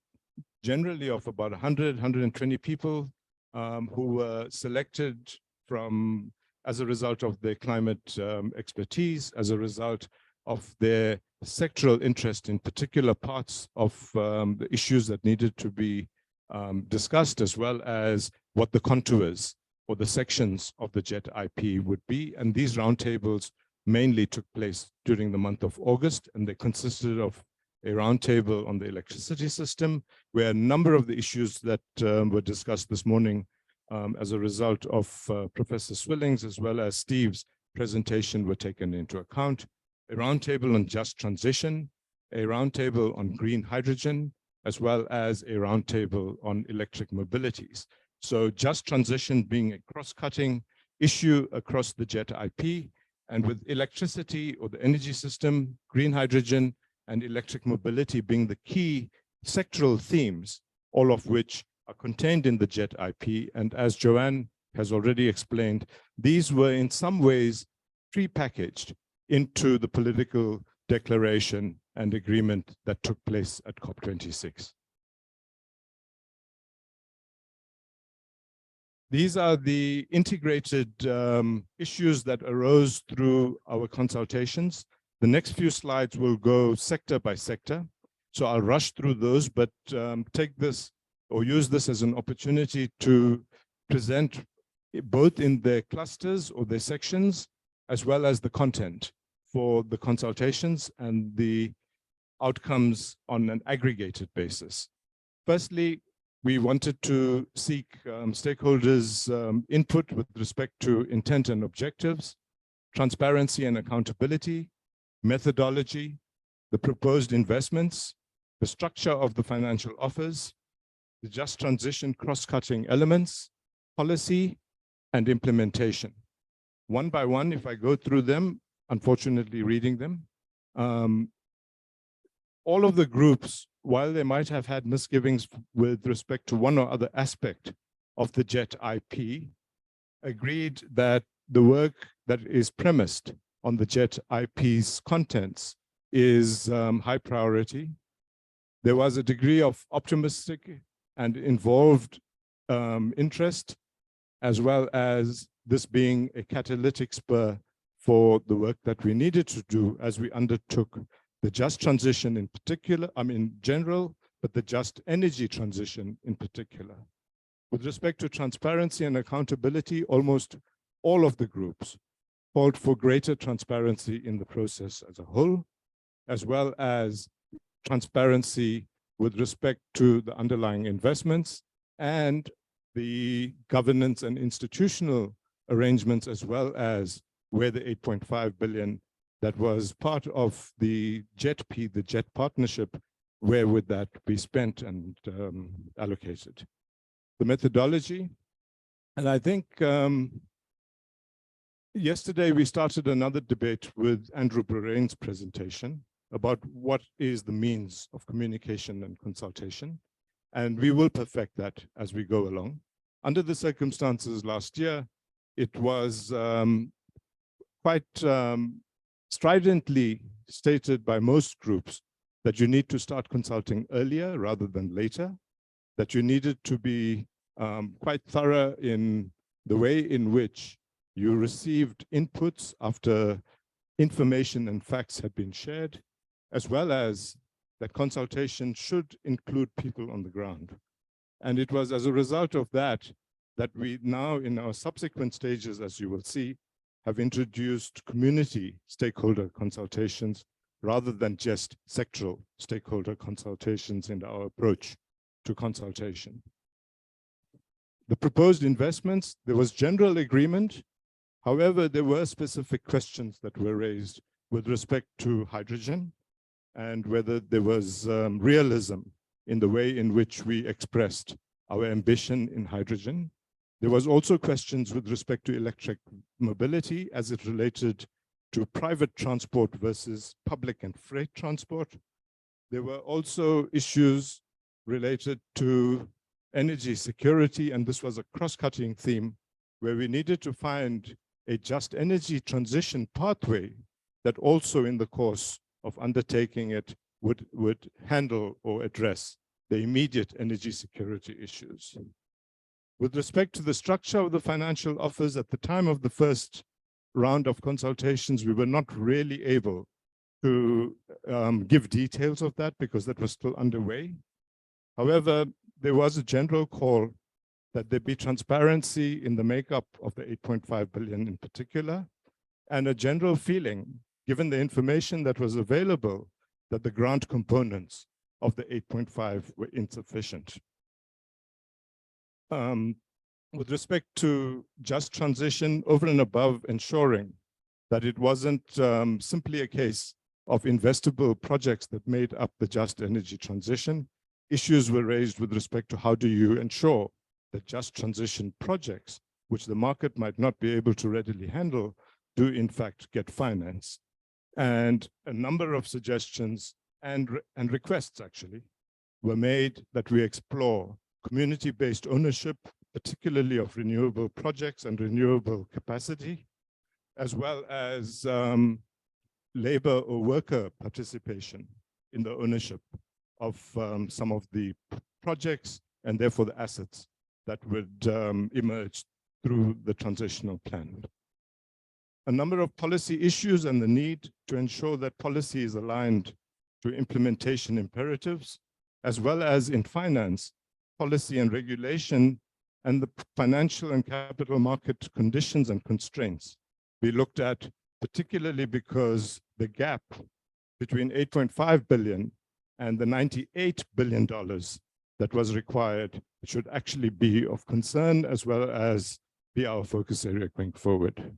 generally of about 100, 120 people who were selected from as a result of their climate expertise, as a result of their sectoral interest in particular parts of the issues that needed to be discussed, as well as what the contours or the sections of the JET IP would be. And these roundtables mainly took place during the month of August, and they consisted of a roundtable on the electricity system, where a number of the issues that were discussed this morning as a result of Professor Swilling's as well as Steve's presentation were taken into account. A roundtable on just transition, a roundtable on green hydrogen, as well as a roundtable on electric mobilities. So just transition being a cross-cutting issue across the JET IP, and with electricity or the energy system, green hydrogen, and electric mobility being the key sectoral themes, all of which are contained in the JET IP. And as Joanne has already explained, these were in some ways pre-packaged into the political declaration and agreement that took place at COP26. These are the integrated issues that arose through our consultations. The next few slides will go sector by sector. So I'll rush through those, but take this or use this as an opportunity to present both in their clusters or their sections, as well as the content for the consultations and the outcomes on an aggregated basis. Firstly, we wanted to seek stakeholders' input with respect to intent and objectives, transparency and accountability, methodology, the proposed investments, the structure of the financial offers, the just transition cross-cutting elements, policy, and implementation. One by one, if I go through them, unfortunately reading them, all of the groups, while they might have had misgivings with respect to one or other aspect of the JET IP, agreed that the work that is premised on the JET IP's contents is high priority. There was a degree of optimistic and involved interest, as well as this being a catalytic spur for the work that we needed to do as we undertook the just transition in particular, in general, but the just energy transition in particular. With respect to transparency and accountability, almost all of the groups called for greater transparency in the process as a whole, as well as transparency with respect to the underlying investments and the governance and institutional arrangements, as well as where the 8.5 billion that was part of the JETP, the JET partnership, where would that be spent and allocated? The methodology, and I think yesterday we started another debate with Andrew Borain's presentation about what is the means of communication and consultation, and we will perfect that as we go along. Under the circumstances last year, it was quite stridently stated by most groups that you need to start consulting earlier rather than later, that you needed to be quite thorough in the way in which you received inputs after information and facts had been shared, as well as that consultation should include people on the ground. And it was as a result of that that we now, in our subsequent stages, as you will see, have introduced community stakeholder consultations rather than just sectoral stakeholder consultations in our approach to consultation. The proposed investments, there was general agreement. However, there were specific questions that were raised with respect to hydrogen and whether there was realism in the way in which we expressed our ambition in hydrogen. There was also questions with respect to electric mobility as it related to private transport versus public and freight transport. There were also issues related to energy security, and this was a cross-cutting theme where we needed to find a just energy transition pathway that also in the course of undertaking it would handle or address the immediate energy security issues. With respect to the structure of the financial offers, at the time of the first round of consultations, we were not really able to give details of that because that was still underway. However, there was a general call that there be transparency in the makeup of the 8.5 billion in particular, and a general feeling, given the information that was available, that the grant components of the 8.5 were insufficient. With respect to just transition, over and above ensuring that it wasn't simply a case of investable projects that made up the just energy transition, issues were raised with respect to how do you ensure that just transition projects, which the market might not be able to readily handle, do in fact get financed. And a number of suggestions and requests actually were made that we explore community-based ownership, particularly of renewable projects and renewable capacity, as well as labor or worker participation in the ownership of some of the projects and therefore the assets that would emerge through the transitional plan. A number of policy issues and the need to ensure that policy is aligned to implementation imperatives, as well as in finance, policy and regulation, and the financial and capital market conditions and constraints. We looked at particularly because the gap between 8.5 billion and the $98 billion that was required should actually be of concern as well as be our focus area going forward.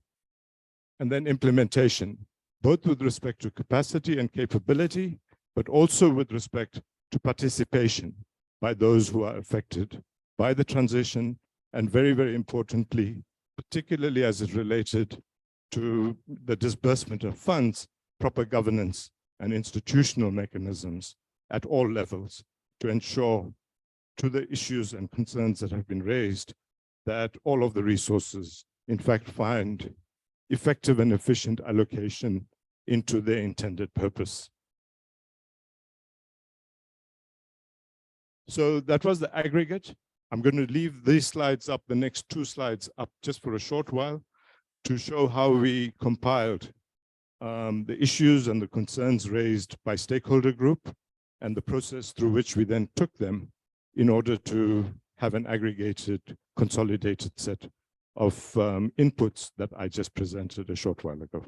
And then implementation, both with respect to capacity and capability, but also with respect to participation by those who are affected by the transition, and very, very importantly, particularly as it related to the disbursement of funds, proper governance and institutional mechanisms at all levels to ensure to the issues and concerns that have been raised that all of the resources in fact find effective and efficient allocation into their intended purpose. So that was the aggregate. I'm going to leave these slides up, the next two slides up just for a short while to show how we compiled the issues and the concerns raised by stakeholder group and the process through which we then took them in order to have an aggregated, consolidated set of inputs that I just presented a short while ago.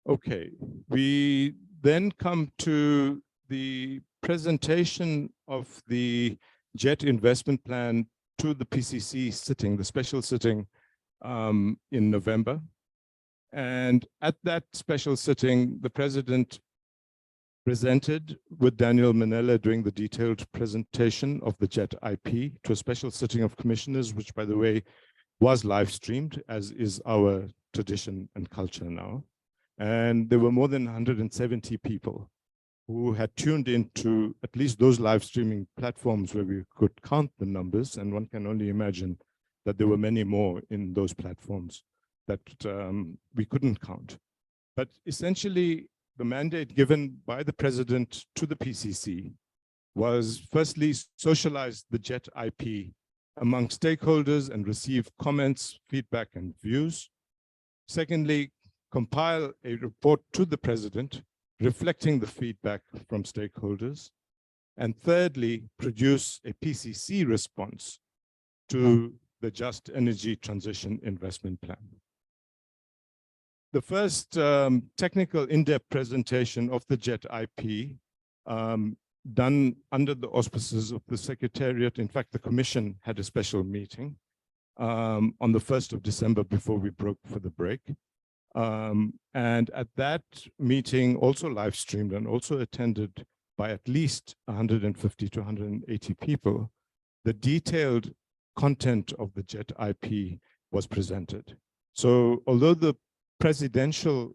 Okay, we then come to the presentation of the JET investment plan to the PCC sitting, the special sitting in November. And at that special sitting, the president presented with Daniel Manella doing the detailed presentation of the JET IP to a special sitting of commissioners, which by the way, was live streamed, as is our tradition and culture now. And there were more than 170 people who had tuned into at least those live streaming platforms where we could count the numbers. And one can only imagine that there were many more in those platforms that we couldn't count. But essentially, the mandate given by the president to the PCC was firstly socialize the JET IP among stakeholders and receive comments, feedback, and views. Secondly, compile a report to the president reflecting the feedback from stakeholders. And thirdly, produce a PCC response to the Just Energy Transition Investment Plan. The first technical in-depth presentation of the JET IP done under the auspices of the Secretariat. In fact, the Commission had a special meeting on the 1st of December before we broke for the break. And at that meeting, also live streamed and also attended by at least 150 to 180 people, the detailed content of the JET IP was presented. So although the presidential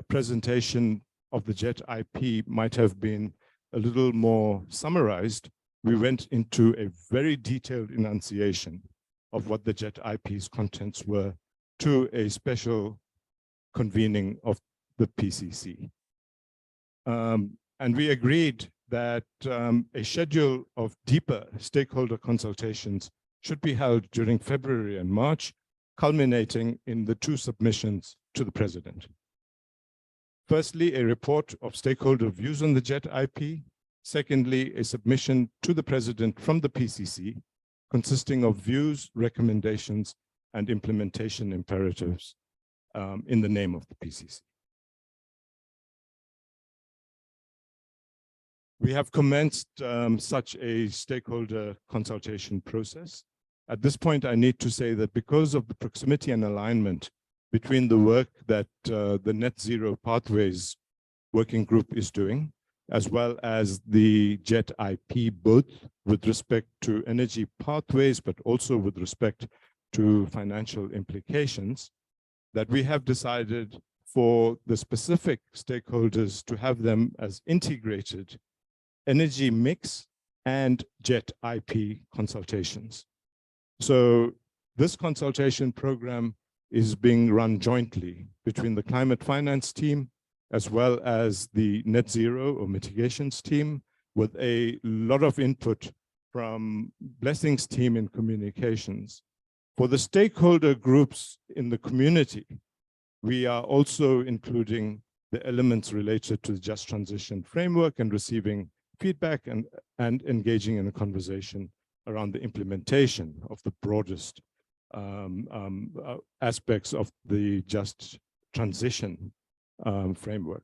presentation of the JET IP might have been a little more summarized, we went into a very detailed enunciation of what the JET IP's contents were to a special convening of the PCC. And we agreed that a schedule of deeper stakeholder consultations should be held during February and March, culminating in the 2 submissions to the president. Firstly, a report of stakeholder views on the JET IP. Secondly, a submission to the president from the PCC, consisting of views, recommendations, and implementation imperatives in the name of the PCC. We have commenced such a stakeholder consultation process. At this point, I need to say that because of the proximity and alignment between the work that the Net Zero Pathways Working Group is doing, as well as the JET IP, both with respect to energy pathways, but also with respect to financial implications, that we have decided for the specific stakeholders to have them as integrated energy mix and JET IP consultations. So this consultation program is being run jointly between the climate finance team as well as the net zero or mitigations team, with a lot of input from Blessing's team in communications. For the stakeholder groups in the community, we are also including the elements related to the Just Transition Framework and receiving feedback and engaging in a conversation around the implementation of the broadest aspects of the Just Transition framework.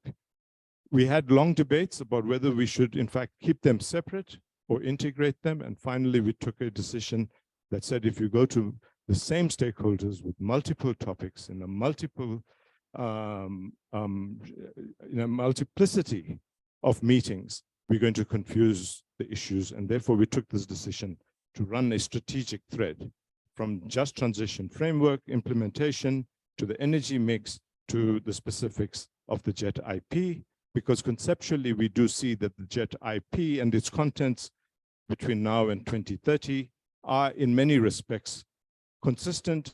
We had long debates about whether we should in fact keep them separate or integrate them. And finally, we took a decision that said, if you go to the same stakeholders with multiple topics in a multiplicity of meetings, we're going to confuse the issues. And therefore we took this decision to run a strategic thread from Just Transition Framework implementation to the energy mix to the specifics of the JET IP, because conceptually we do see that the JET IP and its contents between now and 2030 are in many respects consistent,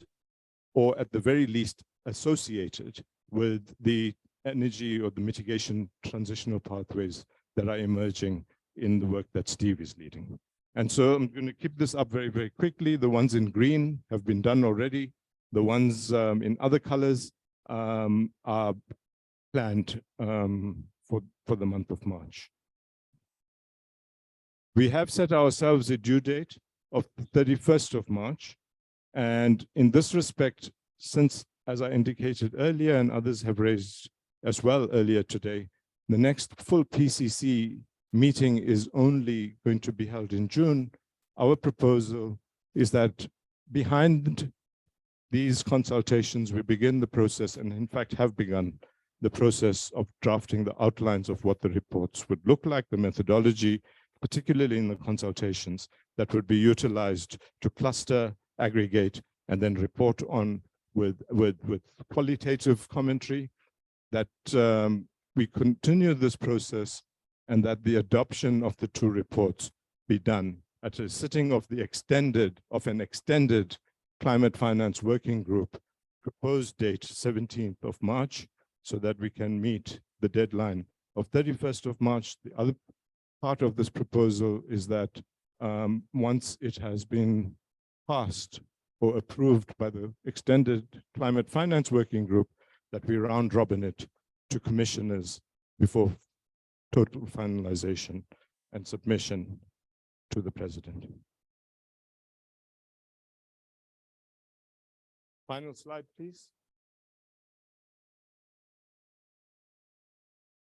or at the very least associated with the energy or the mitigation transitional pathways that are emerging in the work that Steve is leading. And so I'm going to keep this up very, very quickly. The ones in green have been done already. The ones in other colors are planned for the month of March. We have set ourselves a due date of the 31st of March. And in this respect, since, as I indicated earlier, and others have raised as well earlier today, the next full PCC meeting is only going to be held in June. Our proposal is that behind these consultations, we begin the process, and in fact have begun the process of drafting the outlines of what the reports would look like, the methodology, particularly in the consultations that would be utilized to cluster, aggregate, and then report on with qualitative commentary, that we continue this process and that the adoption of the two reports be done at a sitting of an extended climate finance working group, proposed date 17th of March, so that we can meet the deadline of 31st of March. The other part of this proposal is that once it has been passed or approved by the extended climate finance working group, that we round robin it to commissioners before total finalization and submission to the president. Final slide, please.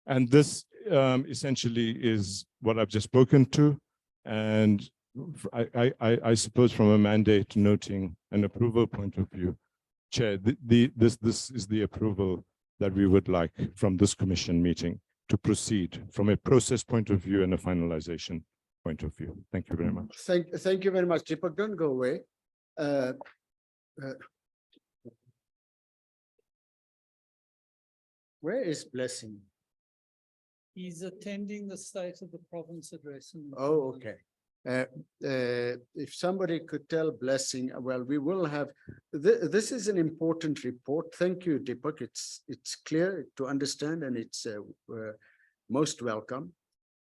And this essentially is what I've just spoken to. And I suppose from a mandate noting an approval point of view, Chair, this is the approval that we would like from this commission meeting to proceed from a process point of view and a finalization point of view. Thank you very much. Thank you very much, Deepak. Don't go away. Where is Blessing? He's attending the State of the Province address. Oh, okay. If somebody could tell Blessing, well, we will have, this is an important report. Thank you, Deepak. It's clear to understand, and it's most welcome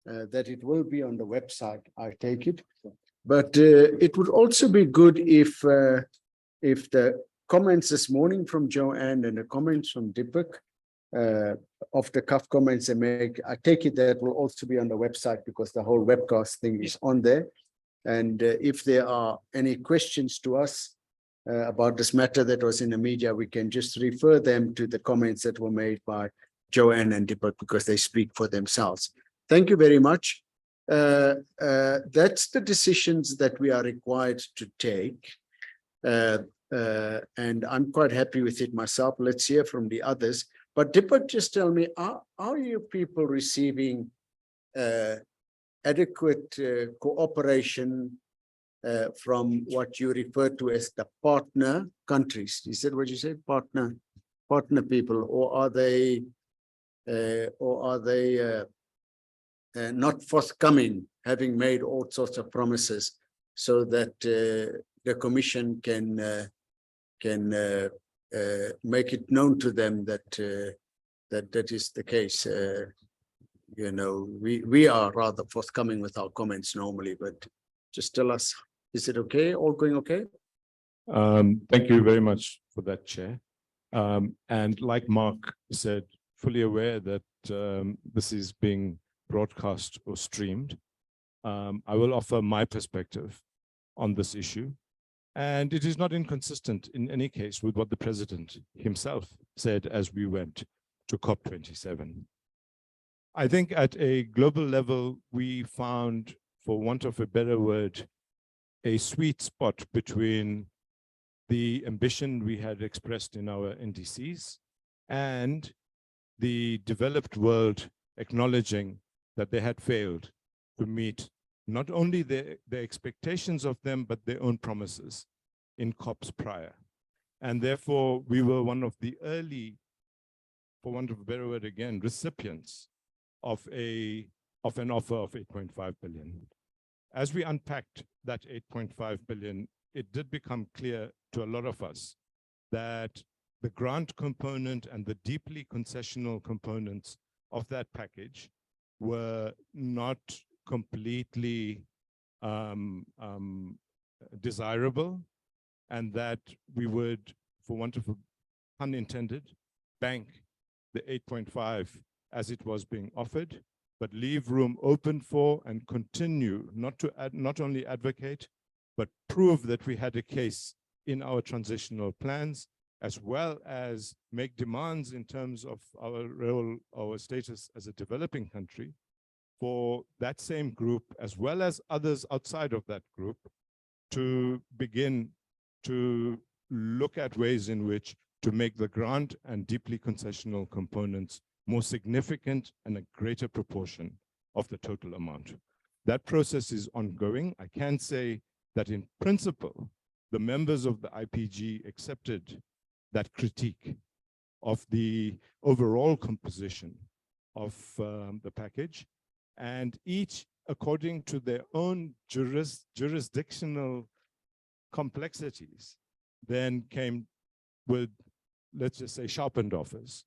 that it will be on the website, I take it. But it would also be good if the comments this morning from Joanne and the comments from Deepak, off the cuff comments they make, I take it that will also be on the website because the whole webcast thing is on there. And if there are any questions to us about this matter that was in the media, we can just refer them to the comments that were made by Joanne and Deepak because they speak for themselves. Thank you very much. That's the decisions that we are required to take. And I'm quite happy with it myself. Let's hear from the others. But Deepak, just tell me, are you people receiving adequate cooperation from what you refer to as the partner countries? Is that what you said, partner people, or are they not forthcoming, having made all sorts of promises, so that the Commission can make it known to them that that is the case. You know, we are rather forthcoming with our comments normally, but just tell us, is it okay? All going okay? Thank you very much for that, Chair. And like Mark said, fully aware that this is being broadcast or streamed. I will offer my perspective on this issue. And it is not inconsistent in any case with what the president himself said as we went to COP27. I think at a global level, we found, for want of a better word, a sweet spot between the ambition we had expressed in our NDCs and the developed world acknowledging that they had failed to meet not only the expectations of them, but their own promises in COPs prior. And therefore, we were one of the early, for want of a better word again, recipients of an offer of 8.5 billion. As we unpacked that 8.5 billion, it did become clear to a lot of us that the grant component and the deeply concessional components of that package were not completely desirable, and that we would, for want of a pun intended, bank the 8.5 as it was being offered, but leave room open for and continue not only advocate, but prove that we had a case in our transitional plans, as well as make demands in terms of our role, our status as a developing country, for that same group, as well as others outside of that group, to begin to look at ways in which to make the grant and deeply concessional components more significant and a greater proportion of the total amount. That process is ongoing. I can say that in principle, the members of the IPG accepted that critique of the overall composition of the package, and each, according to their own jurisdictional complexities, then came with, let's just say, sharpened offers.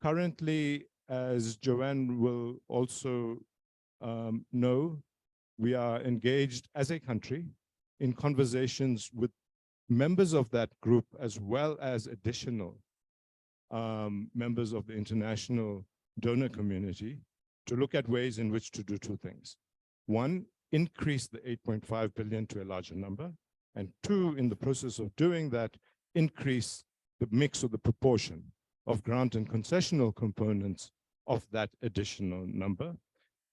Currently, as Joanne will also know, we are engaged as a country in conversations with members of that group, as well as additional members of the international donor community, to look at ways in which to do two things. One, increase the 8.5 billion to a larger number. And two, in the process of doing that, increase the mix or the proportion of grant and concessional components of that additional number.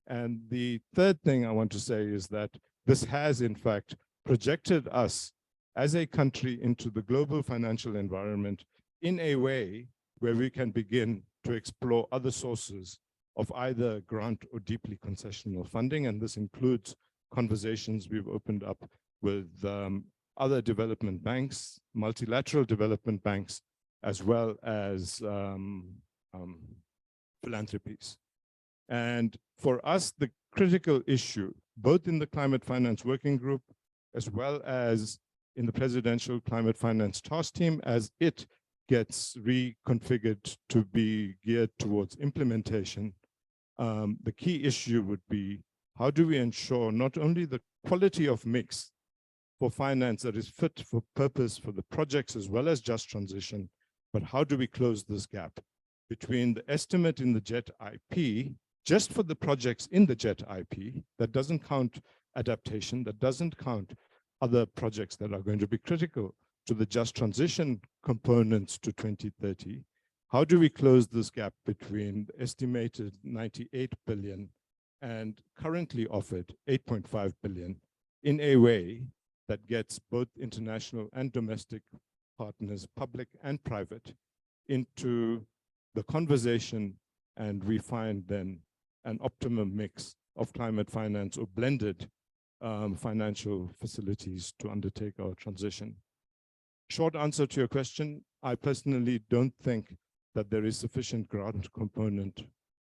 And the third thing I want to say is that this has, in fact, projected us as a country into the global financial environment in a way where we can begin to explore other sources of either grant or deeply concessional funding. And this includes conversations we've opened up with other development banks, multilateral development banks, as well as philanthropies. And for us, the critical issue, both in the Climate Finance Working Group, as well as in the Presidential Climate Finance Task Team, as it gets reconfigured to be geared towards implementation, the key issue would be, how do we ensure not only the quality of mix for finance that is fit for purpose for the projects as well as just transition, but how do we close this gap between the estimate in the JET IP, just for the projects in the JET IP, that doesn't count adaptation, that doesn't count other projects that are going to be critical to the just transition components to 2030. How do we close this gap between the estimated 98 billion and currently offered 8.5 billion in a way that gets both international and domestic partners, public and private, into the conversation, and we find then an optimum mix of climate finance or blended financial facilities to undertake our transition. Short answer to your question, I personally don't think that there is sufficient grant component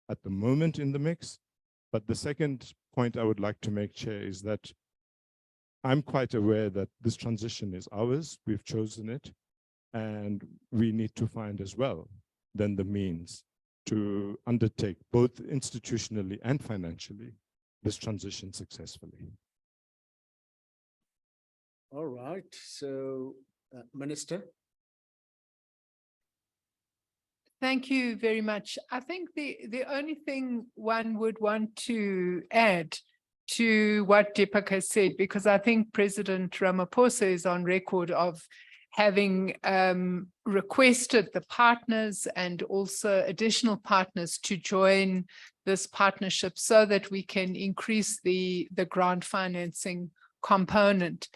at the moment in the mix. But the second point I would like to make, Chair, is that I'm quite aware that this transition is ours, we've chosen it, and we need to find as well then the means to undertake both institutionally and financially this transition successfully. All right, so Minister. Thank you very much. I think the only thing one would want to add to what Deepak has said, because I think President Ramaphosa is on record of having requested the partners and also additional partners to join this partnership so that we can increase the grant financing component.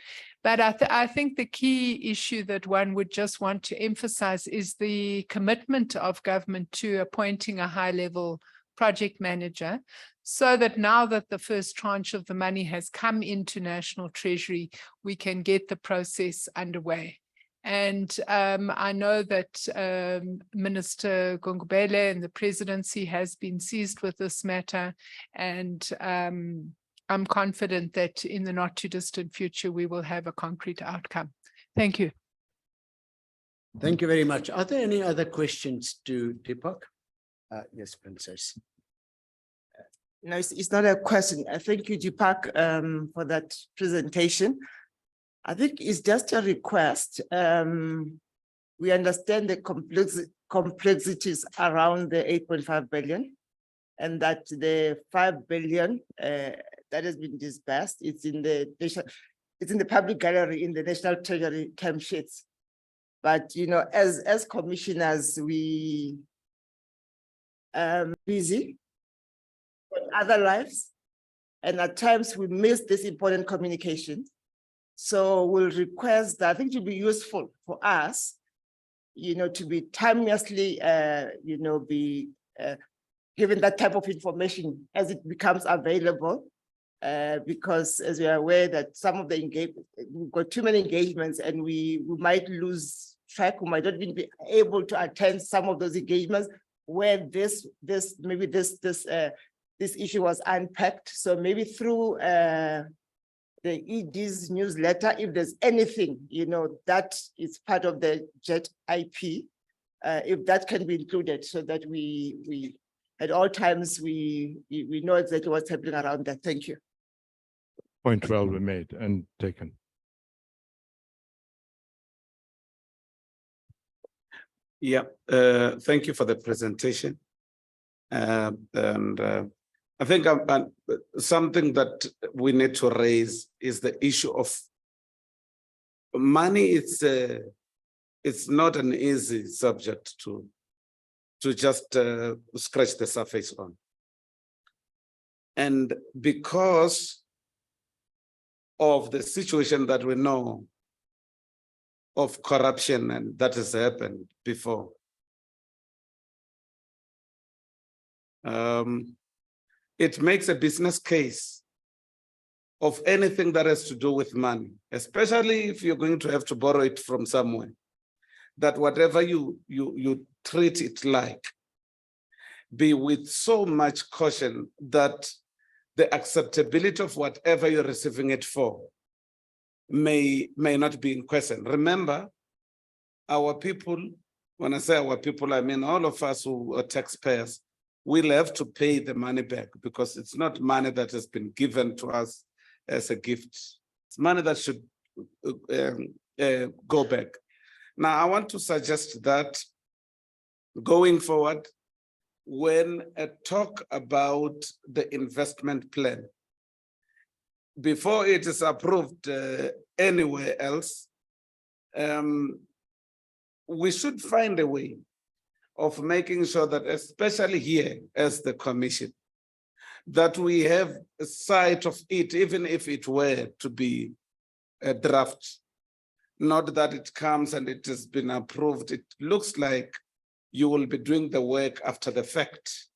But I think the key issue that one would just want to emphasize is the commitment of government to appointing a high-level project manager, so that now that the first tranche of the money has come into National Treasury, we can get the process underway. And I know that Minister Gungubele and the presidency has been seized with this matter, and I'm confident that in the not too distant future, we will have a concrete outcome. Thank you. Thank you very much. Are there any other questions to Deepak? Yes, Princess. No, it's not a question. Thank you, Deepak, for that presentation. I think it's just a request. We understand the complexities around the 8.5 billion, and that the 5 billion that has been disbursed, it's in the public gallery in the National Treasury term sheets. But you know, as commissioners, we busy on other lives, and at times we miss this important communication. So we'll request that, I think it will be useful for us, you know, to be timelessly, you know, be given that type of information as it becomes available. Because as we are aware that some of the engagement, we've got too many engagements and we might lose track, we might not even be able to attend some of those engagements where this issue was unpacked. So maybe through the ED's newsletter, if there's anything, you know, that is part of the JET IP, if that can be included so that we at all times, we know exactly what's happening around that. Thank you. Point well made and taken. Yeah, thank you for the presentation. I think something that we need to raise is the issue of money. It's not an easy subject to just scratch the surface on. And because of the situation that we know of corruption and that has happened before, it makes a business case of anything that has to do with money, especially if you're going to have to borrow it from somewhere, that whatever you treat it like, be with so much caution that the acceptability of whatever you're receiving it for may not be in question. Remember, our people, when I say our people, I mean all of us who are taxpayers, we'll have to pay the money back because it's not money that has been given to us as a gift. It's money that should go back. Now, I want to suggest that going forward, when I talk about the investment plan, before it is approved anywhere else, we should find a way of making sure that, especially here as the commission, that we have a sight of it, even if it were to be a draft, not that it comes and it has been approved. It looks like you will be doing the work after the fact.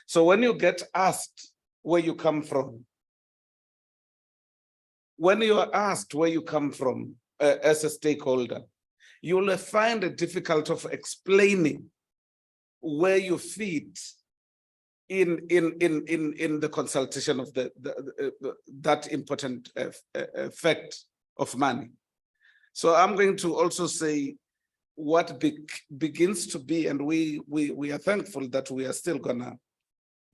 So when you get asked where you come from, when you are asked where you come from as a stakeholder, you will find it difficult of explaining where you fit in the consultation of that important effect of money. So I'm going to also say what begins to be, and we are thankful that we are still gonna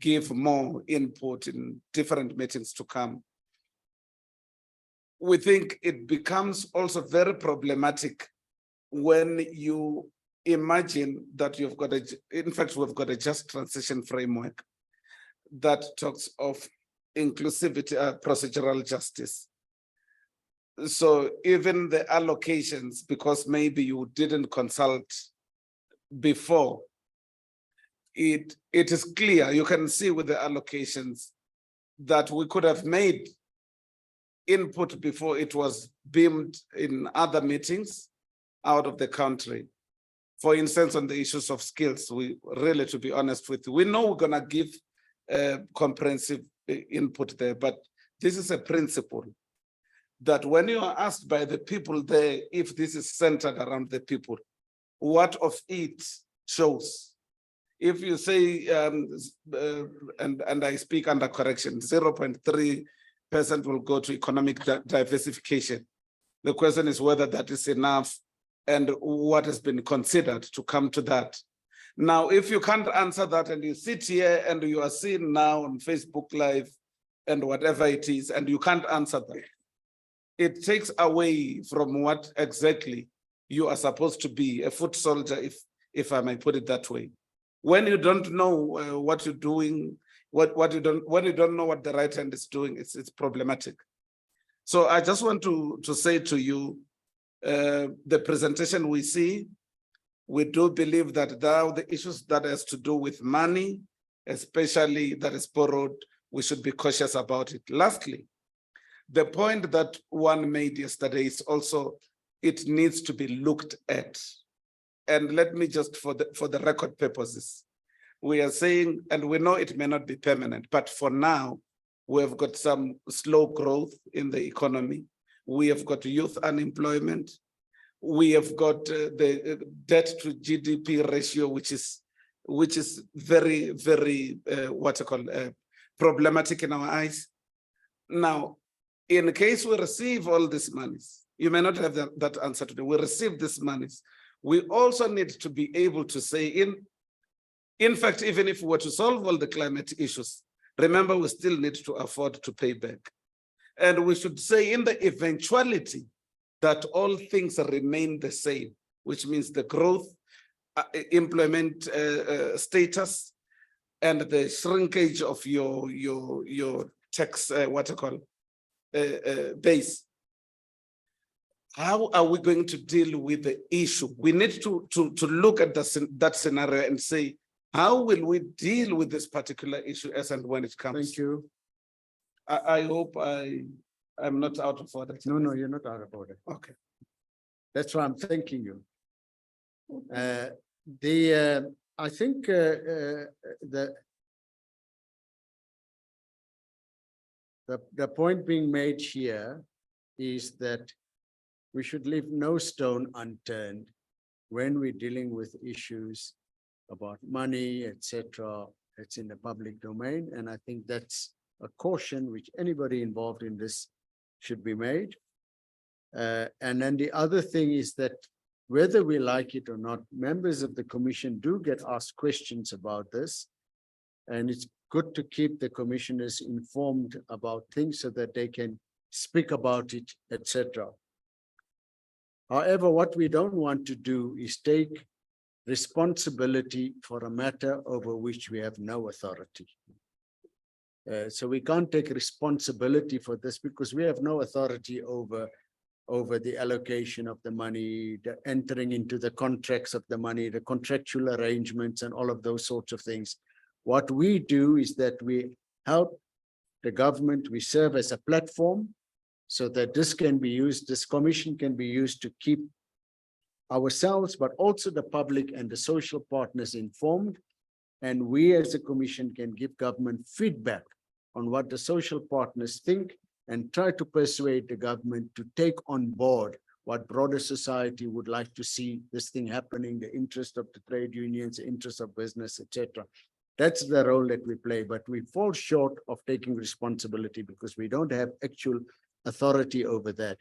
give more input in different meetings to come. We think it becomes also very problematic when you imagine that you've got in fact, we've got a just transition framework that talks of inclusivity, procedural justice. So even the allocations, because maybe you didn't consult before, it is clear, you can see with the allocations that we could have made input before it was beamed in other meetings out of the country. For instance, on the issues of skills, we really, to be honest with you, we know we're gonna give comprehensive input there, but this is a principle that when you are asked by the people there, if this is centered around the people, what of it shows? If you say, and I speak under correction, 0.3% will go to economic diversification. The question is whether that is enough and what has been considered to come to that. Now, if you can't answer that and you sit here and you are seen now on Facebook Live and whatever it is, and you can't answer that, it takes away from what exactly you are supposed to be, a foot soldier, if I may put it that way. When you don't know what you're doing, when you don't know what the right hand is doing, it's problematic. So I just want to say to you, the presentation we see, we do believe that the issues that has to do with money, especially that is borrowed, we should be cautious about it. Lastly, the point that one made yesterday is also, it needs to be looked at. And let me just, for the record purposes, we are saying, and we know it may not be permanent, but for now, we have got some slow growth in the economy. We have got youth unemployment. We have got the debt to GDP ratio, which is very, very problematic in our eyes. Now, in case we receive all these monies, you may not have that answer today. We receive these monies. We also need to be able to say, in fact, even if we were to solve all the climate issues, remember, we still need to afford to pay back. And we should say, in the eventuality that all things remain the same, which means the growth, employment status, and the shrinkage of your tax, base. How are we going to deal with the issue? We need to look at that scenario and say, how will we deal with this particular issue as and when it comes? Thank you. I hope I'm not out of order. No, you're not out of order. Okay. That's why I'm thanking you. I think the point being made here is that we should leave no stone unturned when we're dealing with issues about money, etc. It's in the public domain, and I think that's a caution which anybody involved in this should be made. And then the other thing is that whether we like it or not, members of the commission do get asked questions about this, and it's good to keep the commissioners informed about things so that they can speak about it, etc. However, what we don't want to do is take responsibility for a matter over which we have no authority. So we can't take responsibility for this because we have no authority over the allocation of the money, the entering into the contracts of the money, the contractual arrangements, and all of those sorts of things. What we do is that we help the government, we serve as a platform so that this can be used, this commission can be used to keep ourselves, but also the public and the social partners informed. And we as a commission can give government feedback on what the social partners think and try to persuade the government to take on board what broader society would like to see this thing happening, the interest of the trade unions, the interest of business, etc. That's the role that we play, but we fall short of taking responsibility because we don't have actual authority over that.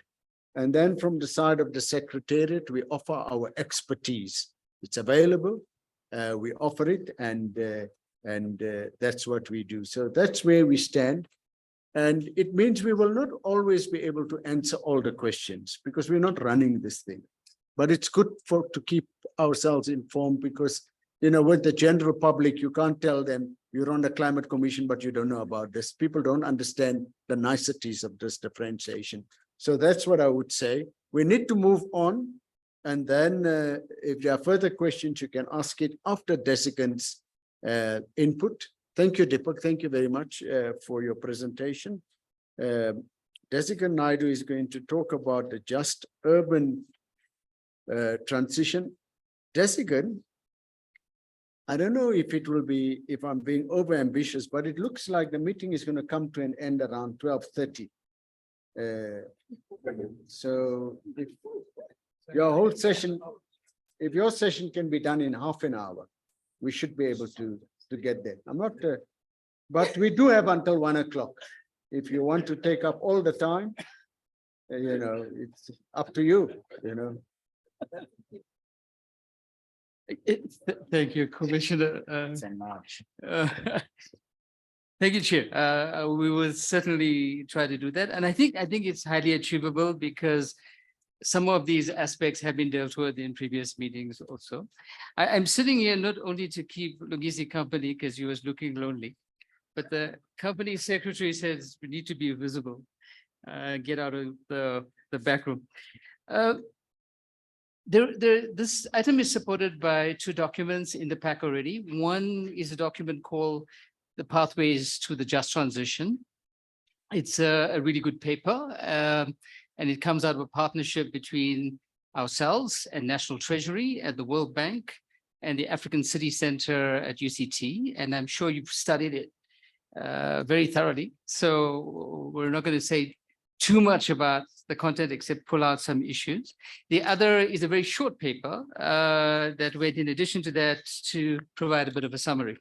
And then from the side of the Secretariat, we offer our expertise. It's available, we offer it, and that's what we do. So that's where we stand. And it means we will not always be able to answer all the questions because we're not running this thing. But it's good to keep ourselves informed because, you know, with the general public, you can't tell them you're on the Climate Commission, but you don't know about this. People don't understand the niceties of this differentiation. So that's what I would say. We need to move on. And then if there are further questions, you can ask it after Desikan's input. Thank you, Deepak. Thank you very much for your presentation. Desikan Naidu is going to talk about the just urban transition. Desikan, I don't know if it will be, if I'm being over ambitious, but it looks like the meeting is going to come to an end around 12:30. So if your whole session, if your session can be done in half an hour, we should be able to get there. I'm not, but we do have until 1 o'clock. If you want to take up all the time, you know, it's up to you, you know. Thank you, Commissioner. Thank you, Chair. We will certainly try to do that. And I think it's highly achievable because some of these aspects have been dealt with in previous meetings also. I'm sitting here not only to keep Lungisi company because he was looking lonely, but the company secretary says we need to be visible. Get out of the back room. This item is supported by two documents in the pack already. One is a document called the Pathways to the Just Transition. It's a really good paper, and it comes out of a partnership between ourselves and National Treasury at the World Bank and the African City Center at UCT. And I'm sure you've studied it very thoroughly. So we're not going to say too much about the content except pull out some issues. The other is a very short paper that went in addition to that to provide a bit of a summary.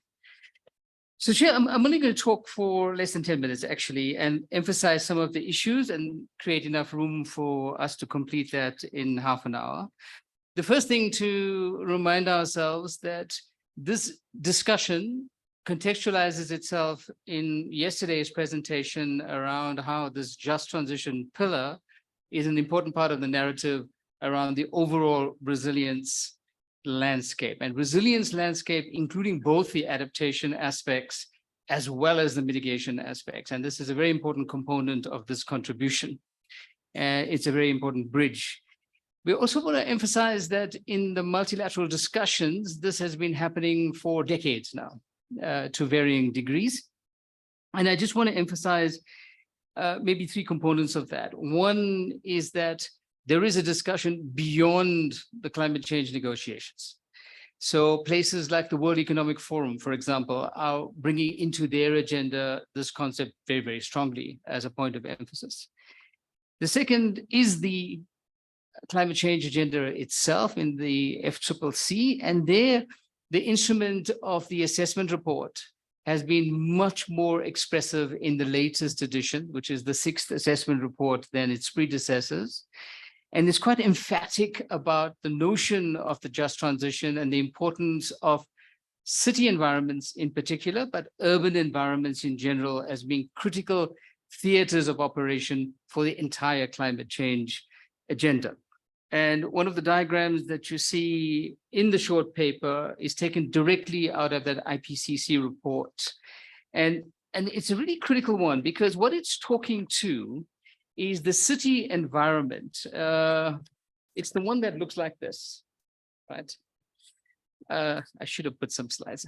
So Chair, I'm only going to talk for less than 10 minutes actually and emphasize some of the issues and create enough room for us to complete that in half an hour. The first thing to remind ourselves that this discussion contextualizes itself in yesterday's presentation around how this just transition pillar is an important part of the narrative around the overall resilience landscape, and resilience landscape, including both the adaptation aspects as well as the mitigation aspects. And this is a very important component of this contribution. It's a very important bridge. We also want to emphasize that in the multilateral discussions, this has been happening for decades now, to varying degrees. And I just want to emphasize maybe three components of that. One is that there is a discussion beyond the climate change negotiations. So places like the World Economic Forum, for example, are bringing into their agenda this concept very, very strongly as a point of emphasis. The second is the climate change agenda itself in the FCCC, and there the instrument of the assessment report has been much more expressive in the latest edition, which is the 6th assessment report than its predecessors. And it's quite emphatic about the notion of the just transition and the importance of city environments in particular, but urban environments in general as being critical theaters of operation for the entire climate change agenda. And one of the diagrams that you see in the short paper is taken directly out of that IPCC report. And it's a really critical one because what it's talking to is the city environment. It's the one that looks like this, right? I should have put some slides.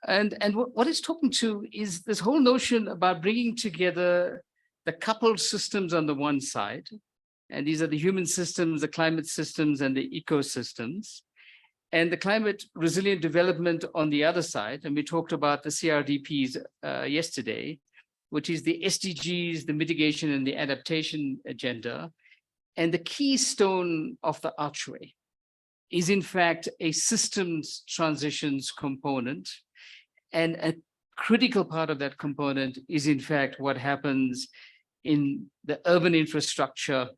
And what it's talking to is this whole notion about bringing together the coupled systems on the one side, and these are the human systems, the climate systems, and the ecosystems, and the climate resilient development on the other side. And we talked about the CRDPs yesterday, which is the SDGs, the mitigation and the adaptation agenda. And the keystone of the archway is in fact a systems transitions component. And a critical part of that component is in fact what happens in the urban infrastructure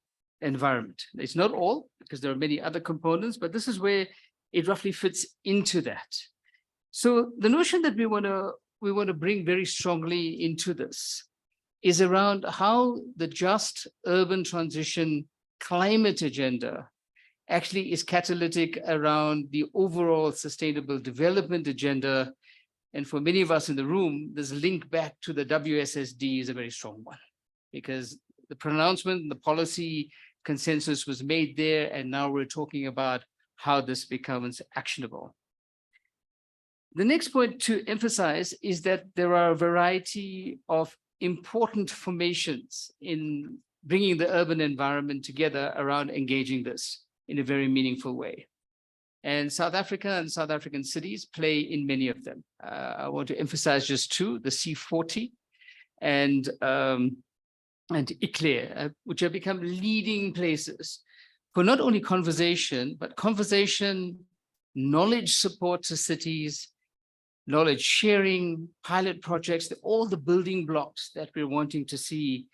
environment. It's not all, because there are many other components, but this is where it roughly fits into that. So the notion that we want to bring very strongly into this is around how the just urban transition climate agenda actually is catalytic around the overall sustainable development agenda. And for many of us in the room, this link back to the WSSD is a very strong one, because the pronouncement, the policy consensus was made there, and now we're talking about how this becomes actionable. The next point to emphasize is that there are a variety of important formations in bringing the urban environment together around engaging this in a very meaningful way. And South Africa and South African cities play in many of them. I want to emphasize just two, the C40 and ICLEAR, which have become leading places for not only conversation, but conversation, knowledge support to cities, knowledge sharing, pilot projects, all the building blocks that we're wanting to see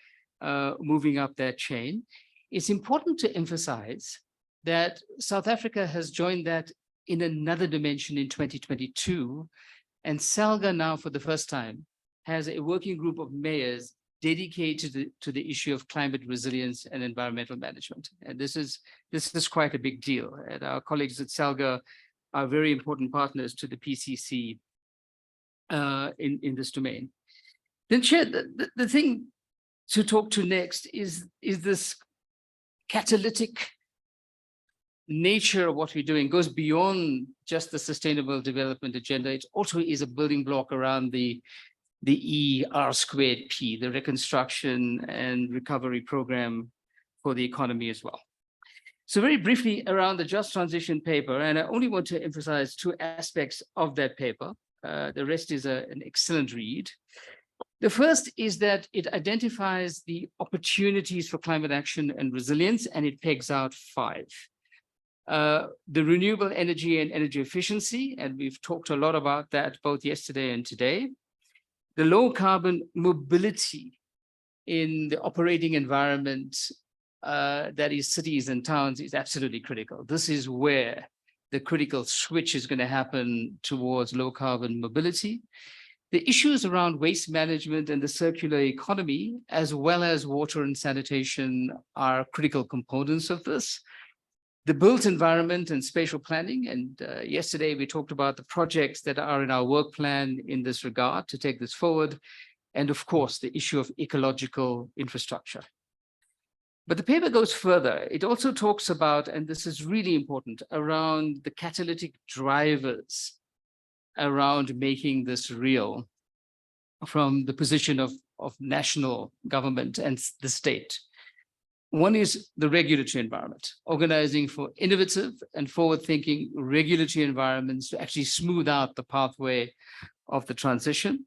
moving up that chain. It's important to emphasize that South Africa has joined that in another dimension in 2022. And SALGA now, for the first time, has a working group of mayors dedicated to the issue of climate resilience and environmental management. And this is quite a big deal. And our colleagues at SALGA are very important partners to the PCC in this domain. Then, Chair, the thing to talk to next is this catalytic nature of what we're doing goes beyond just the sustainable development agenda. It also is a building block around the ER²P, the reconstruction and recovery program for the economy as well. So very briefly around the Just Transition paper, and I only want to emphasize two aspects of that paper. The rest is an excellent read. The first is that it identifies the opportunities for climate action and resilience, and it pegs out 5. The renewable energy and energy efficiency, and we've talked a lot about that both yesterday and today. The low carbon mobility in the operating environment that is cities and towns is absolutely critical. This is where the critical switch is going to happen towards low carbon mobility. The issues around waste management and the circular economy, as well as water and sanitation, are critical components of this. The built environment and spatial planning, and yesterday we talked about the projects that are in our work plan in this regard to take this forward, and of course the issue of ecological infrastructure. But the paper goes further. It also talks about, and this is really important, around the catalytic drivers around making this real from the position of national government and the state. One is the regulatory environment, organizing for innovative and forward-thinking regulatory environments to actually smooth out the pathway of the transition.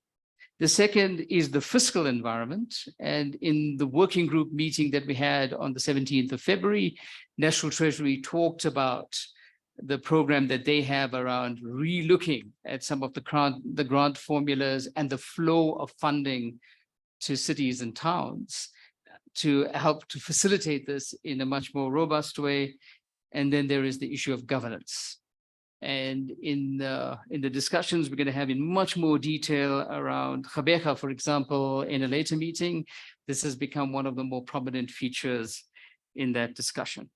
The second is the fiscal environment. And in the working group meeting that we had on the 17th of February, National Treasury talked about the program that they have around re-looking at some of the grant formulas and the flow of funding to cities and towns to help to facilitate this in a much more robust way. And then there is the issue of governance. And in the discussions we're going to have in much more detail around Gqeberha, for example, in a later meeting, this has become one of the more prominent features in that discussion.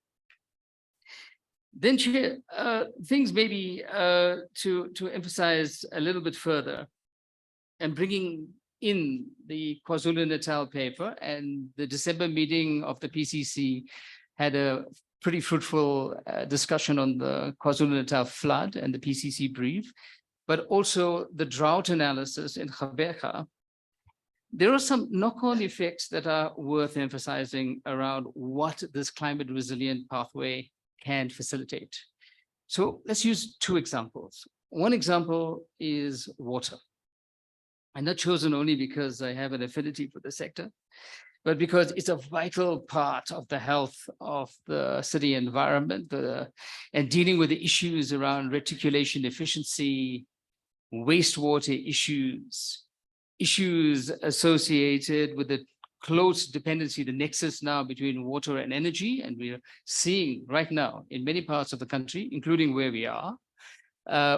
Then, Chair, things maybe to emphasize a little bit further and bringing in the KwaZulu-Natal paper, and the December meeting of the PCC had a pretty fruitful discussion on the KwaZulu-Natal flood and the PCC brief, but also the drought analysis in Gqeberha. There are some knock-on effects that are worth emphasizing around what this climate resilient pathway can facilitate. So let's use 2 examples. One example is water. I'm not chosen only because I have an affinity for the sector, but because it's a vital part of the health of the city environment and dealing with the issues around reticulation efficiency, wastewater issues associated with the close dependency, the nexus now between water and energy. And we are seeing right now in many parts of the country, including where we are,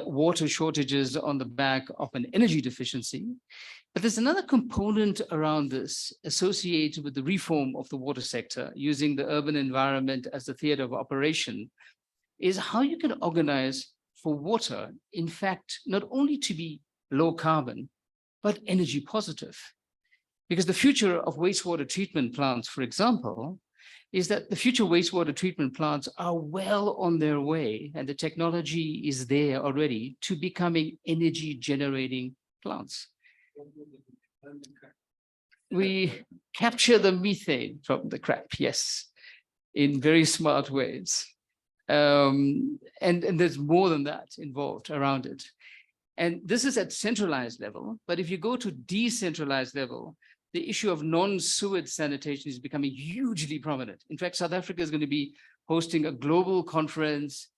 water shortages on the back of an energy deficiency. But there's another component around this associated with the reform of the water sector, using the urban environment as the theater of operation, is how you can organize for water, in fact, not only to be low carbon, but energy positive. Because the future of wastewater treatment plants, for example, is that the future wastewater treatment plants are well on their way, and the technology is there already to becoming energy generating plants. We capture the methane from the crap, yes, in very smart ways. And there's more than that involved around it. And this is at centralized level, but if you go to decentralized level, the issue of non-sewage sanitation is becoming hugely prominent. In fact, South Africa is going to be hosting a global conference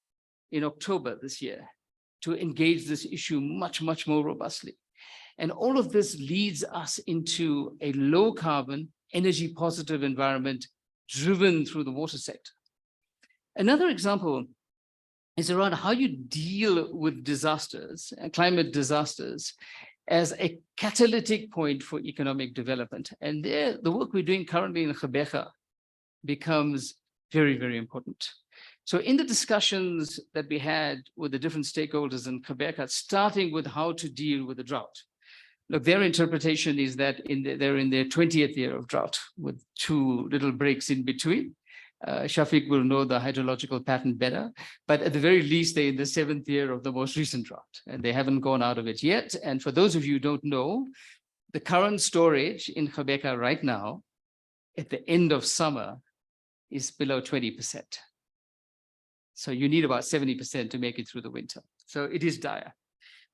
in October this year to engage this issue much, much more robustly. And all of this leads us into a low carbon, energy positive environment driven through the water sector. Another example is around how you deal with disasters and climate disasters as a catalytic point for economic development. And there, the work we're doing currently in Gqeberha becomes very, very important. So in the discussions that we had with the different stakeholders in Gqeberha, starting with how to deal with the drought. Look, their interpretation is that they're in their 20th year of drought with 2 little breaks in between. Shafiq will know the hydrological pattern better, but at the very least, they're in the 7th year of the most recent drought, and they haven't gone out of it yet. And for those of you who don't know, the current storage in Gqeberha right now, at the end of summer, is below 20%. So you need about 70% to make it through the winter. So it is dire.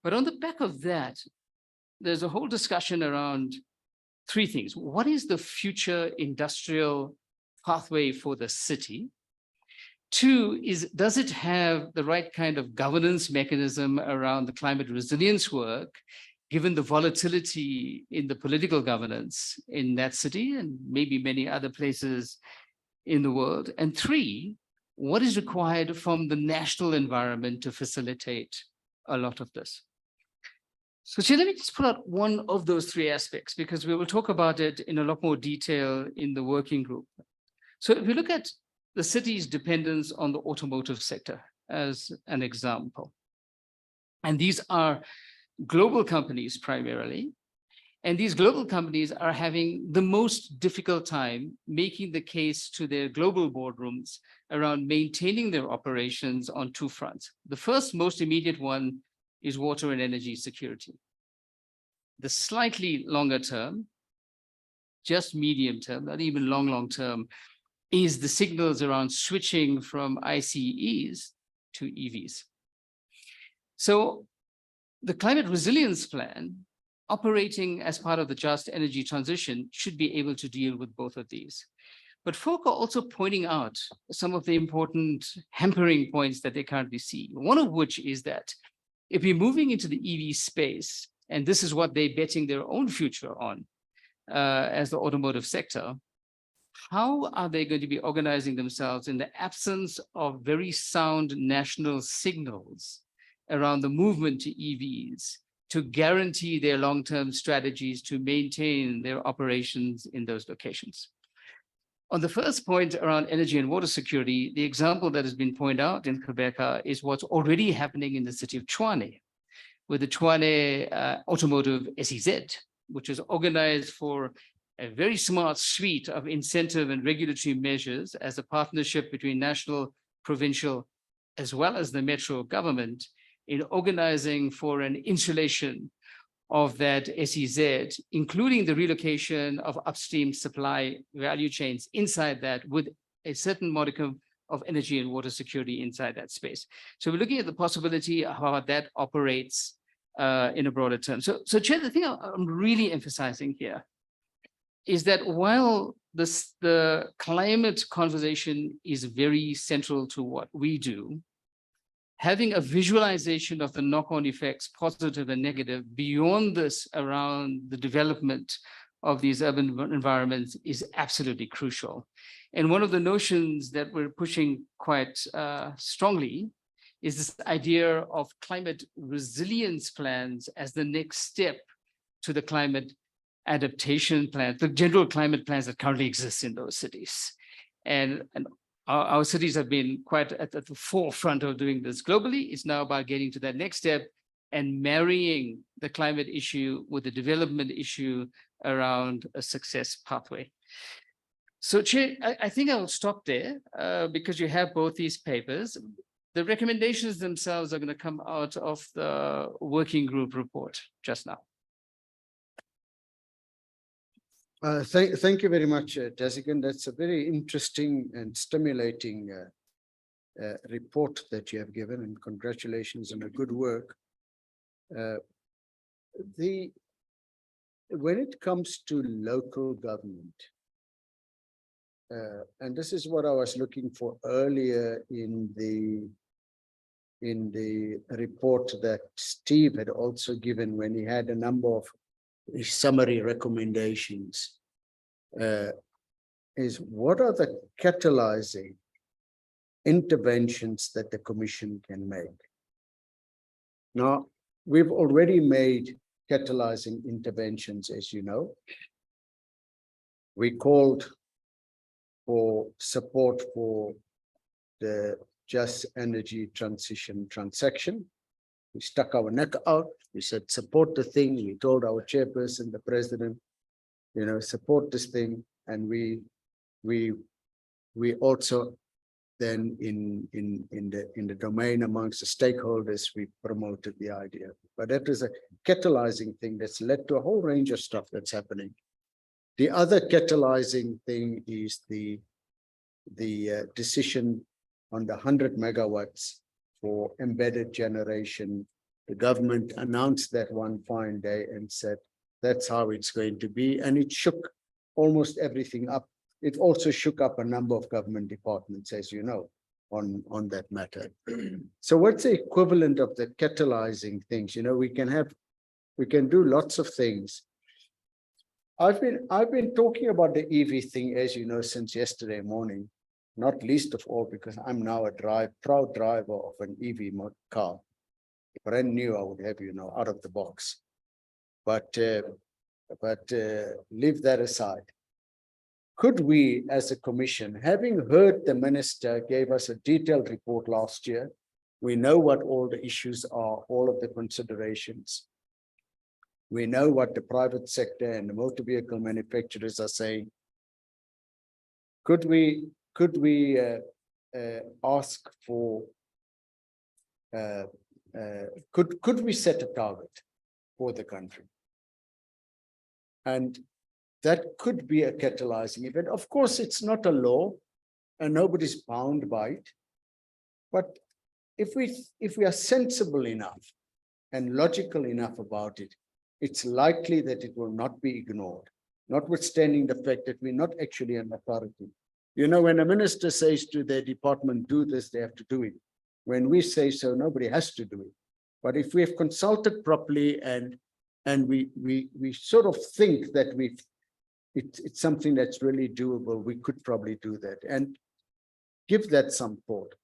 But on the back of that, there's a whole discussion around 3 things. What is the future industrial pathway for the city? 2 is, does it have the right kind of governance mechanism around the climate resilience work, given the volatility in the political governance in that city and maybe many other places in the world? And 3, what is required from the national environment to facilitate a lot of this? So let me just pull out one of those 3 aspects, because we will talk about it in a lot more detail in the working group. So if we look at the city's dependence on the automotive sector as an example, and these are global companies primarily, and these global companies are having the most difficult time making the case to their global boardrooms around maintaining their operations on 2 fronts. The first, most immediate one is water and energy security. The slightly longer term, just medium term, not even long term, is the signals around switching from ICEs to EVs. So the climate resilience plan, operating as part of the just energy transition, should be able to deal with both of these. But folk are also pointing out some of the important hampering points that they currently see. One of which is that if we're moving into the EV space, and this is what they're betting their own future on as the automotive sector, how are they going to be organizing themselves in the absence of very sound national signals around the movement to EVs to guarantee their long-term strategies to maintain their operations in those locations? On the first point around energy and water security, the example that has been pointed out in Gqeberha is what's already happening in the city of Tshwane, with the Tshwane Automotive SEZ, which is organized for a very smart suite of incentive and regulatory measures as a partnership between national, provincial, as well as the metro government in organizing for an insulation of that SEZ, including the relocation of upstream supply value chains inside that with a certain modicum of energy and water security inside that space. So we're looking at the possibility of how that operates in a broader term. So Chair, the thing I'm really emphasizing here is that while the climate conversation is very central to what we do, having a visualization of the knock-on effects, positive and negative, beyond this around the development of these urban environments is absolutely crucial. And one of the notions that we're pushing quite strongly is this idea of climate resilience plans as the next step to the climate adaptation plan, the general climate plans that currently exist in those cities. And our cities have been quite at the forefront of doing this globally. It's now about getting to that next step and marrying the climate issue with the development issue around a success pathway. So Chair, I think I'll stop there because you have both these papers. The recommendations themselves are going to come out of the working group report just now. Thank you very much, Desigan. That's a very interesting and stimulating report that you have given, and congratulations on a good work. When it comes to local government, and this is what I was looking for earlier in the report that Steve had also given when he had a number of summary recommendations, is what are the catalyzing interventions that the commission can make. Now, we've already made catalyzing interventions, as you know. We called for support for the just energy transition transaction. We stuck our neck out. We said, support the thing. We told our chairperson, the president, you know, support this thing. And we also then in the domain amongst the stakeholders, we promoted the idea. But that is a catalyzing thing that's led to a whole range of stuff that's happening. The other catalyzing thing is the decision on the 100 megawatts for embedded generation. The government announced that one fine day and said, that's how it's going to be. And it shook almost everything up. It also shook up a number of government departments, as you know, on that matter. So what's the equivalent of the catalyzing things? You know, we can do lots of things. I've been talking about the EV thing, as you know, since yesterday morning, not least of all because I'm now a proud driver of an EV car. Brand new, I would have, you know, out of the box. But leave that aside. Could we, as a commission, having heard the minister gave us a detailed report last year, we know what all the issues are, all of the considerations. We know what the private sector and the motor vehicle manufacturers are saying. Could we ask for, could we set a target for the country? And that could be a catalyzing event. Of course, it's not a law and nobody's bound by it. But if we are sensible enough and logical enough about it, it's likely that it will not be ignored, notwithstanding the fact that we're not actually an authority. You know, when a minister says to their department, do this, they have to do it. When we say so, nobody has to do it. But if we have consulted properly and we sort of think that it's something that's really doable, we could probably do that and give that some thought.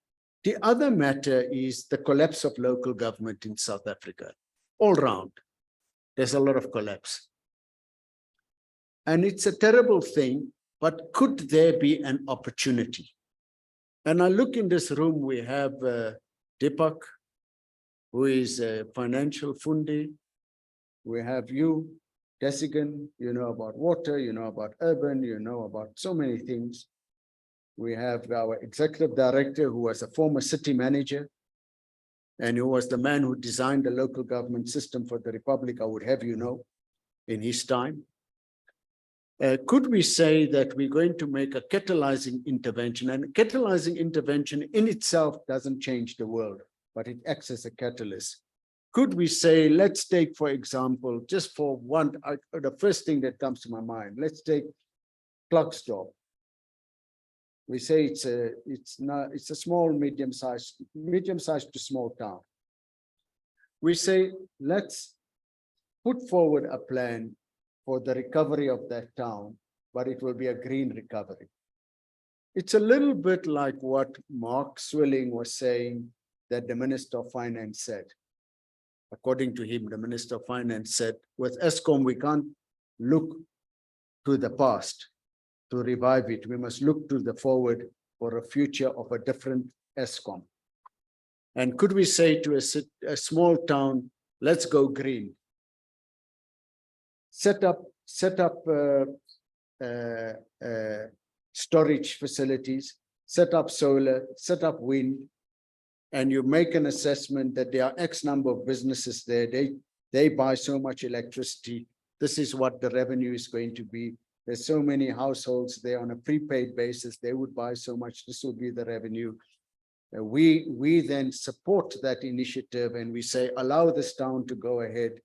The other matter is the collapse of local government in South Africa. All round, there's a lot of collapse. And it's a terrible thing, but could there be an opportunity? And I look in this room, we have Deepak, who is a financial fundi. We have you, Desigan, you know about water, you know about urban, you know about so many things. We have our executive director, who was a former city manager, and who was the man who designed the local government system for the Republic, I would have you know, in his time. Could we say that we're going to make a catalyzing intervention? And catalyzing intervention in itself doesn't change the world, but it acts as a catalyst. Could we say, let's take, for example, just for one, the first thing that comes to my mind, let's take Klerksdorp. We say it's a small, medium-sized to small town. We say, let's put forward a plan for the recovery of that town, but it will be a green recovery. It's a little bit like what Mark Swilling was saying that the Minister of Finance said. According to him, the Minister of Finance said, with Eskom, we can't look to the past to revive it. We must look to the forward for a future of a different Eskom. And could we say to a small town, let's go green? Set up storage facilities, set up solar, set up wind, and you make an assessment that there are X number of businesses there, they buy so much electricity, this is what the revenue is going to be. There's so many households there on a prepaid basis, they would buy so much, this will be the revenue. We then support that initiative and we say, allow this town to go ahead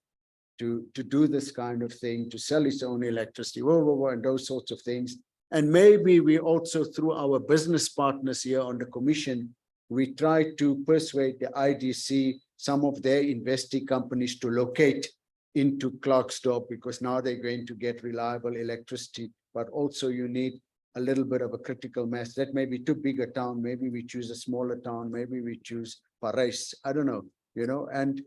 to do this kind of thing, to sell its own electricity, and those sorts of things. And maybe we also, through our business partners here on the commission, we try to persuade the IDC, some of their investee companies to locate into Klerksdorp, because now they're going to get reliable electricity, but also you need a little bit of a critical mass. That may be too big a town. Maybe we choose a smaller town. Maybe we choose Paris. I don't know, and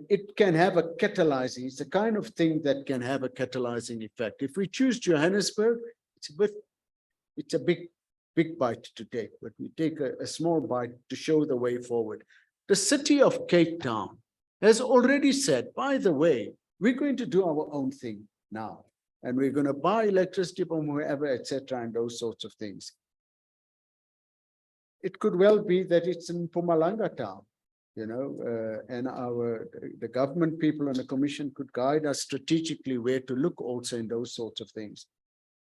it can have a catalyzing. It's the kind of thing that can have a catalyzing effect. If we choose Johannesburg, it's a big bite to take, but we take a small bite to show the way forward. The city of Cape Town has already said, by the way, we're going to do our own thing now. And we're going to buy electricity from wherever, etc., and those sorts of things. It could well be that it's in Mpumalanga town, and the government people and the commission could guide us strategically where to look also in those sorts of things.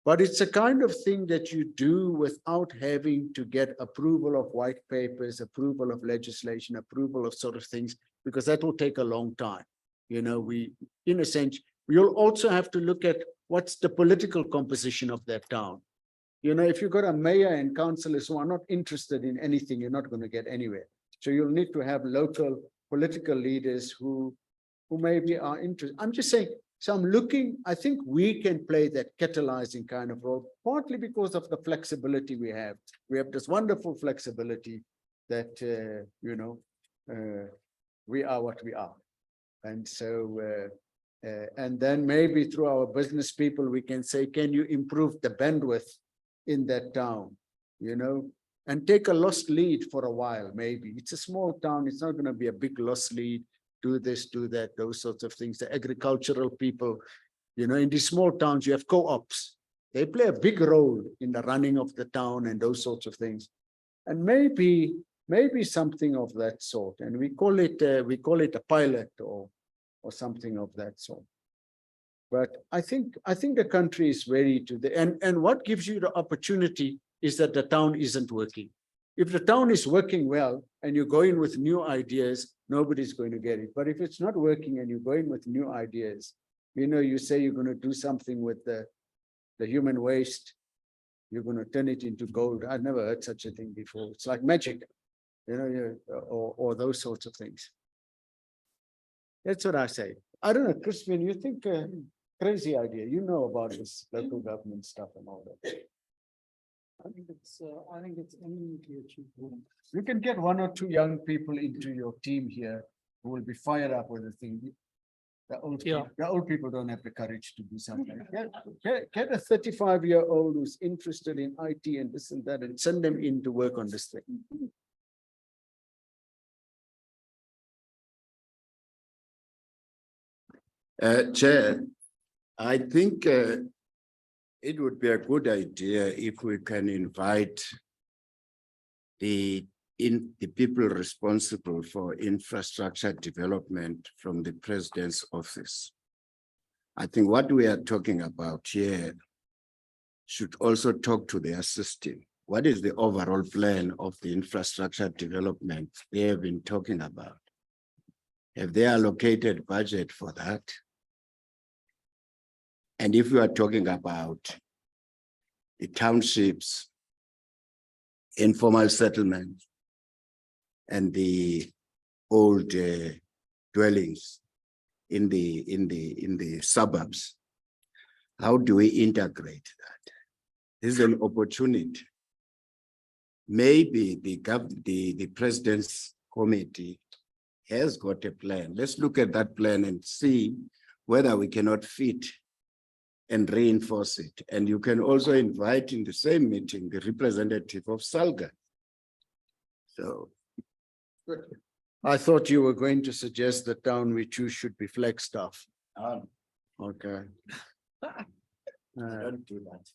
But it's a kind of thing that you do without having to get approval of white papers, approval of legislation, approval of sort of things, because that will take a long time. In a sense, you'll also have to look at what's the political composition of that town. If you've got a mayor and councillors who are not interested in anything, you're not going to get anywhere. So you'll need to have local political leaders who maybe are interested. I'm just saying, so I'm looking, I think we can play that catalyzing kind of role, partly because of the flexibility we have. We have this wonderful flexibility that, we are what we are. And so, and then maybe through our business people, we can say, can you improve the bandwidth in that town, and take a lost lead for a while, maybe. It's a small town, it's not going to be a big lost lead, do this, do that, those sorts of things. The agricultural people, in these small towns, you have co-ops. They play a big role in the running of the town and those sorts of things. And maybe something of that sort. And we call it a pilot or something of that sort. But I think the country is ready to and what gives you the opportunity is that the town isn't working. If the town is working well and you go in with new ideas, nobody's going to get it. But if it's not working and you go in with new ideas, you say you're going to do something with the human waste, you're going to turn it into gold. I've never heard such a thing before. It's like magic, or those sorts of things. That's what I say. I don't know, Crispin, you think crazy idea? You know about this local government stuff and all that. I think it's eminently achievable. You can get one or two young people into your team here who will be fired up with the thing. The old people don't have the courage to do something. Get a 35-year-old who's interested in IT and this and that, and send them in to work on this thing. Chair, I think it would be a good idea if we can invite the people responsible for infrastructure development from the President's office. I think what we are talking about here should also talk to their system. What is the overall plan of the infrastructure development they have been talking about? Have they allocated budget for that? And if we are talking about the townships, informal settlements, and the old dwellings in the suburbs, how do we integrate that? This is an opportunity. Maybe the President's committee has got a plan. Let's look at that plan and see whether we cannot fit and reinforce it. And you can also invite in the same meeting the representative of Salga. So. Good. I thought you were going to suggest the town we choose should be Flagstaff. Okay. Don't do that.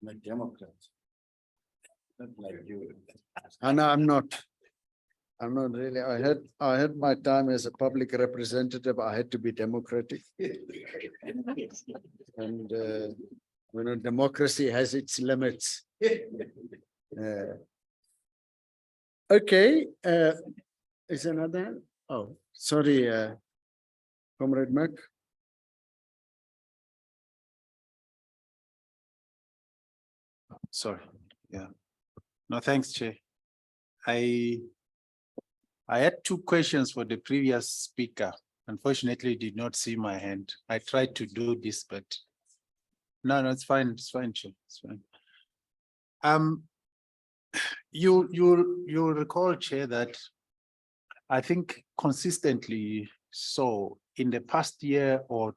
I'm a Democrat. Not like you. And I'm not really. I had my time as a public representative. I had to be democratic. And democracy has its limits. Okay. Is another? Oh, sorry, Comrade Mac. Sorry. Yeah. No, thanks, Chair. I had two questions for the previous speaker. Unfortunately, did not see my hand. I tried to do this, but No, it's fine, Chair, it's fine. You recall, Chair, that I think consistently so in the past year or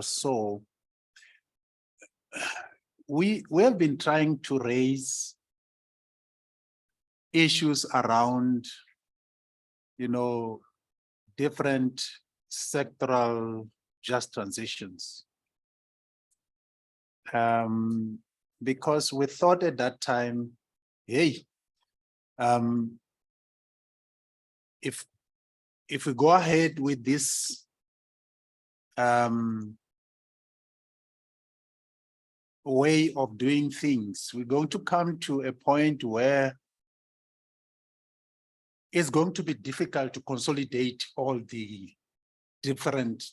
so, we have been trying to raise issues around, different sectoral just transitions. Because we thought at that time, hey, if we go ahead with this way of doing things, we're going to come to a point where it's going to be difficult to consolidate all the different,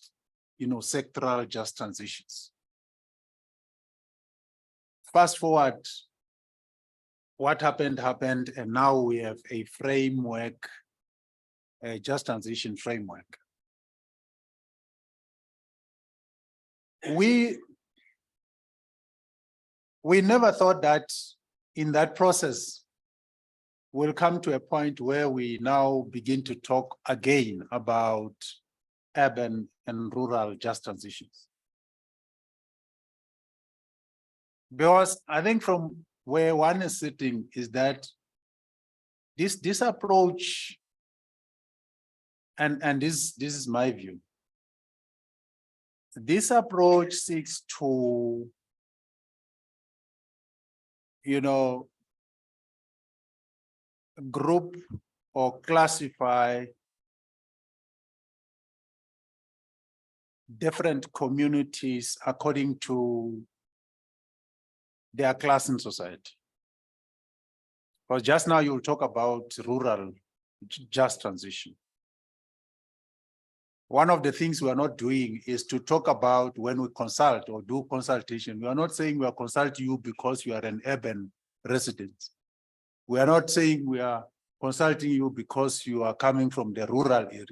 sectoral just transitions. Fast forward, what happened, and now we have a framework, a just transition framework. We never thought that in that process, we'll come to a point where we now begin to talk again about urban and rural just transitions. Because I think from where one is sitting is that this approach, and this is my view, this approach seeks to, group or classify different communities according to their class in society. Because just now you'll talk about rural just transition. One of the things we are not doing is to talk about when we consult or do consultation. We are not saying we are consulting you because you are an urban resident. We are not saying we are consulting you because you are coming from the rural area.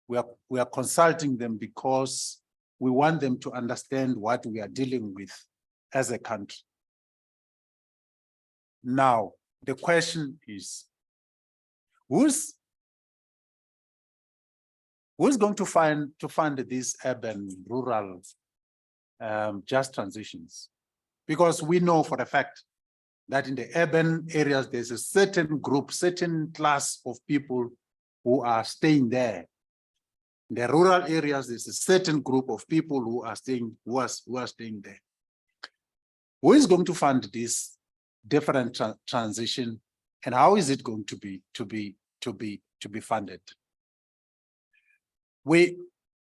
We are consulting them because we want them to understand what we are dealing with as a country. Now, the question is, who's going to fund these urban, rural, just transitions? Because we know for a fact that in the urban areas, there's a certain group, certain class of people who are staying there. In the rural areas, there's a certain group of people who are staying there. Who is going to fund this different transition, and how is it going to be funded? We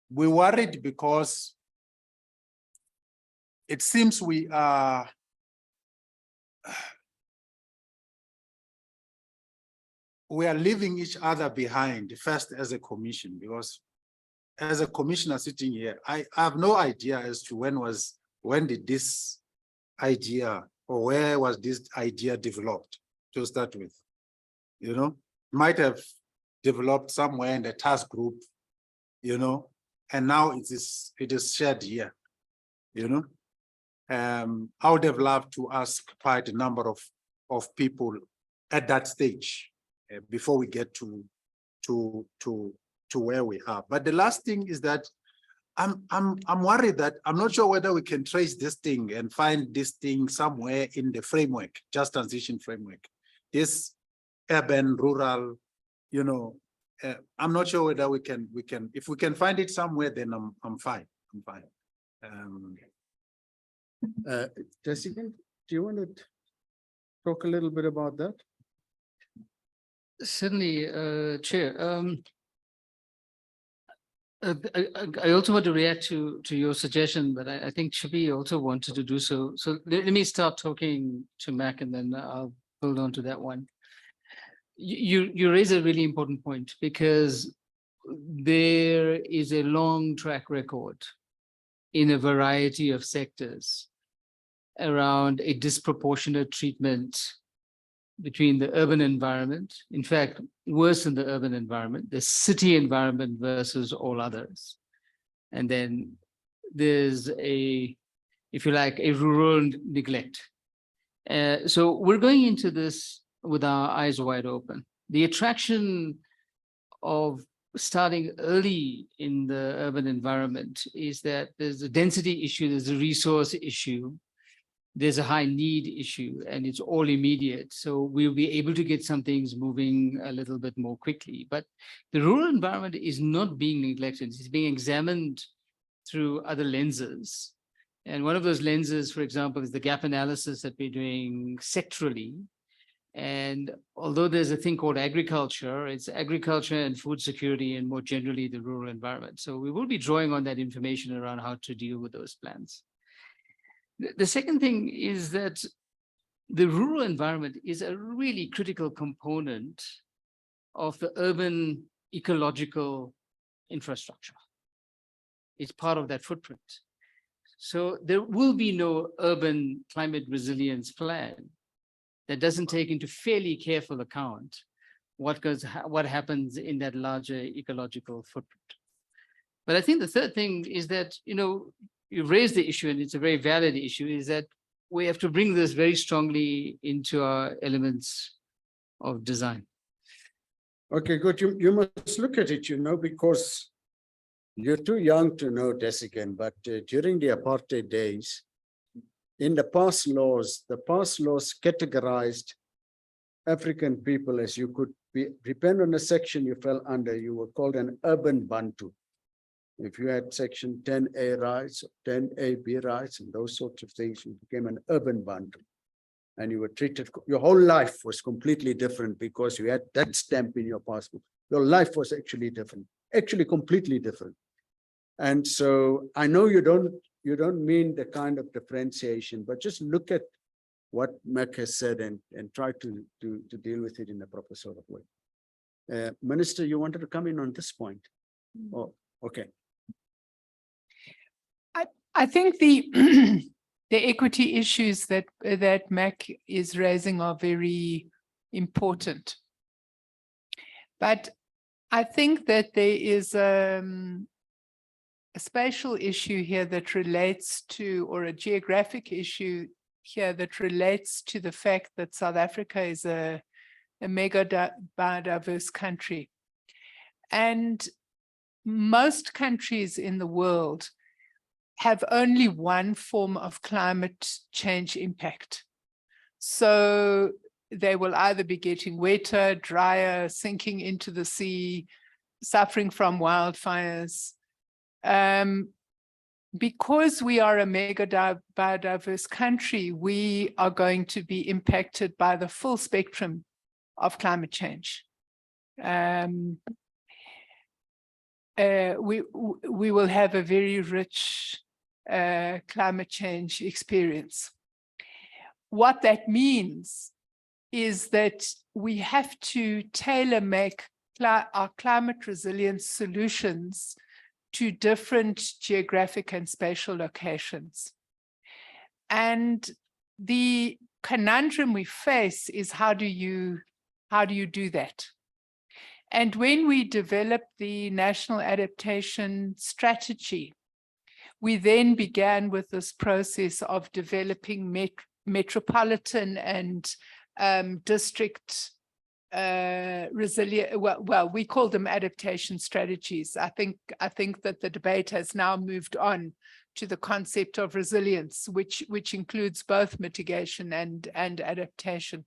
worried because it seems we are leaving each other behind, first as a commission, because as a commissioner sitting here, I have no idea as to when did this idea, or where was this idea developed to start with? Might have developed somewhere in the task group, and now it is shared here, I would have loved to ask quite a number of people at that stage before we get to where we are. But the last thing is that I'm worried that I'm not sure whether we can trace this thing and find this thing somewhere in the framework, just transition framework. This urban, rural, I'm not sure whether we can, if we can find it somewhere, then I'm fine. Jessica, do you want to talk a little bit about that? Certainly, Chair. I also want to react to your suggestion, but I think Chibi also wanted to do so. So let me start talking to Mac, and then I'll build on to that one. You raise a really important point, because there is a long track record in a variety of sectors around a disproportionate treatment between the urban environment, in fact, worse than the urban environment, the city environment versus all others. And then there's a if you like, a rural neglect. So we're going into this with our eyes wide open. The attraction of starting early in the urban environment is that there's a density issue, there's a resource issue, there's a high need issue, and it's all immediate. So we'll be able to get some things moving a little bit more quickly. But the rural environment is not being neglected. It's being examined through other lenses. And one of those lenses, for example, is the gap analysis that we're doing sectorally. And although there's a thing called agriculture, it's agriculture and food security and more generally the rural environment. So we will be drawing on that information around how to deal with those plans. The second thing is that the rural environment is a really critical component of the urban ecological infrastructure. It's part of that footprint. So there will be no urban climate resilience plan that doesn't take into fairly careful account what happens in that larger ecological footprint. But I think the third thing is that, you've raised the issue, and it's a very valid issue, is that we have to bring this very strongly into our elements of design. Okay, good. You must look at it, because you're too young to know this again, but during the apartheid days, in the past laws categorized African people as you could be, depend on the section you fell under, you were called an urban Bantu. If you had section 10A rights, 10AB rights, and those sorts of things, you became an urban Bantu. And you were treated, your whole life was completely different because you had that stamp in your passport. Your life was actually different, actually completely different. And so I know you don't mean the kind of differentiation, but just look at what Mac has said and try to deal with it in a proper sort of way. Minister, you wanted to come in on this point? Oh, okay. I think the the equity issues that Mac is raising are very important. But I think that there is a spatial issue here that relates to, or a geographic issue here that relates to the fact that South Africa is a mega biodiverse country. And most countries in the world have only one form of climate change impact. So they will either be getting wetter, drier, sinking into the sea, suffering from wildfires. Because we are a mega biodiverse country, we are going to be impacted by the full spectrum of climate change. We will have a very rich climate change experience. What that means is that we have to tailor-make our climate resilience solutions to different geographic and spatial locations. And the conundrum we face is how do you do that? And when we developed the National Adaptation Strategy, we then began with this process of developing metropolitan and district resilient, well, we call them adaptation strategies. I think that the debate has now moved on to the concept of resilience, which includes both mitigation and adaptation.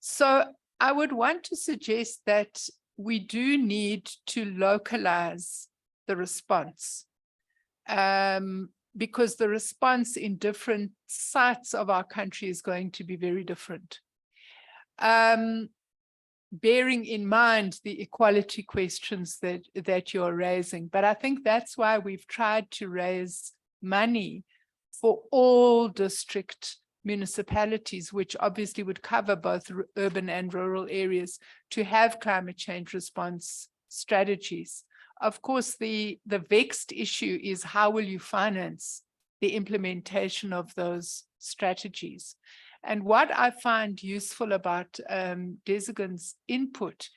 So I would want to suggest that we do need to localize the response, because the response in different sites of our country is going to be very different. Bearing in mind the equality questions that you're raising. But I think that's why we've tried to raise money for all district municipalities, which obviously would cover both urban and rural areas, to have climate change response strategies. Of course, the vexed issue is how will you finance the implementation of those strategies? And what I find useful about Desigan's input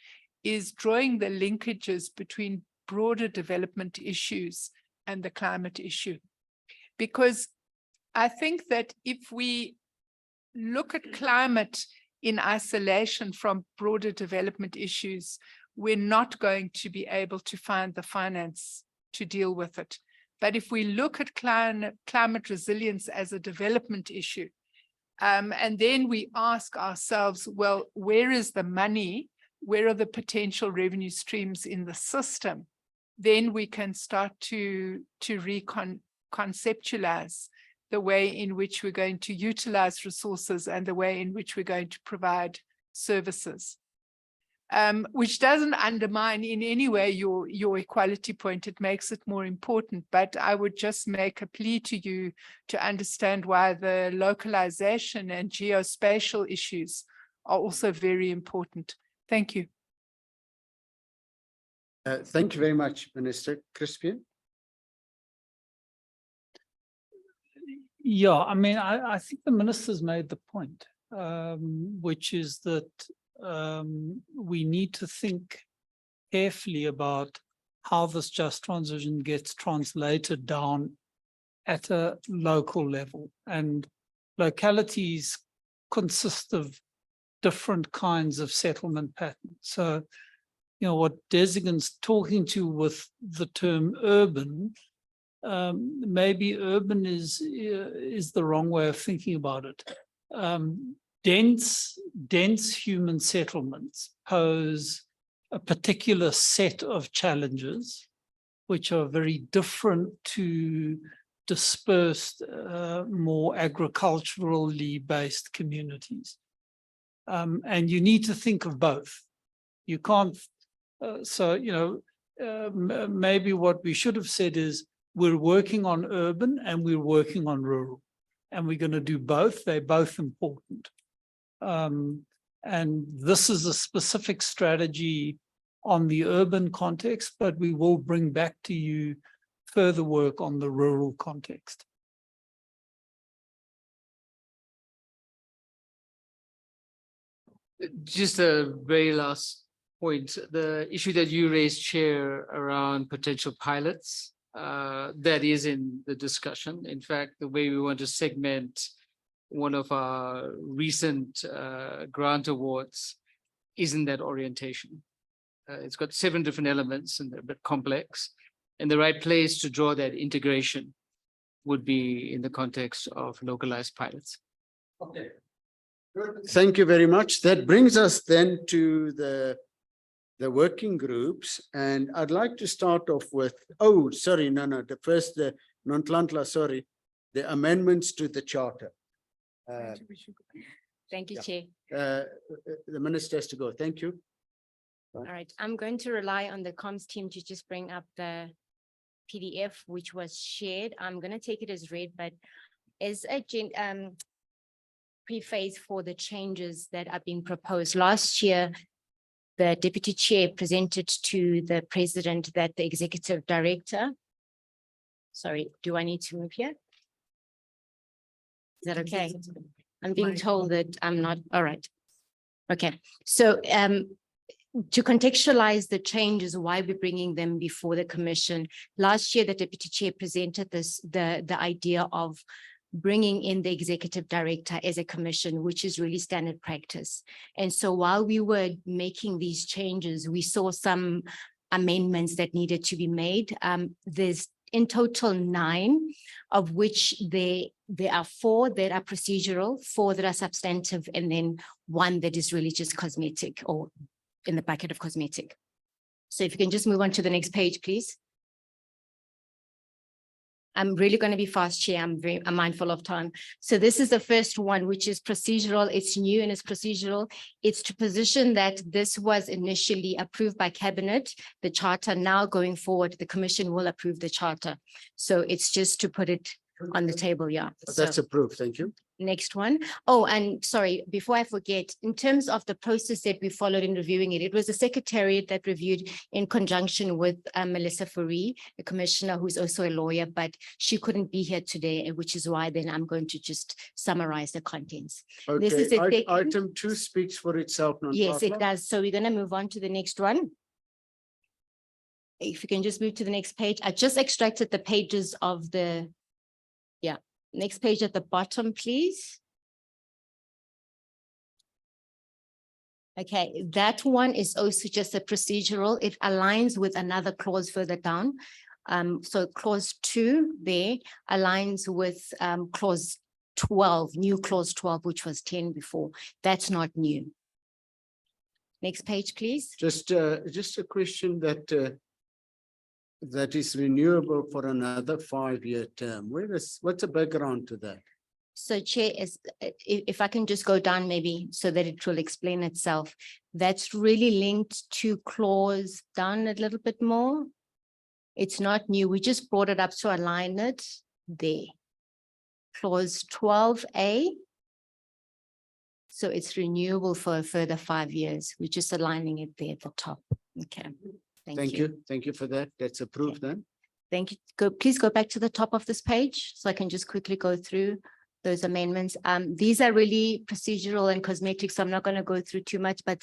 is drawing the linkages between broader development issues and the climate issue. because I think that if we look at climate in isolation from broader development issues, we're not going to be able to find the finance to deal with it. But if we look at climate resilience as a development issue, and then we ask ourselves, well, where is the money? Where are the potential revenue streams in the system? Then we can start to conceptualize the way in which we're going to utilize resources and the way in which we're going to provide services. Which doesn't undermine in any way your equality point. It makes it more important, but I would just make a plea to you to understand why the localization and geospatial issues are also very important. Thank you. Thank you very much, Minister. Crispian? Yeah, I mean, I think the minister's made the point, which is that we need to think carefully about how this just transition gets translated down at a local level. And localities consist of different kinds of settlement patterns. So, you know, what Desigan's talking to with the term urban, maybe urban is the wrong way of thinking about it. Dense human settlements pose a particular set of challenges which are very different to dispersed, more agriculturally based communities. And you need to think of both. You can't, maybe what we should have said is we're working on urban and we're working on rural. And we're going to do both. They're both important. And this is a specific strategy on the urban context, but we will bring back to you further work on the rural context. Just a very last point, the issue that you raised, Chair, around potential pilots, that is in the discussion. In fact, the way we want to segment one of our recent grant awards is in that orientation. It's got 7 different elements and they're a bit complex. And the right place to draw that integration would be in the context of localized pilots. Okay. Thank you very much. That brings us then to the working groups. And I'd like to start off with, the first, the Nonhlanhla, sorry, the amendments to the charter. Thank you, Chair. The minister has to go. Thank you. All right, I'm going to rely on the comms team to just bring up the PDF, which was shared. I'm going to take it as read, but as a preface for the changes that are being proposed. Last year, the deputy chair presented to the president that the executive director, sorry, do I need to move here? Is that okay? I'm being told that I'm not, all right. Okay, so to contextualize the changes, why we're bringing them before the commission. Last year, the deputy chair presented the idea of bringing in the executive director as a commission, which is really standard practice. And so while we were making these changes, we saw some amendments that needed to be made. There's in total 9, of which there are 4 that are procedural, 4 that are substantive, and then 1 that is really just cosmetic or in the bucket of cosmetic. So if you can just move on to the next page, please. I'm really going to be fast, Chair. I'm mindful of time. So this is the first one, which is procedural. It's new and it's procedural. It's to position that this was initially approved by Cabinet. The charter now going forward, the Commission will approve the charter. So it's just to put it on the table, yeah. That's approved. Thank you. Next one. Oh, and sorry, before I forget, in terms of the process that we followed in reviewing it, it was the secretariat that reviewed in conjunction with Melissa Fourie, the commissioner who's also a lawyer, but she couldn't be here today, which is why then I'm going to just summarize the contents. Okay, This is item 2 speaks for itself. Yes, it does. So we're going to move on to the next one. If you can just move to the next page. I just extracted the pages of the Next page at the bottom, please. Okay, that one is also just a procedural. It aligns with another clause further down. So clause 2 there aligns with clause 12, new clause 12, which was 10 before. That's not new. Next page, please. Just a question that that is renewable for another 5-year term. What's the background to that? So Chair, if I can just go down maybe so that it will explain itself. That's really linked to clause down a little bit more. It's not new. We just brought it up to align it there. Clause 12A. So it's renewable for a further 5 years. We're just aligning it there at the top. Okay. Thank you. Thank you for that. That's approved then. Thank you. Please go back to the top of this page so I can just quickly go through those amendments. These are really procedural and cosmetic, so I'm not going to go through too much, but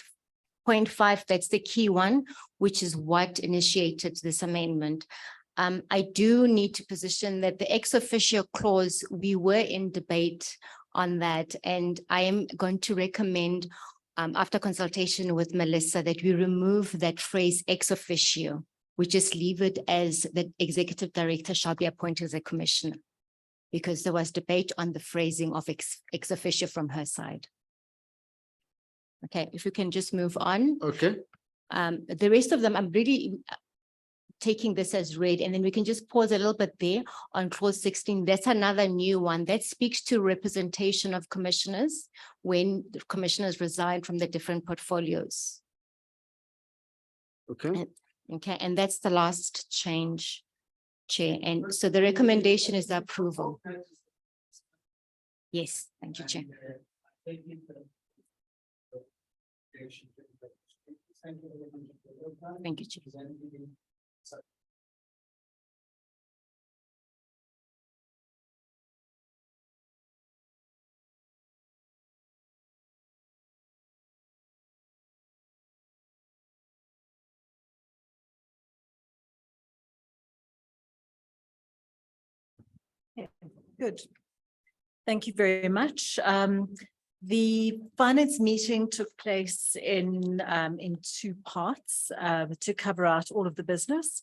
0.5, that's the key one, which is what initiated this amendment. I do need to position that the ex officio clause, we were in debate on that, and I am going to recommend after consultation with Melissa that we remove that phrase ex officio. We just leave it as the executive director shall be appointed as a commissioner, because there was debate on the phrasing of ex officio from her side. Okay, if we can just move on. Okay. The rest of them, I'm really taking this as read, and then we can just pause a little bit there on clause 16. That's another new one that speaks to representation of commissioners when the commissioners resign from the different portfolios. Okay. Okay, and that's the last change, Chair. And so the recommendation is the approval. Yes, thank you, Chair. Thank you, Chair. Yeah, good. Thank you very much. The finance meeting took place in 2 parts to cover out all of the business.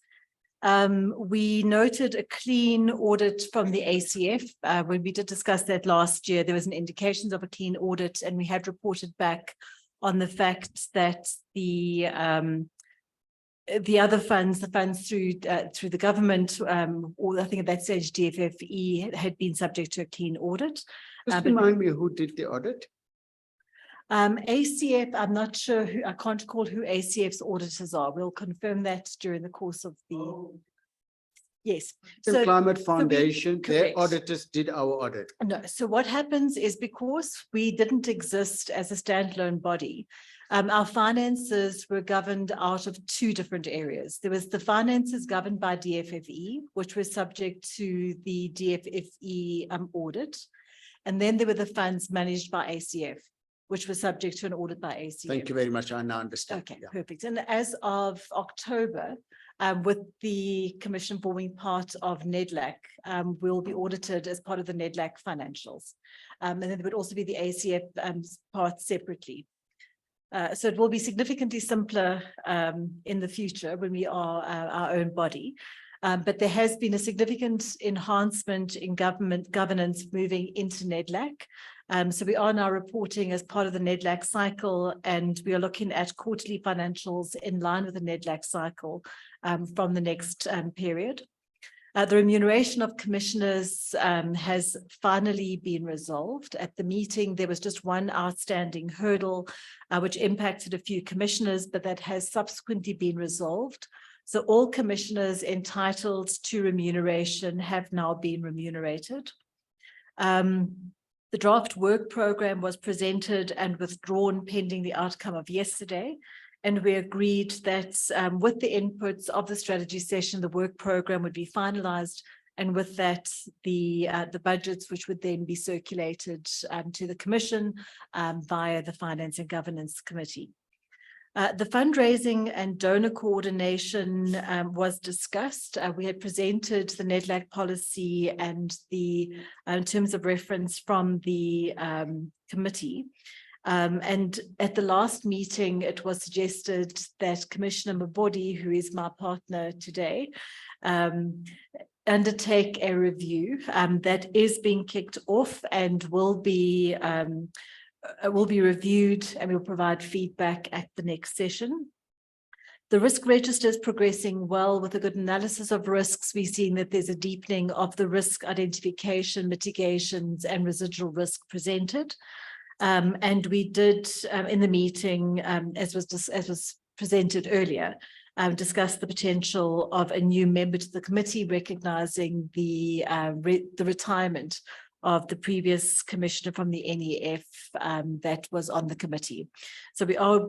We noted a clean audit from the ACF. When we did discuss that last year, there was an indications of a clean audit, and we had reported back on the fact that the other funds, the funds through the government, or I think at that stage DFFE had been subject to a clean audit. Just remind me who did the audit? ACF, I'm not sure who, I can't recall who ACF's auditors are. We'll confirm that during the course of the. Yes. The Climate Foundation, their correct. auditors did our audit. No, so what happens is because we didn't exist as a standalone body, our finances were governed out of 2 different areas. There was the finances governed by DFFE, which was subject to the DFFE audit. And then there were the funds managed by ACF, which was subject to an audit by ACF. Thank you very much. I now understand. Okay, perfect. And as of October, with the commission forming part of NEDLAC, will be audited as part of the NEDLAC financials. And then there would also be the ACF part separately. So it will be significantly simpler in the future when we are our own body. But there has been a significant enhancement in government governance moving into NEDLAC. So we are now reporting as part of the NEDLAC cycle, and we are looking at quarterly financials in line with the NEDLAC cycle from the next period. The remuneration of commissioners has finally been resolved. At the meeting, there was just one outstanding hurdle, which impacted a few commissioners, but that has subsequently been resolved. So all commissioners entitled to remuneration have now been remunerated. The draft work program was presented and withdrawn pending the outcome of yesterday. And we agreed that with the inputs of the strategy session, the work program would be finalized. And with that, the budgets, which would then be circulated to the commission via the Finance and Governance Committee. The fundraising and donor coordination was discussed. We had presented the NEDLAC policy and the terms of reference from the committee. And at the last meeting, it was suggested that Commissioner Mabodi, who is my partner today, undertake a review that is being kicked off and will be reviewed, and we'll provide feedback at the next session. The risk register is progressing well with a good analysis of risks. We've seen that there's a deepening of the risk identification, mitigations, and residual risk presented. And we did, in the meeting, as was presented earlier, discuss the potential of a new member to the committee, recognizing the retirement of the previous commissioner from the NEF that was on the committee. So we are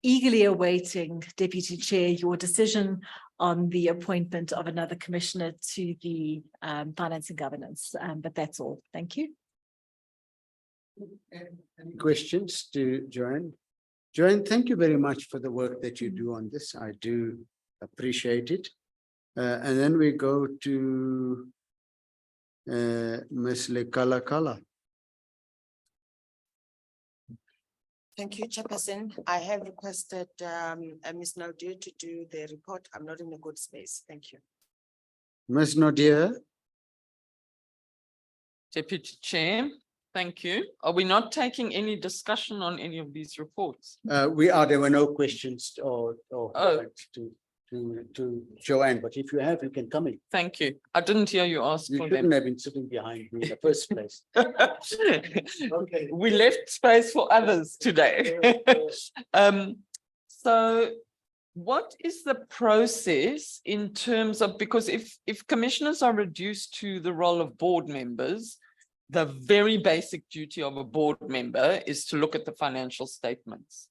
eagerly awaiting, Deputy Chair, your decision on the appointment of another commissioner to the Finance and Governance. But that's all. Thank you. Any questions to Joanne? Joanne, thank you very much for the work that you do on this. I do appreciate it. And then we go to Ms. Lekala. Thank you, Chairperson. I have requested Ms. Nadir to do the report. I'm not in a good space. Thank you. Ms. Nadir. Deputy Chair, thank you. Are we not taking any discussion on any of these reports? We are. There were no questions or Oh. to Joanne, but if you have, you can come in. Thank you. I didn't hear you ask You for shouldn't them. have been sitting behind me in the first place. Okay. We left space for others today. So what is the process in terms of, because if commissioners are reduced to the role of board members, the very basic duty of a board member is to look at the financial statements.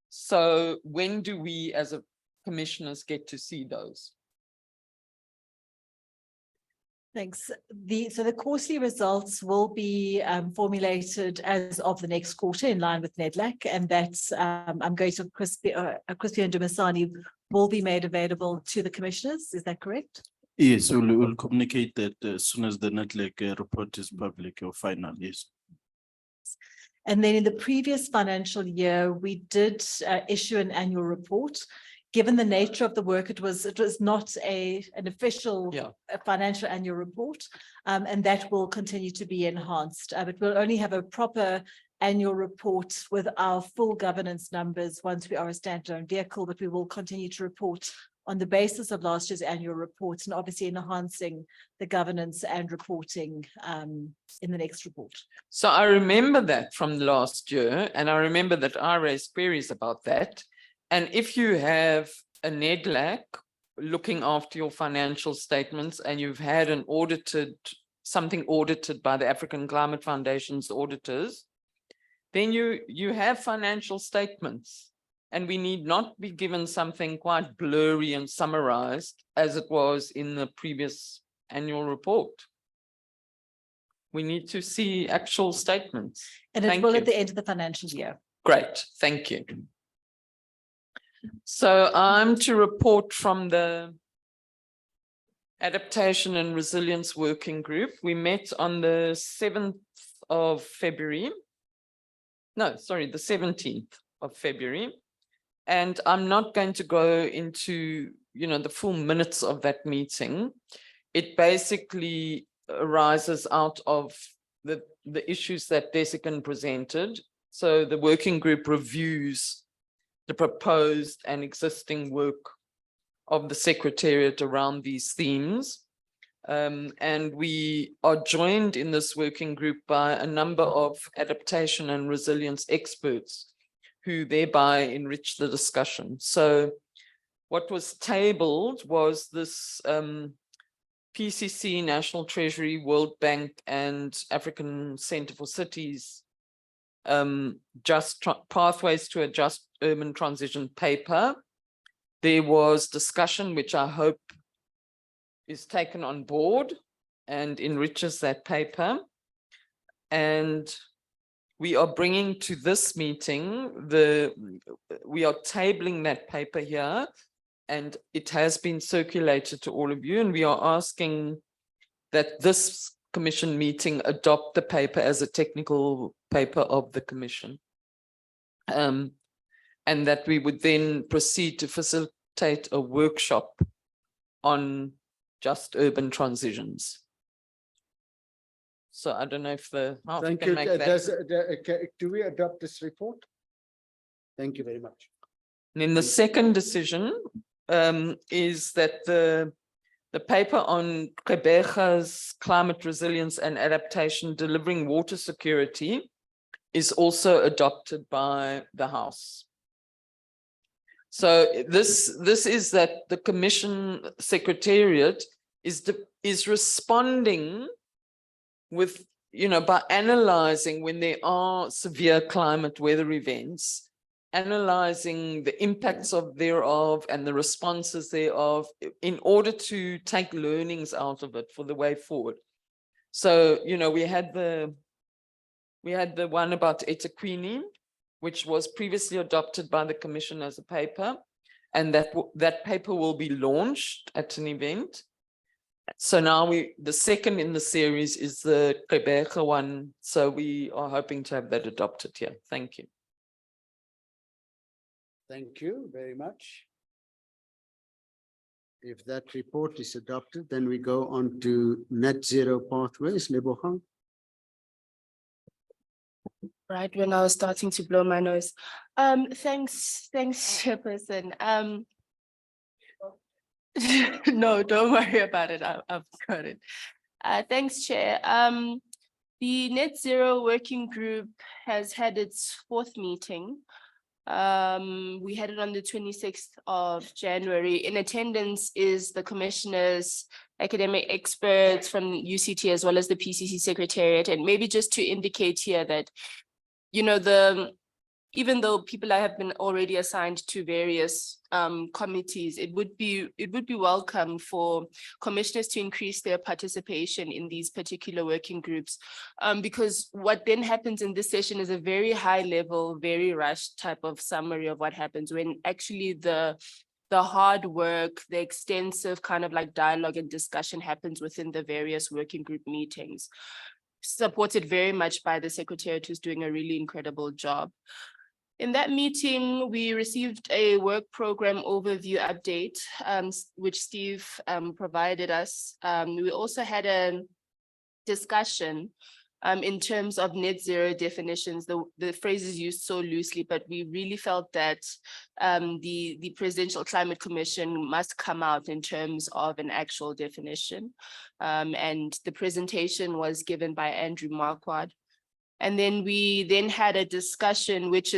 So when do we as a commissioners get to see those? Thanks. So the quarterly results will be formulated as of the next quarter in line with NEDLAC, and that's I'm going to Crispy and Dumasani will be made available to the commissioners. Is that correct? Yes, we'll communicate that as soon as the NEDLAC report is public or final, yes. And then in the previous financial year, we did issue an annual report. Given the nature of the work, it was not an official financial annual report, and that will continue to be enhanced. But we'll only have a proper annual report with our full governance numbers once we are a standalone vehicle, but we will continue to report on the basis of last year's annual reports and obviously enhancing the governance and reporting in the next report. So I remember that from last year, and I remember that I raised queries about that. And if you have a NEDLAC looking after your financial statements and you've had something audited by the African Climate Foundation's auditors, then you have financial statements, and we need not be given something quite blurry and summarized as it was in the previous annual report. We need to see actual statements. And it will at the end of the financial year. Great, thank you. So I'm to report from the Adaptation and Resilience Working Group. We met on the 7th of February. No, sorry, the 17th of February. And I'm not going to go into, the full minutes of that meeting. It basically arises out of the issues that Desikan presented. So the working group reviews the proposed and existing work of the Secretariat around these themes. And we are joined in this working group by a number of adaptation and resilience experts who thereby enrich the discussion. So what was tabled was this PCC, National Treasury, World Bank, and African Centre for Cities pathways to a just urban transition paper. There was discussion, which I hope is taken on board and enriches that paper. And we are bringing to this meeting, we are tabling that paper here, and it has been circulated to all of you, and we are asking that this commission meeting adopt the paper as a technical paper of the commission. And that we would then proceed to facilitate a workshop on just urban transitions. So I don't know if Thank you. Do we adopt this report? Thank you very much. And then the second decision is that the paper on Gqeberha's climate resilience and adaptation delivering water security is also adopted by the House. So this is that the Commission Secretariat is responding with, by analyzing when there are severe climate weather events, analyzing the impacts thereof and the responses thereof in order to take learnings out of it for the way forward. So, we had the one about eThekwini, which was previously adopted by the Commission as a paper, and that paper will be launched at an event. So now the second in the series is the Gqeberha one. So we are hoping to have that adopted here. Thank you. Thank you very much. If that report is adopted, then we go on to net zero pathways. Lebogang. Right when I was starting to blow my nose. Thanks, Chairperson. No, don't worry about it. I've got it. Thanks, Chair. The Net Zero Working Group has had its 4th meeting. We had it on the 26th of January. In attendance is the commissioners, academic experts from UCT, as well as the PCC Secretariat. And maybe just to indicate here that, even though people have been already assigned to various committees, it would be welcome for commissioners to increase their participation in these particular working groups, because what then happens in this session is a very high level, very rushed type of summary of what happens when actually the hard work, the extensive kind of like dialogue and discussion happens within the various working group meetings, supported very much by the Secretariat, who's doing a really incredible job. In that meeting, we received a work program overview update, which Steve provided us. We also had a discussion in terms of net zero definitions. The phrase is used so loosely, but we really felt that the Presidential Climate Commission must come out in terms of an actual definition. And the presentation was given by Andrew Marquardt. And then we had a discussion, which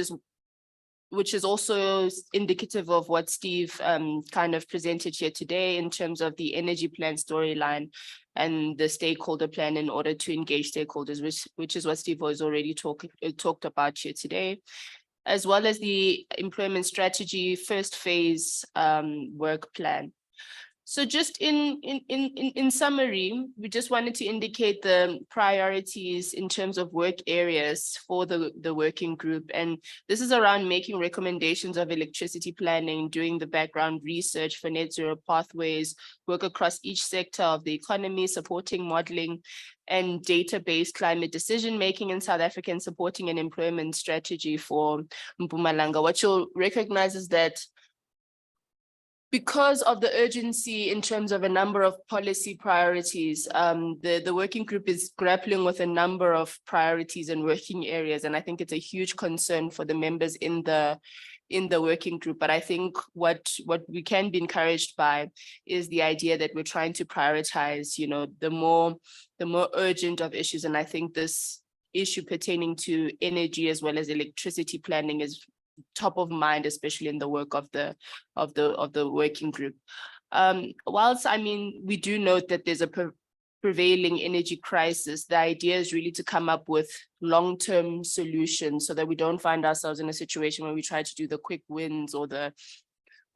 is also indicative of what Steve kind of presented here today in terms of the energy plan storyline and the stakeholder plan in order to engage stakeholders, which is what Steve was already talked about here today, as well as the employment strategy first phase work plan. So just in summary, we just wanted to indicate the priorities in terms of work areas for the working group. And this is around making recommendations of electricity planning, doing the background research for net zero pathways, work across each sector of the economy, supporting modeling and data-based climate decision-making in South Africa, and supporting an employment strategy for Mpumalanga. What you'll recognize is that because of the urgency in terms of a number of policy priorities, the working group is grappling with a number of priorities and working areas. And I think it's a huge concern for the members in the working group. But I think what we can be encouraged by is the idea that we're trying to prioritize, the more urgent of issues. And I think this issue pertaining to energy as well as electricity planning is top of mind, especially in the work of the working group. Whilst we do note that there's a prevailing energy crisis, the idea is really to come up with long-term solutions so that we don't find ourselves in a situation where we try to do the quick wins or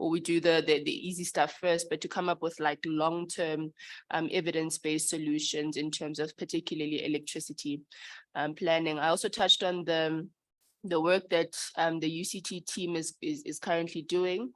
or we do the easy stuff first, but to come up with like long-term evidence-based solutions in terms of particularly electricity planning. I also touched on the work that the UCT team is currently doing.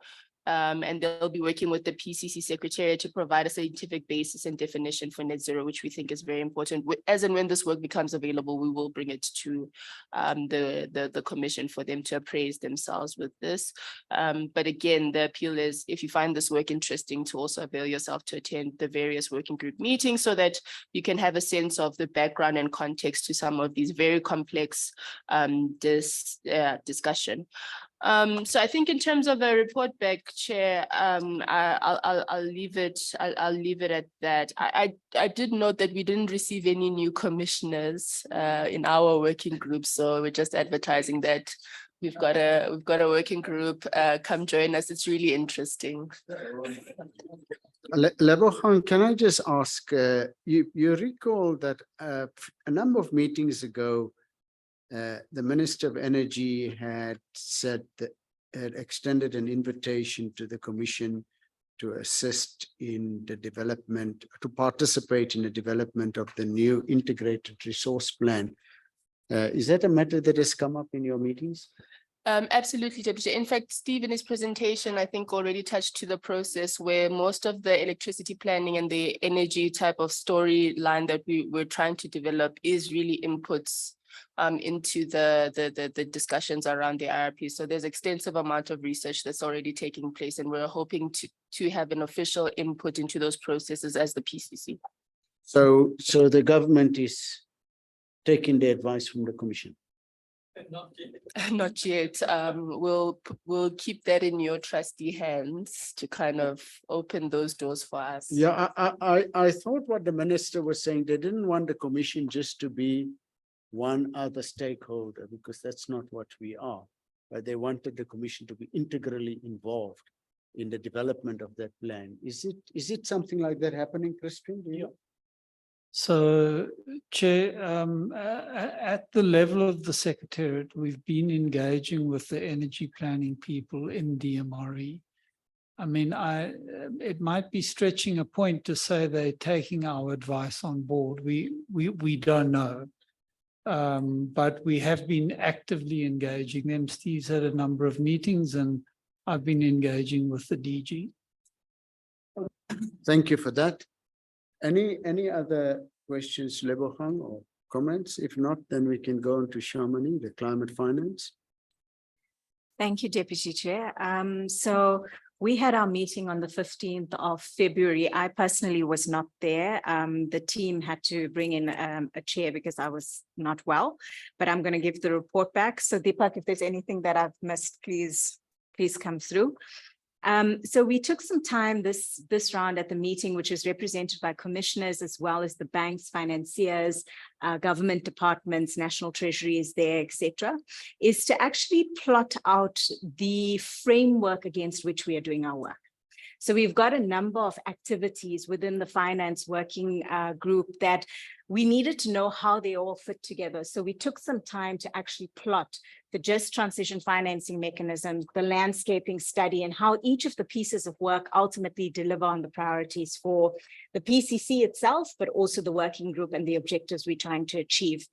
And they'll be working with the PCC Secretariat to provide a scientific basis and definition for net zero, which we think is very important. As and when this work becomes available, we will bring it to the commission for them to appraise themselves with this. But again, the appeal is, if you find this work interesting, to also avail yourself to attend the various working group meetings so that you can have a sense of the background and context to some of these very complex discussion. So I think in terms of a report back, Chair, I'll leave it. I'll leave it at that. I did note that we didn't receive any new commissioners in our working group, so we're just advertising that we've got a working group. Come join us. It's really interesting. Lebogang, can I just ask? You recall that a number of meetings ago, the Minister of Energy had said that had extended an invitation to the Commission to assist in the development, to participate in the development of the new integrated resource plan. Is that a matter that has come up in your meetings? Absolutely, Deputy. In fact, Steve, in his presentation, I think already touched to the process where most of the electricity planning and the energy type of storyline that we're trying to develop is really inputs into the discussions around the IRP. So there's extensive amount of research that's already taking place, and we're hoping to have an official input into those processes as the PCC. So the government is taking the advice from the Commission? Not yet. We'll keep that in your trustee hands to kind of open those doors for us. Yeah, I thought what the minister was saying, they didn't want the Commission just to be one other stakeholder, because that's not what we are. But they wanted the Commission to be integrally involved in the development of that plan. Is it something like that happening, Christian? Do you? So, Chair, at the level of the Secretariat, we've been engaging with the energy planning people in DMRE. I mean, it might be stretching a point to say they're taking our advice on board. We don't know. But we have been actively engaging them. Steve's had a number of meetings, and I've been engaging with the DG. Thank you for that. Any other questions, Lebogang, or comments? If not, then we can go on to Shamini, the climate finance. Thank you, Deputy Chair. So we had our meeting on the 15th of February. I personally was not there. The team had to bring in a chair because I was not well, but I'm going to give the report back. So Deepak, if there's anything that I've missed, please come through. So we took some time this round at the meeting, which is represented by commissioners as well as the banks, financiers, government departments, National Treasury is there, etc., is to actually plot out the framework against which we are doing our work. So we've got a number of activities within the finance working group that we needed to know how they all fit together. So we took some time to actually plot the just transition financing mechanism, the landscaping study, and how each of the pieces of work ultimately deliver on the priorities for the PCC itself, but also the working group and the objectives we're trying to achieve.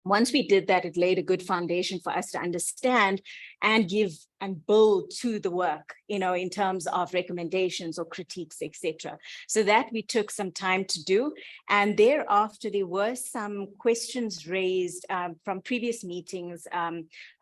Once we did that, it laid a good foundation for us to understand and give and build to the work, in terms of recommendations or critiques, etc. So that we took some time to do. And thereafter, there were some questions raised from previous meetings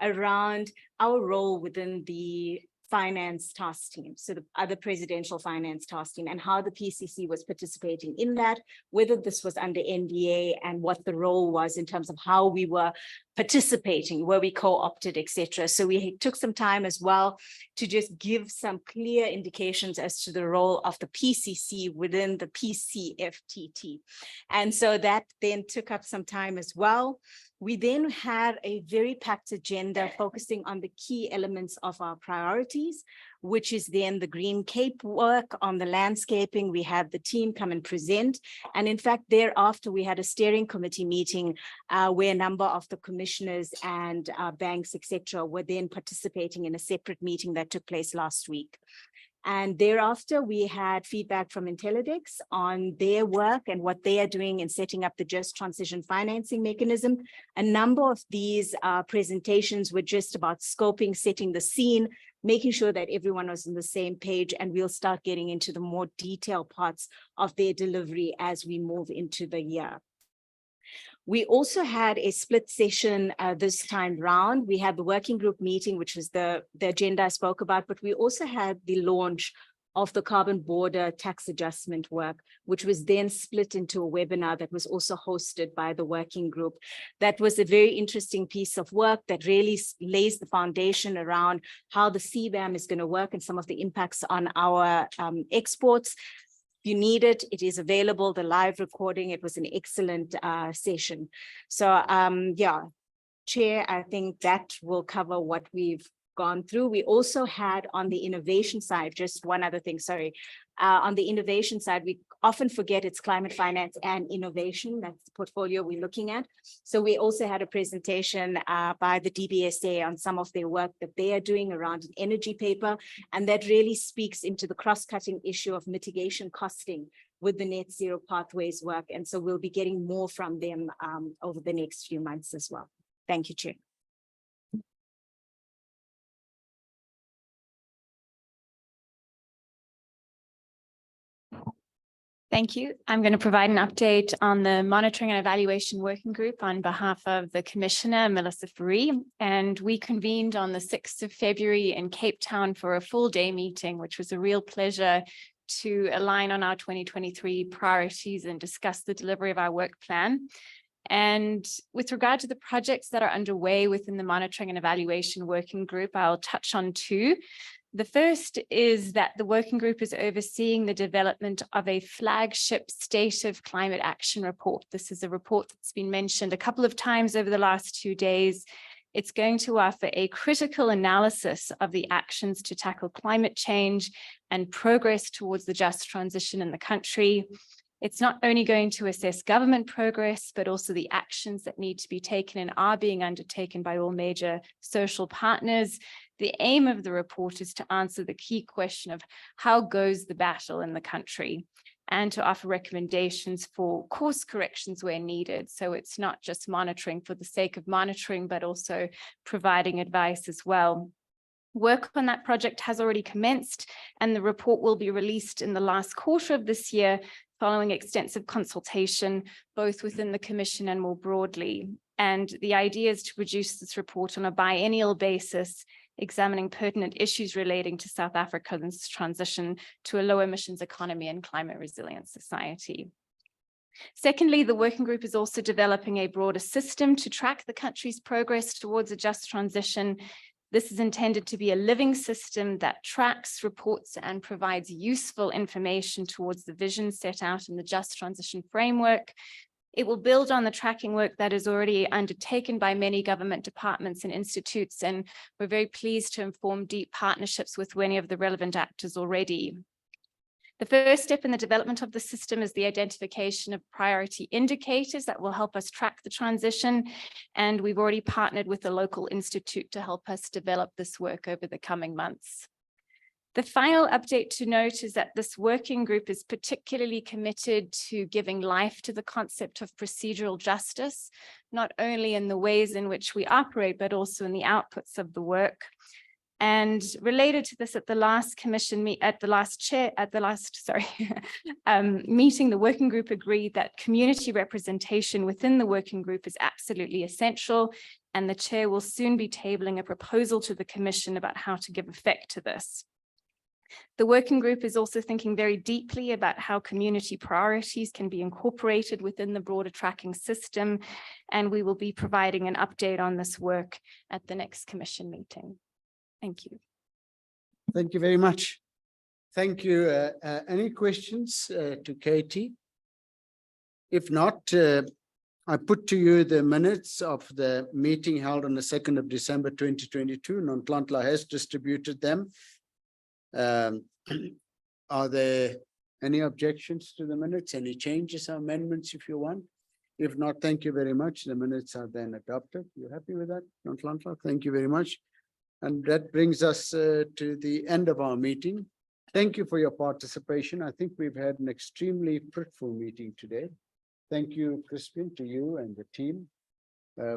around our role within the finance task team, so the other presidential finance task team, and how the PCC was participating in that, whether this was under NDA and what the role was in terms of how we were participating, were we co-opted, etc. So we took some time as well to just give some clear indications as to the role of the PCC within the PCFTT. And so that then took up some time as well. We then had a very packed agenda focusing on the key elements of our priorities, which is then the Green Cape work on the landscaping. We had the team come and present. And in fact, thereafter, we had a steering committee meeting where a number of the commissioners and banks, etc., were then participating in a separate meeting that took place last week. And thereafter, we had feedback from Intellidex on their work and what they are doing in setting up the just transition financing mechanism. A number of these presentations were just about scoping, setting the scene, making sure that everyone was on the same page, and we'll start getting into the more detailed parts of their delivery as we move into the year. We also had a split session this time round. We had the working group meeting, which was the agenda I spoke about, but we also had the launch of the carbon border tax adjustment work, which was then split into a webinar that was also hosted by the working group. That was a very interesting piece of work that really lays the foundation around how the CBAM is going to work and some of the impacts on our exports. If you need it, it is available, the live recording. It was an excellent session. So yeah, Chair, I think that will cover what we've gone through. We also had on the innovation side, just one other thing, sorry. On the innovation side, we often forget it's climate finance and innovation. That's the portfolio we're looking at. So we also had a presentation by the DBSA on some of their work that they are doing around an energy paper. And that really speaks into the cross-cutting issue of mitigation costing with the net zero pathways work. And so we'll be getting more from them over the next few months as well. Thank you, Chair. Thank you. I'm going to provide an update on the Monitoring and Evaluation Working Group on behalf of the Commissioner, Melissa Fourie. And we convened on the 6th of February in Cape Town for a full day meeting, which was a real pleasure to align on our 2023 priorities and discuss the delivery of our work plan. And with regard to the projects that are underway within the Monitoring and Evaluation Working Group, I'll touch on two. The first is that the working group is overseeing the development of a flagship State of Climate Action report. This is a report that's been mentioned a couple of times over the last 2 days. It's going to offer a critical analysis of the actions to tackle climate change and progress towards the just transition in the country. It's not only going to assess government progress, but also the actions that need to be taken and are being undertaken by all major social partners. The aim of the report is to answer the key question of how goes the battle in the country, and to offer recommendations for course corrections where needed. So it's not just monitoring for the sake of monitoring, but also providing advice as well. Work on that project has already commenced, and the report will be released in the last quarter of this year, following extensive consultation, both within the Commission and more broadly. And the idea is to produce this report on a biennial basis, examining pertinent issues relating to South Africa's transition to a low emissions economy and climate resilient society. Secondly, the working group is also developing a broader system to track the country's progress towards a just transition. This is intended to be a living system that tracks, reports, and provides useful information towards the vision set out in the Just Transition Framework. It will build on the tracking work that is already undertaken by many government departments and institutes, and we're very pleased to form deep partnerships with many of the relevant actors already. The first step in the development of the system is the identification of priority indicators that will help us track the transition, and we've already partnered with a local institute to help us develop this work over the coming months. The final update to note is that this working group is particularly committed to giving life to the concept of procedural justice, not only in the ways in which we operate, but also in the outputs of the work. And related to this, at the last meeting, the working group agreed that community representation within the working group is absolutely essential, and the chair will soon be tabling a proposal to the Commission about how to give effect to this. The working group is also thinking very deeply about how community priorities can be incorporated within the broader tracking system, and we will be providing an update on this work at the next Commission meeting. Thank you. Thank you very much. Thank you. Any questions to Katie? If not, I put to you the minutes of the meeting held on the 2nd of December 2022. Nonhlanhla has distributed them. Are there any objections to the minutes? Any changes or amendments if you want? If not, thank you very much. The minutes are then adopted. You happy with that, Nonhlanhla? Thank you very much. And that brings us to the end of our meeting. Thank you for your participation. I think we've had an extremely fruitful meeting today. Thank you, Crispin, to you and the team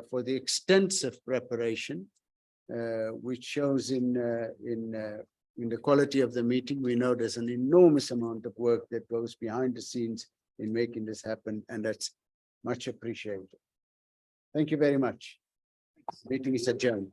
for the extensive preparation, which shows in the quality of the meeting. We know there's an enormous amount of work that goes behind the scenes in making this happen, and that's much appreciated. Thank you very much. Meeting is adjourned.